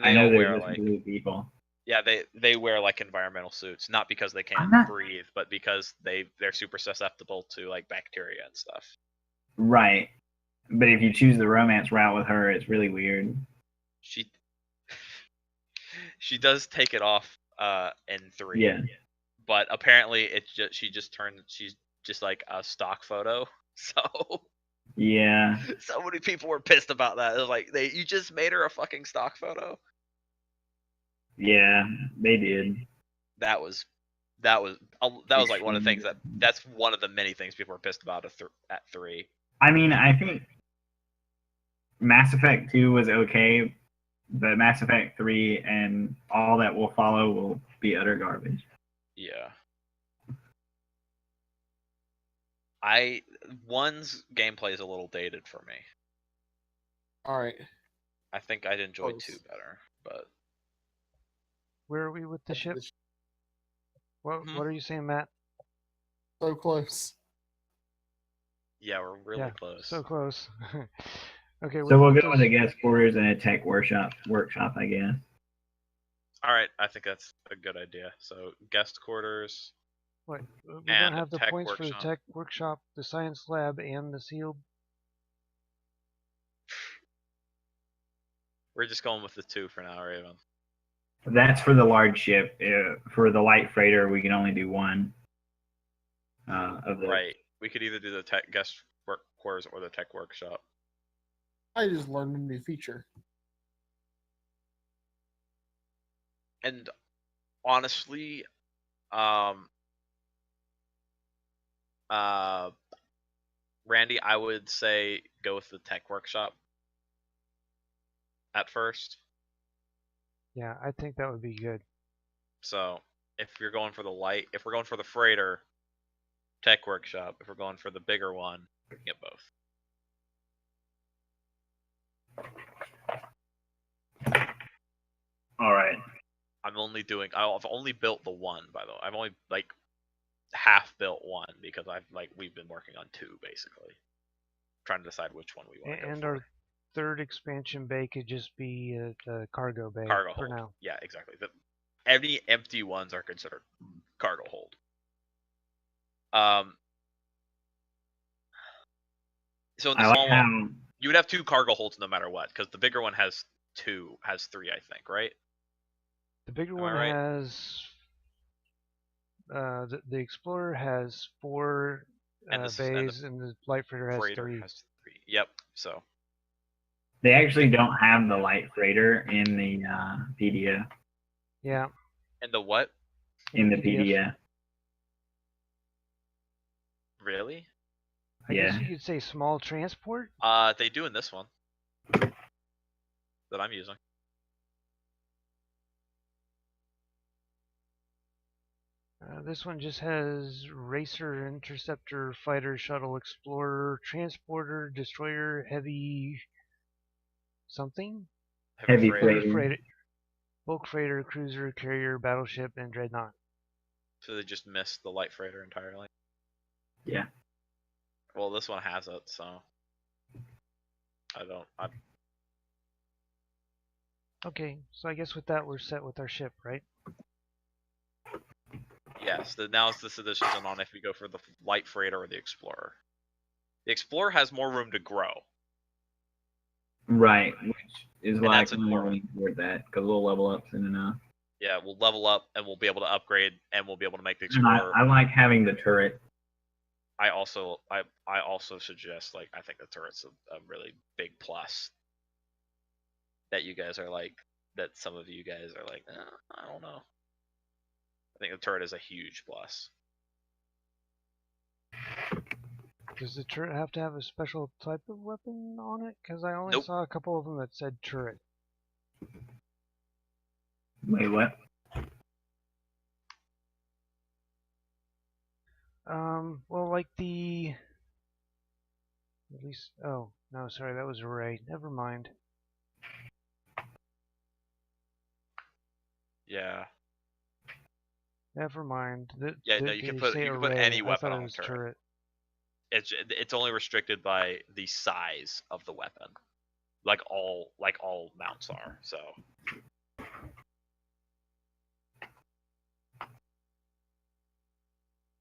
I they know all they're wear just like blue people. yeah, they wear like environmental suits, not because they can't not- breathe, but because they're super susceptible to like bacteria and stuff. Right. But if you choose the romance route with her, it's really weird. She does take it off in 3. Yeah. But apparently it's just she's just like a stock photo. So Yeah. so many people were pissed about that. It was like you just made her a fucking stock photo. Yeah, they did. That was like one of the things that's one of the many things people were pissed about at 3. I mean, I think Mass Effect 2 was okay, but Mass Effect 3 and all that will follow will be utter garbage. Yeah. 1's gameplay is a little dated for me. All right. I think I'd enjoy Close. 2 better, but Where are we with the ship? What are you saying, Matt? So close. yeah, we're really close. So close. Okay. So we'll go with a guest quarters and a tech workshop, I guess. All right, I think that's a good idea. So guest quarters. What? We don't and have the tech points for the workshop. tech workshop, the science lab, and the sealed. We're just going with the 2 for now, Raven. That's for the large ship. For the light freighter, we can only do 1. Of the Right. We could either do the tech guest quarters or the tech workshop. I just learned a new feature. And honestly, Randy, I would say go with the tech workshop at first. Yeah, I think that would be good. So if you're going for if we're going for the freighter, tech workshop. If we're going for the bigger one, we can get both. All right. I've only built the 1, by the way. I've only like half built 1 because we've been working on 2 basically, trying to decide which one we want to go And for. our third expansion bay could just be a cargo bay Cargo for hold. now. Yeah, exactly. Any empty ones are considered cargo hold. So in the small one, you would have 2 cargo holds no matter what, because the bigger one has 3, I think, right? The bigger Am I one right? has the Explorer has 4 bays, and the Light Freighter has Freighter 3. has 3. Yep. So They actually don't have the light freighter in the PDF. Yeah. and the what? In the PDF. Really? I guess you could say small transport. They do in this one that I'm using. This one just has Racer, Interceptor, Fighter, Shuttle, Explorer, Transporter, Destroyer, Heavy something? Heavy freighter. Bulk Freighter, Cruiser, Carrier, Battleship, and Dreadnought. So they just missed the light freighter entirely. Yeah. Well, this one has it, so I Okay, so I guess with that we're set with our ship, right? Yes, now it's this decision on if we go for the light freighter or the Explorer. The Explorer has more room to grow. Right, which is And why that's I'm adorable. leaning toward that, because we'll level up soon enough. Yeah, we'll level up and we'll be able to upgrade and we'll be able to make the And Explorer. I like having the turret. I also suggest, like, I think the turret's a really big plus. That you guys are like, that some of you guys are like, I don't know. I think the turret is a huge plus. Does the turret have to have a special type of weapon on it? Because I only Nope. saw a couple of them that said turret. Wait, what? Well, like at least, oh, no, sorry, that was a ray. Never mind. Yeah. Never mind. Yeah, no, you can put any weapon on a turret. Turret. It's only restricted by the size of the weapon, like all mounts are. So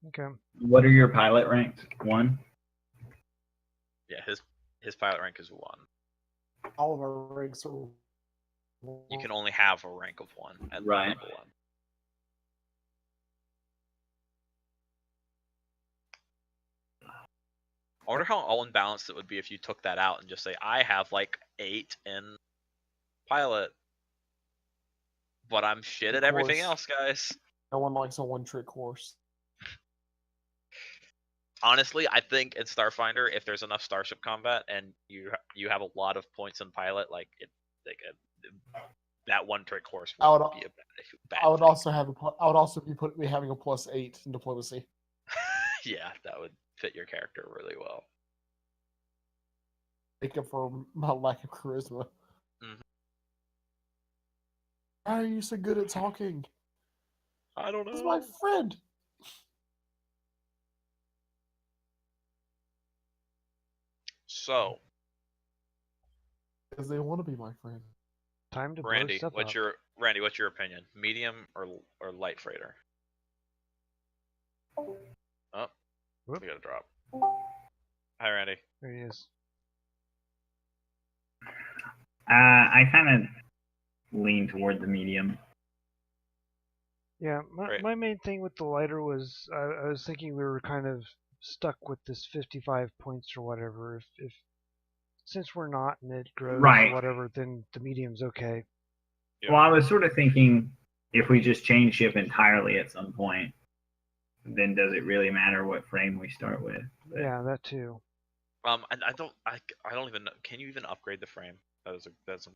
Okay. What are your pilot ranks? 1? yeah, his pilot rank is 1. All of our ranks are. You can only have a rank of 1 at Right. level 1. I wonder how unbalanced it would be if you took that out and just say, I have like 8 in pilot, but I'm shit at everything else, guys. No one likes a one-trick horse. Honestly, I think in Starfinder, if there's enough starship combat and you have a lot of points in pilot, that one-trick horse would be a bad I would thing. also have I would also be having a +8 in diplomacy. Yeah, that would fit your character really well. Make up for my lack of charisma. Mhm. Why are you so good at talking? I don't know. He's my friend. So, Because they want to be my friend. Time to Randy, blow stuff what's up. your opinion? Medium or light freighter? Oh, Whoop. we got a drop. Hi, Randy. There he is. I kind of lean toward the medium. Yeah, Right. my main thing with the lighter was I was thinking we were kind of stuck with this 55 points or whatever. If since we're not and it grows Right. or whatever, then the medium's okay. Yeah. Well, I was sort of thinking if we just change ship entirely at some point, then does it really matter what frame we start with? But Yeah, that too. I don't even know. Can you even upgrade the frame? That's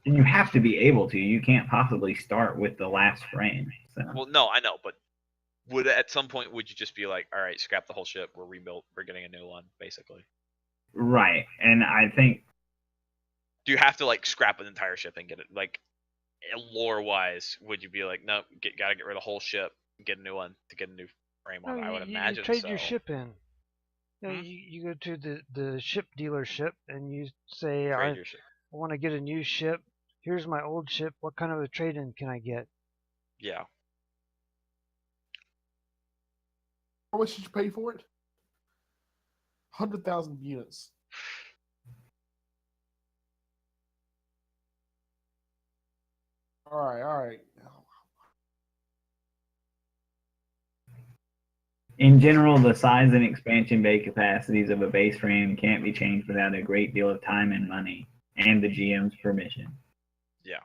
and you have to be able to. You can't possibly start with the last frame. So. Well, no, I know, but at some point would you just be like, all right, scrap the whole ship, we're rebuilt, we're getting a new one, basically? Right, and I think. Do you have to like scrap an entire ship and get it like lore wise? Would you be like, no, gotta get rid of the whole ship, get a new one to get a new frame on? No, I would imagine you trade so. your ship in. You, know, you go to the ship dealership and you say, Trade your ship. I want to get a new ship. Here's my old ship. What kind of a trade-in can I get? Yeah. How much did you pay for it? 100,000 units. All right. In general, the size and expansion bay capacities of a base frame can't be changed without a great deal of time and money, and the GM's permission. Yeah.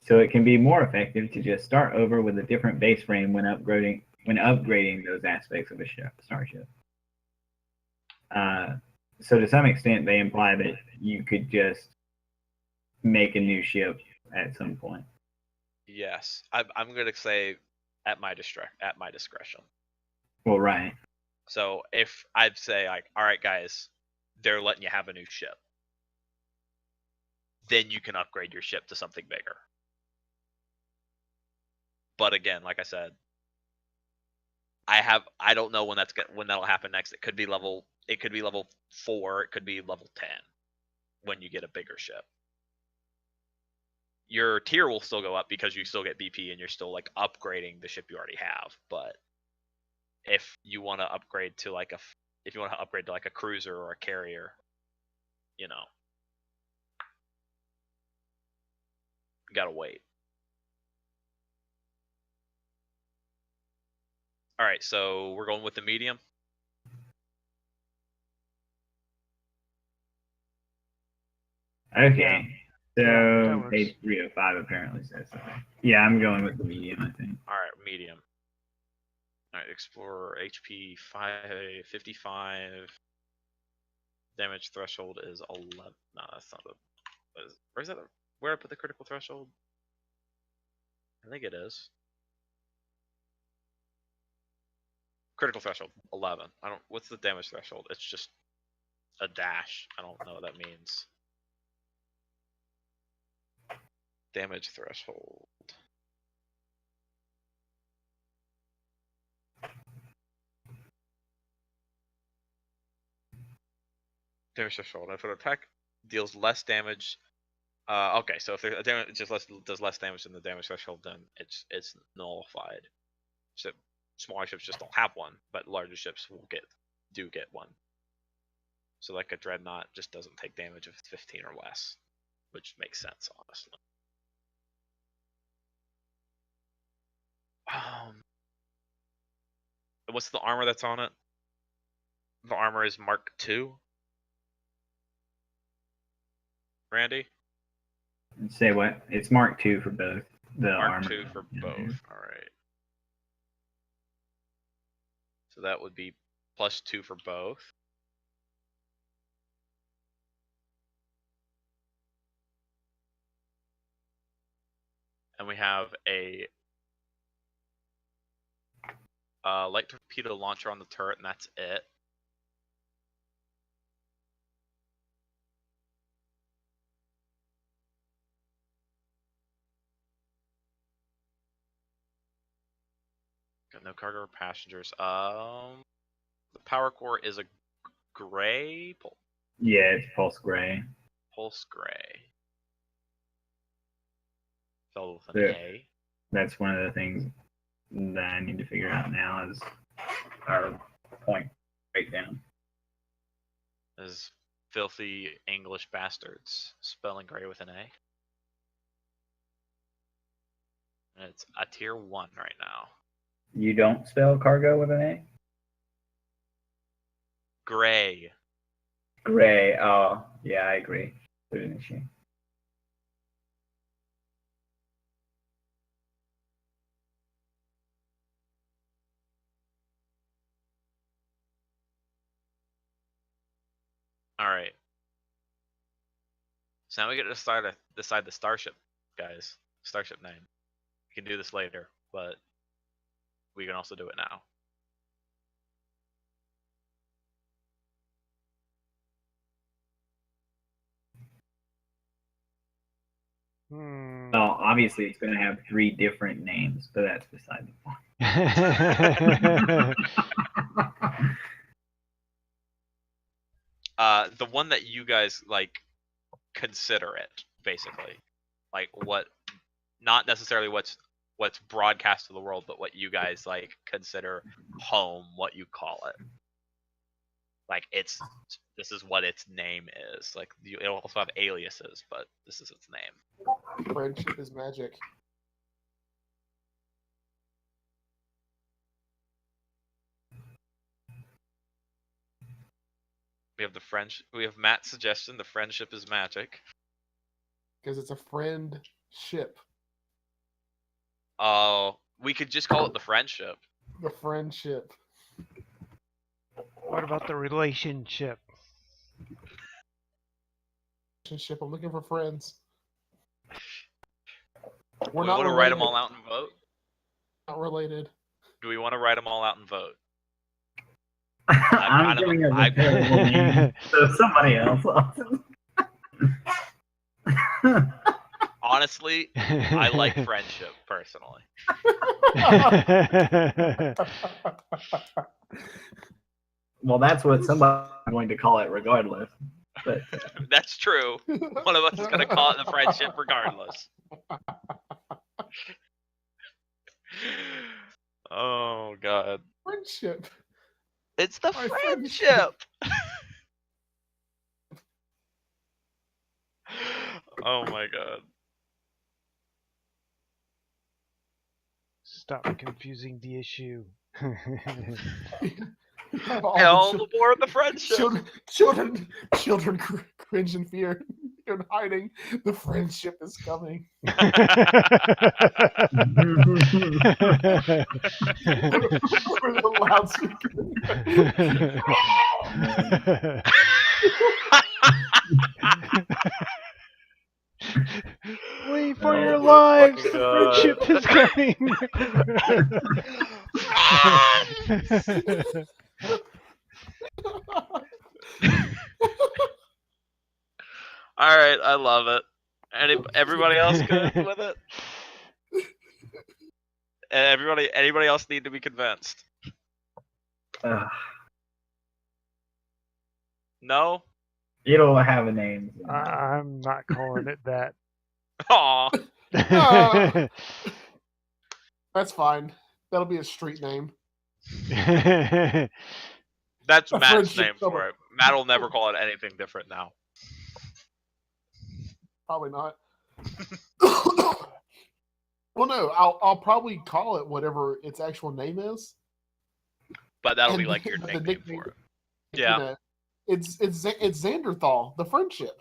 So it can be more effective to just start over with a different base frame when upgrading those aspects of a starship. So to some extent, they imply that you could just make a new ship at some point. Yes, I'm gonna say at my discretion. Well, right. So if I'd say like, all right, guys, they're letting you have a new ship, then you can upgrade your ship to something bigger. But again, like I said, I don't know when that'll happen next. It could be level 4, it could be level 10 when you get a bigger ship. Your tier will still go up because you still get BP and you're still like upgrading the ship you already have. But if you want to upgrade to like a cruiser or a carrier, you gotta wait. All right, so we're going with the medium. Okay. Yeah, that So works. page 305 apparently says so. Yeah, I'm going with the medium, I think. All right, medium. All right, Explorer HP 55. Damage threshold is 11. No, that's not where's that? Where I put the critical threshold? I think it is. Critical threshold 11. What's the damage threshold? It's just a dash. I don't know what that means. Damage threshold. Damage threshold. If an attack deals less damage, okay. So if there's a damage, does less damage than the damage threshold, then it's nullified. So smaller ships just don't have one, but larger ships do get one. So like a dreadnought just doesn't take damage if it's 15 or less, which makes sense, honestly. What's the armor that's on it? The armor is Mark II. Randy? Say what? It's Mark II for both. The Mark armor. II for both. All right. So that would be +2 for both. And we have a light torpedo launcher on the turret, and that's it. Got no cargo or passengers. The power core is a gray Yeah, it's pulse gray. Pulse gray. Spelled with Yeah. an A. That's one of the things that I need to figure out now is our point breakdown. Is filthy English bastards spelling gray with an A. And it's a tier 1 right now. You don't spell cargo with an A? Gray. Gray. Oh, yeah, I agree. Put it in the sheet. All right. So now we get to decide the starship, guys. Starship name. We can do this later, but we can also do it now. Well, obviously it's going to have 3 different names, but that's beside the point. The one that you guys like consider it, basically. Like what, not necessarily what's broadcast to the world, but what you guys like consider home, what you call it. Like this is what its name is. Like it'll also have aliases, but this is its name. Friendship is magic. We have Matt's suggestion. The friendship is magic. Because it's a friend ship. Oh, we could just call it the friendship. The friendship. What about the relationship? Relationship. I'm looking for friends. Do we want to write them all out and vote? Not related. Do we want to write them all out and vote? I'm giving a terrible name, so somebody else. Honestly, I like friendship personally. Well, that's what somebody's going to call it regardless. But That's true. One of us is going to call it the friendship regardless. Oh, God. Friendship. It's the My friendship. Oh, my God. Stop confusing the issue. Hell, the more the friendship. Children cringe in fear. You're hiding. The friendship is coming. Over the loudspeaker. Wait for your lives! The friendship is coming! All right, I love it. Everybody else good with it? Anybody else need to be convinced? No? You don't have a name. I'm not calling it that. Aw. That's fine. That'll be a street name. That's A Matt's friendship name for it. Matt will never call it anything different now. Probably not. Well, no. I'll probably call it whatever its actual name is. But that'll be And like your the nickname nickname- for it. You Yeah. know, it's Xanderthal, the friendship.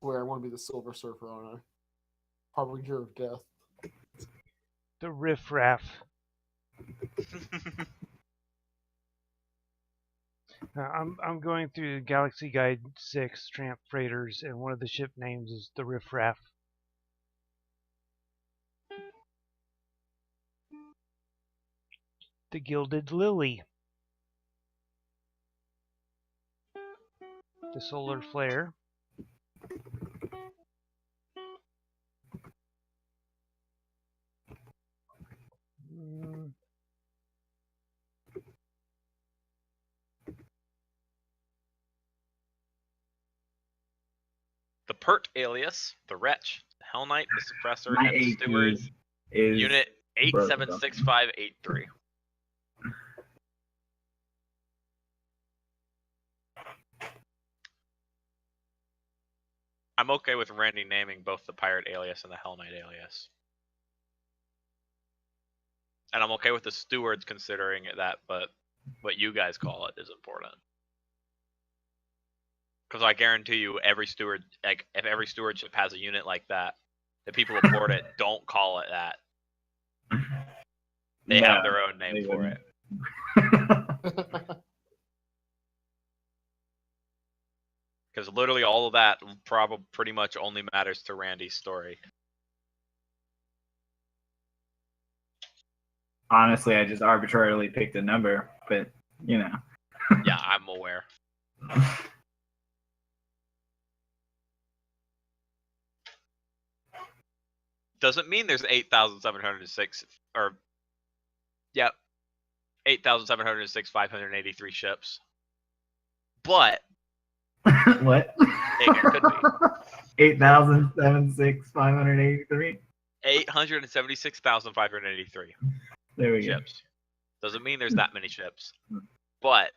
Where I want to be the Silver Surfer on a harbinger of death. The riffraff. I'm going through Galaxy Guide 6 Tramp Freighters, and one of the ship names is the riffraff. The Gilded Lily. The Solar Flare. The Pert alias, the Wretch, the Hell Knight, the Suppressor, My and the AQ Steward. is Unit 876583. I'm okay with Randy naming both the Pirate alias and the Hell Knight alias. And I'm okay with the Stewards considering that, but what you guys call it is important. Because I guarantee you, every steward, like if every stewardship has a unit like that, the people aboard it don't call it that. They have their own name for it. Because literally all of that probably pretty much only matters to Randy's story. Honestly, I just arbitrarily picked a number, but you know. Yeah, I'm aware. Doesn't mean there's 8,706 or yep, 8,706 583 ships. But What? it could be 8,706,583. 876,583 There we go. ships. Doesn't mean there's that many ships. But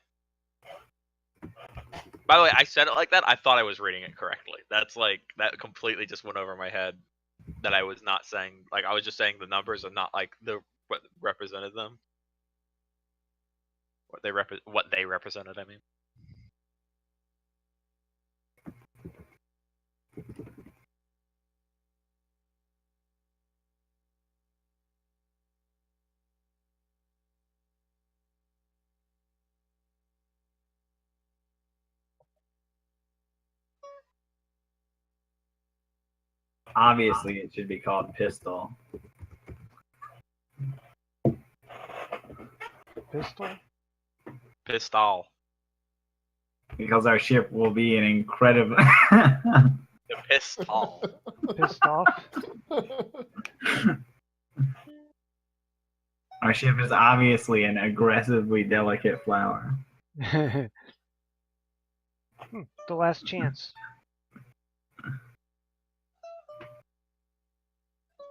by the way, I said it like that. I thought I was reading it correctly. That's like that completely just went over my head. That I was not saying, like I was just saying the numbers and not like what represented them. What they represented. I mean. Obviously, it should be called pistol. Pistol? Pistol. Because our ship will be an incredible. The pistol. Pissed off? Our ship is obviously an aggressively delicate flower. The last chance.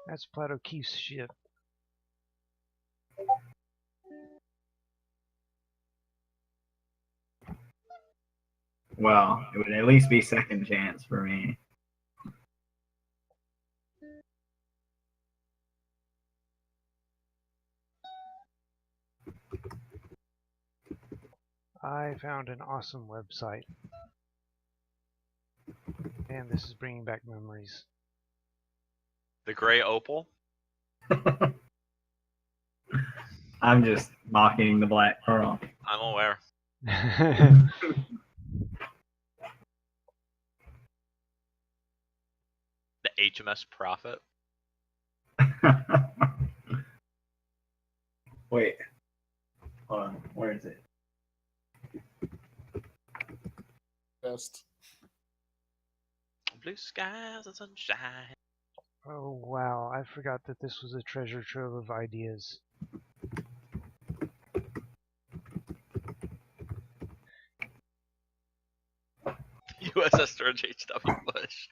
That's Plato Keefe's ship. Well, it would at least be second chance for me. I found an awesome website. And this is bringing back memories. The gray opal. I'm just mocking the black pearl. I'm aware. The HMS Prophet. Wait. Hold on. Where is it? Best. Blue skies and sunshine. Oh wow, I forgot that this was a treasure trove of ideas. USS George H.W. Bush.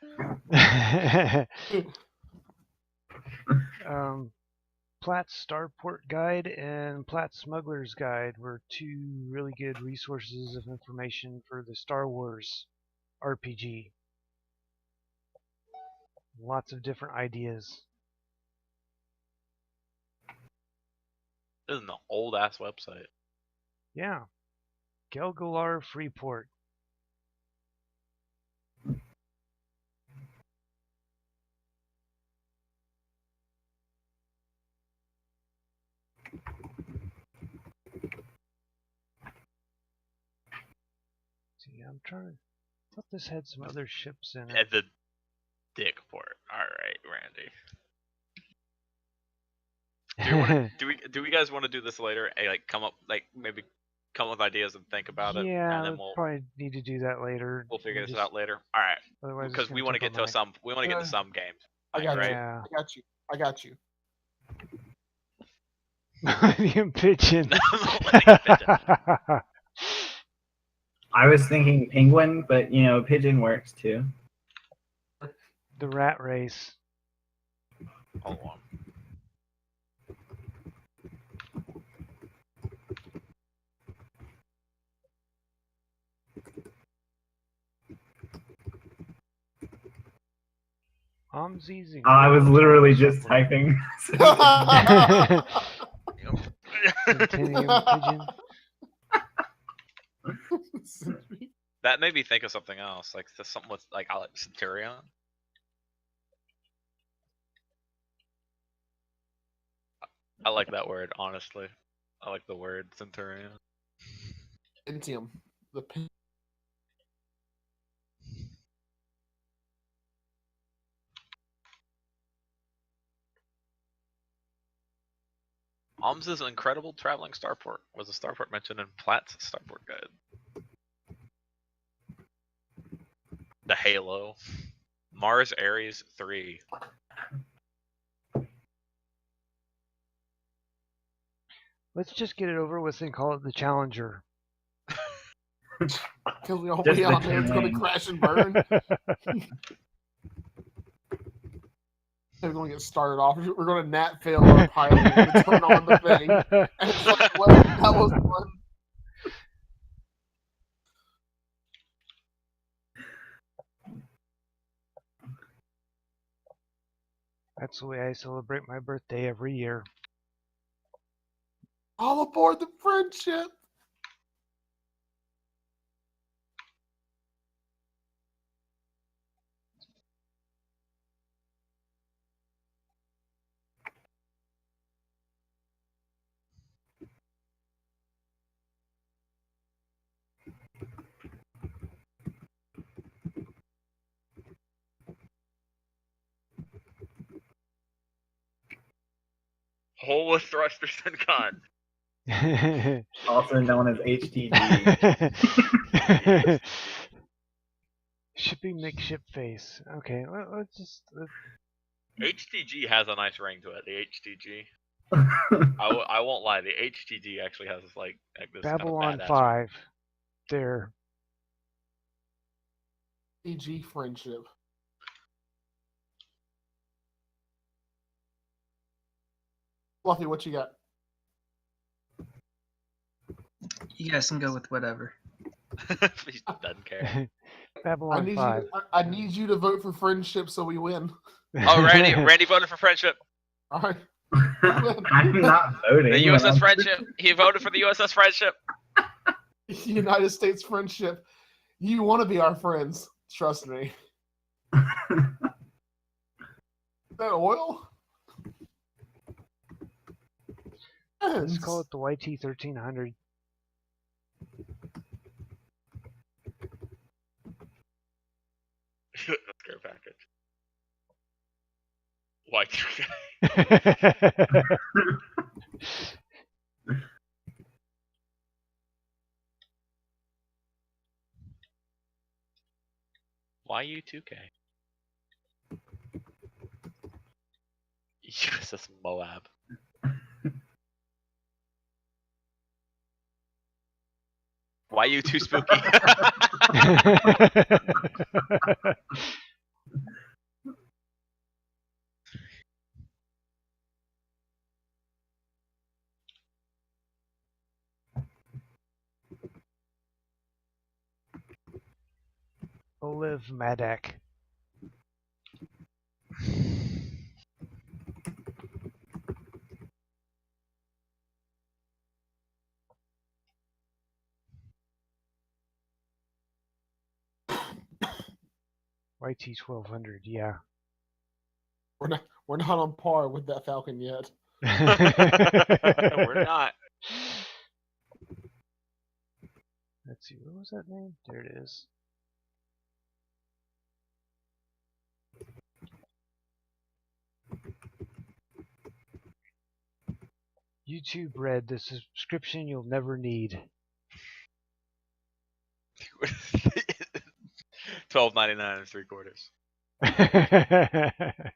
Platt's Starport Guide and Platt's Smuggler's Guide were two really good resources of information for the Star Wars RPG. Lots of different ideas. This is an old ass website. Yeah. Gelgolar Freeport. See, I'm trying to. I thought this had some other ships in it. At the dick port. Alright, Randy. Do we guys want to do this later? Hey, like maybe come up with ideas and think about it. Yeah, And then we'll probably need to do that later. we'll figure this out later. Alright. Otherwise, Because we want to get to some some games. I got right? you. Yeah. I got you. I got you. Millennium Pigeon. Millennium Pigeon. I was thinking penguin, but you know, pigeon works too. The Rat Race. Hold on. I was literally just typing. Centennium Pigeon. That made me think of something else, like something with like Centurion. I like that word, honestly. I like the word Centurion. Pentium. The Om's incredible traveling starport was a starport mentioned in Platt's starport guide. The Halo. Mars Ares 3. Let's just get it over with and call it the Challenger. Because we all Just be the out there, it's going to terrain. crash and burn. We're going to get started off. We're going to nat fail our pilot to turn on the thing. And it's like, well, that was fun. That's the way I celebrate my birthday every year. All aboard the friendship. Hole with thrusters and guns. Also known as HTG. Shipping makeship face. Okay, let's just. HTG has a nice ring to it. The HTG. I won't lie. The HTG actually has this like this Babylon kind of 5. There. EG friendship. Fluffy, what you got? You guys can go with whatever. He doesn't care. Babylon 5. I need you to vote for friendship so we win. Oh, Randy voted for friendship. All right. I'm not voting. The USS Friendship. He voted for the USS Friendship. United States friendship. You want to be our friends. Trust me. Is that oil? Let's call it the YT 1300. Care package. Y2K. YU2K. USS Moab. Why you too spooky? Olive Madak. YT 1200, yeah. We're not on par with that Falcon yet. We're not. Let's see, what was that name? There it is. YouTube Red, the subscription you'll never need. $12.99 and 3/4.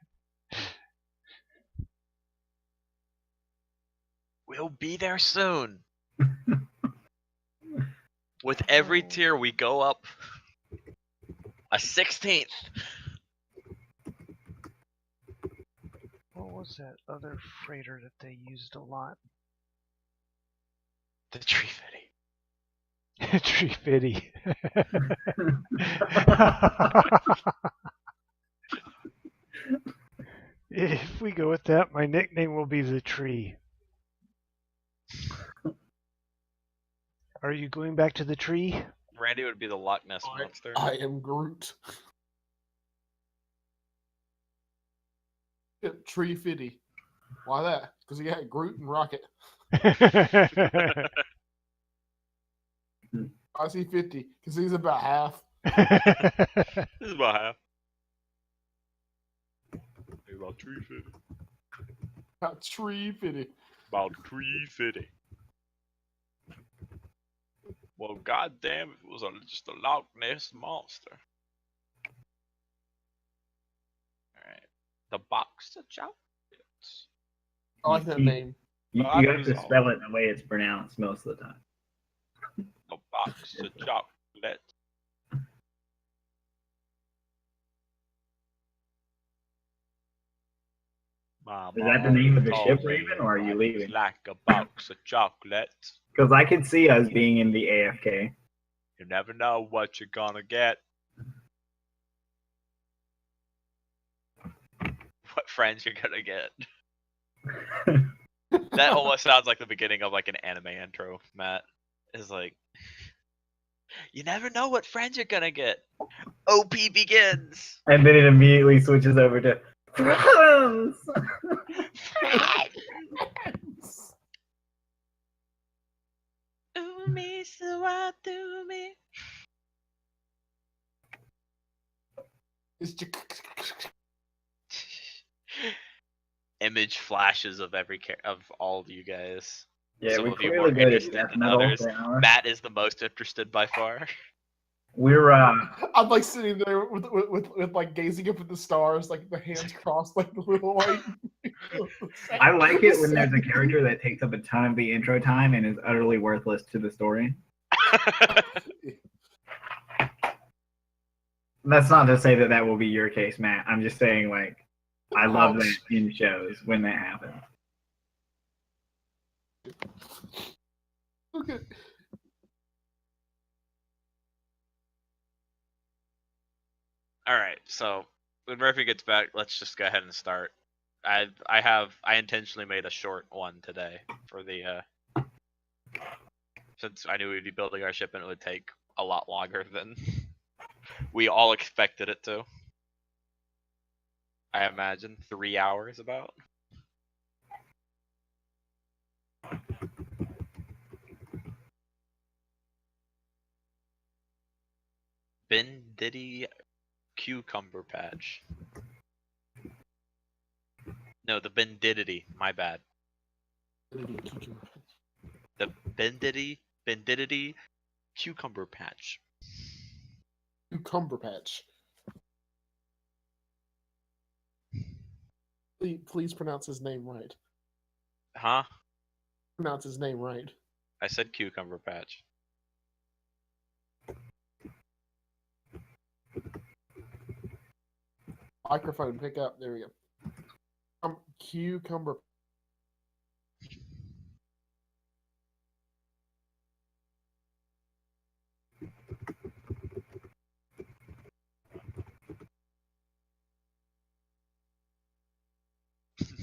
We'll be there soon. With every tier we go up a 16th. What was that other freighter that they used a lot? The Tree Fitty. Tree Fitty. If we go with that, my nickname will be the Tree. Are you going back to the Tree? Randy would be the Loch Ness Monster. I am Groot. Yep, Tree Fitty. Why that? Because he got Groot and Rocket. I see 50 because he's about half. This is about half. Maybe about Tree Fitty. About Tree Fitty. About 350. Well, goddamn, it was just a Loch Ness monster. Alright. The box of chocolates. I like that name. You have to spell it the way it's pronounced most of the time. The box of chocolates. Is that the name of the ship, Raven, or are you leaving? Like a box of chocolates. Because I could see us being in the AFK. You never know what you're gonna get. What friends you're gonna get. That almost sounds like the beginning of like an anime intro, Matt. Is like, you never know what friends you're gonna get. OP begins. And then it immediately switches over to friends. Me, so I do me. It's Image flashes of of all of you guys. Yeah, Some we're of you clearly more good at interested death than metal. others. Matt is the most interested by far. We're I'm like sitting there with like gazing up at the stars, like the hands crossed, like the little like. I like it when there's a character that takes up a ton of the intro time and is utterly worthless to the story. That's not to say that that will be your case, Matt. I'm just saying, like, I love that in shows when that happens. Okay. All right, so when Murphy gets back, let's just go ahead and start. I intentionally made a short one today for the since I knew we'd be building our ship and it would take a lot longer than we all expected it to. I imagine 3 hours about. Ben Diddy Cucumber Patch. No, the Bendidity. My bad. The Bendidity Cucumber Patch. Cucumber Patch. Please pronounce his name right. Huh? Pronounce his name right. I said Cucumber Patch. Microphone, pick up. There we go. Cucumber.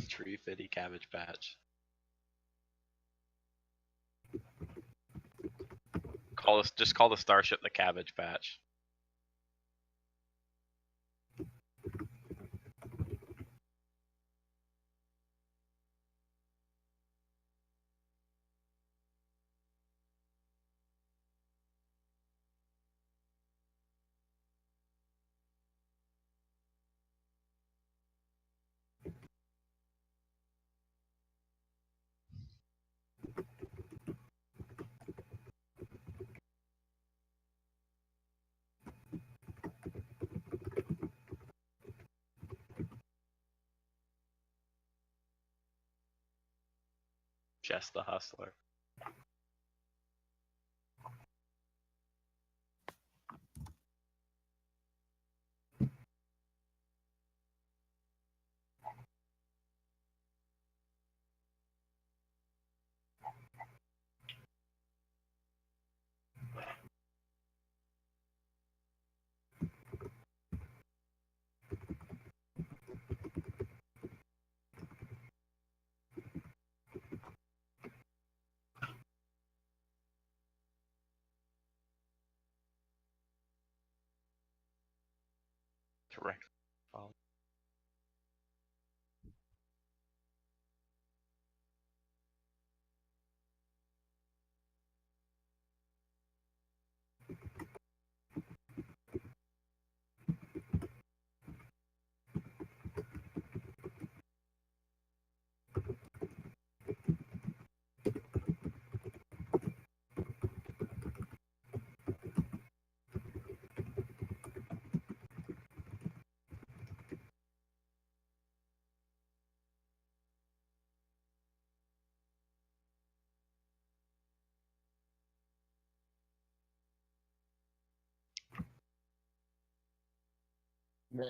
Tree Fitty Cabbage Patch. Just call the starship the Cabbage Patch. Just the Hustler. Correct. Nah.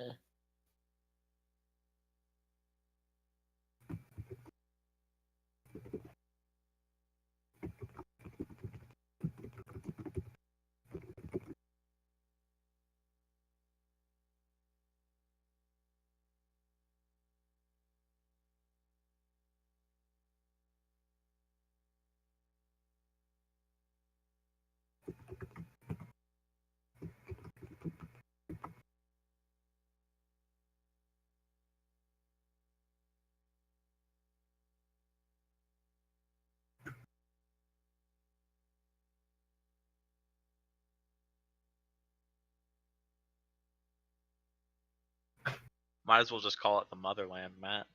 Might as well just call it the motherland, Matt.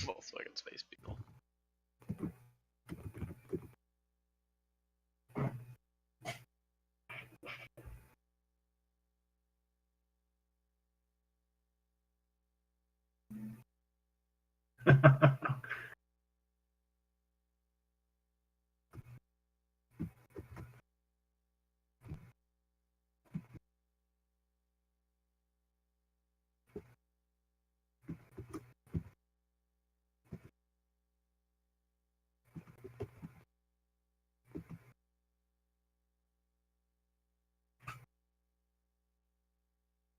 Volkswagen space people.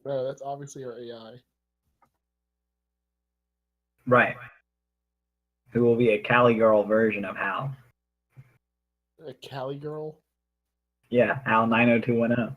No, that's obviously our AI. Right. Who will be a Cali girl version of Hal? A Cali girl. Yeah, Hal 90210.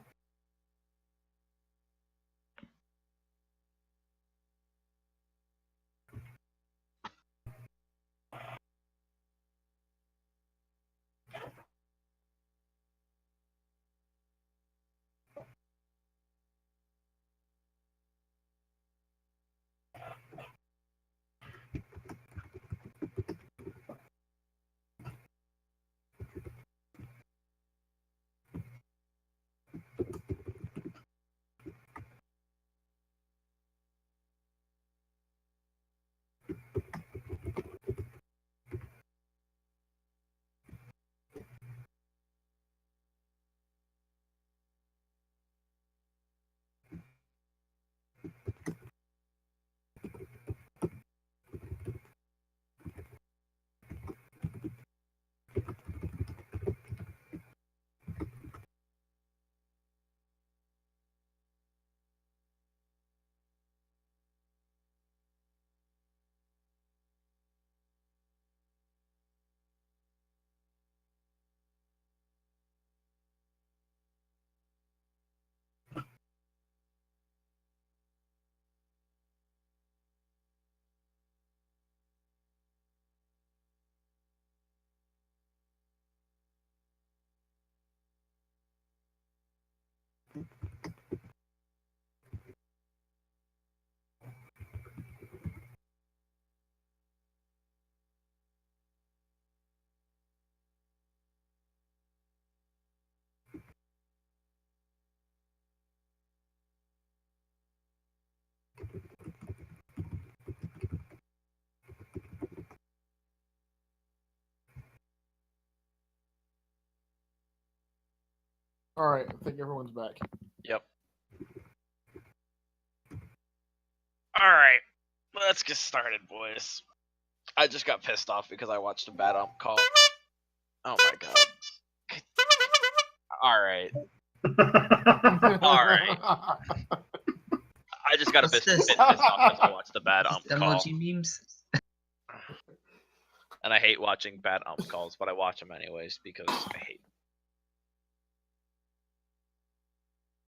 All right, I think everyone's back. Yep. All right, let's get started, boys. I just got pissed off because I watched a bad ump call. Oh my god. All right. All right. I just got a bit pissed off because I watched a bad ump call. Emoji memes. And I hate watching bad ump calls, but I watch them anyways because I hate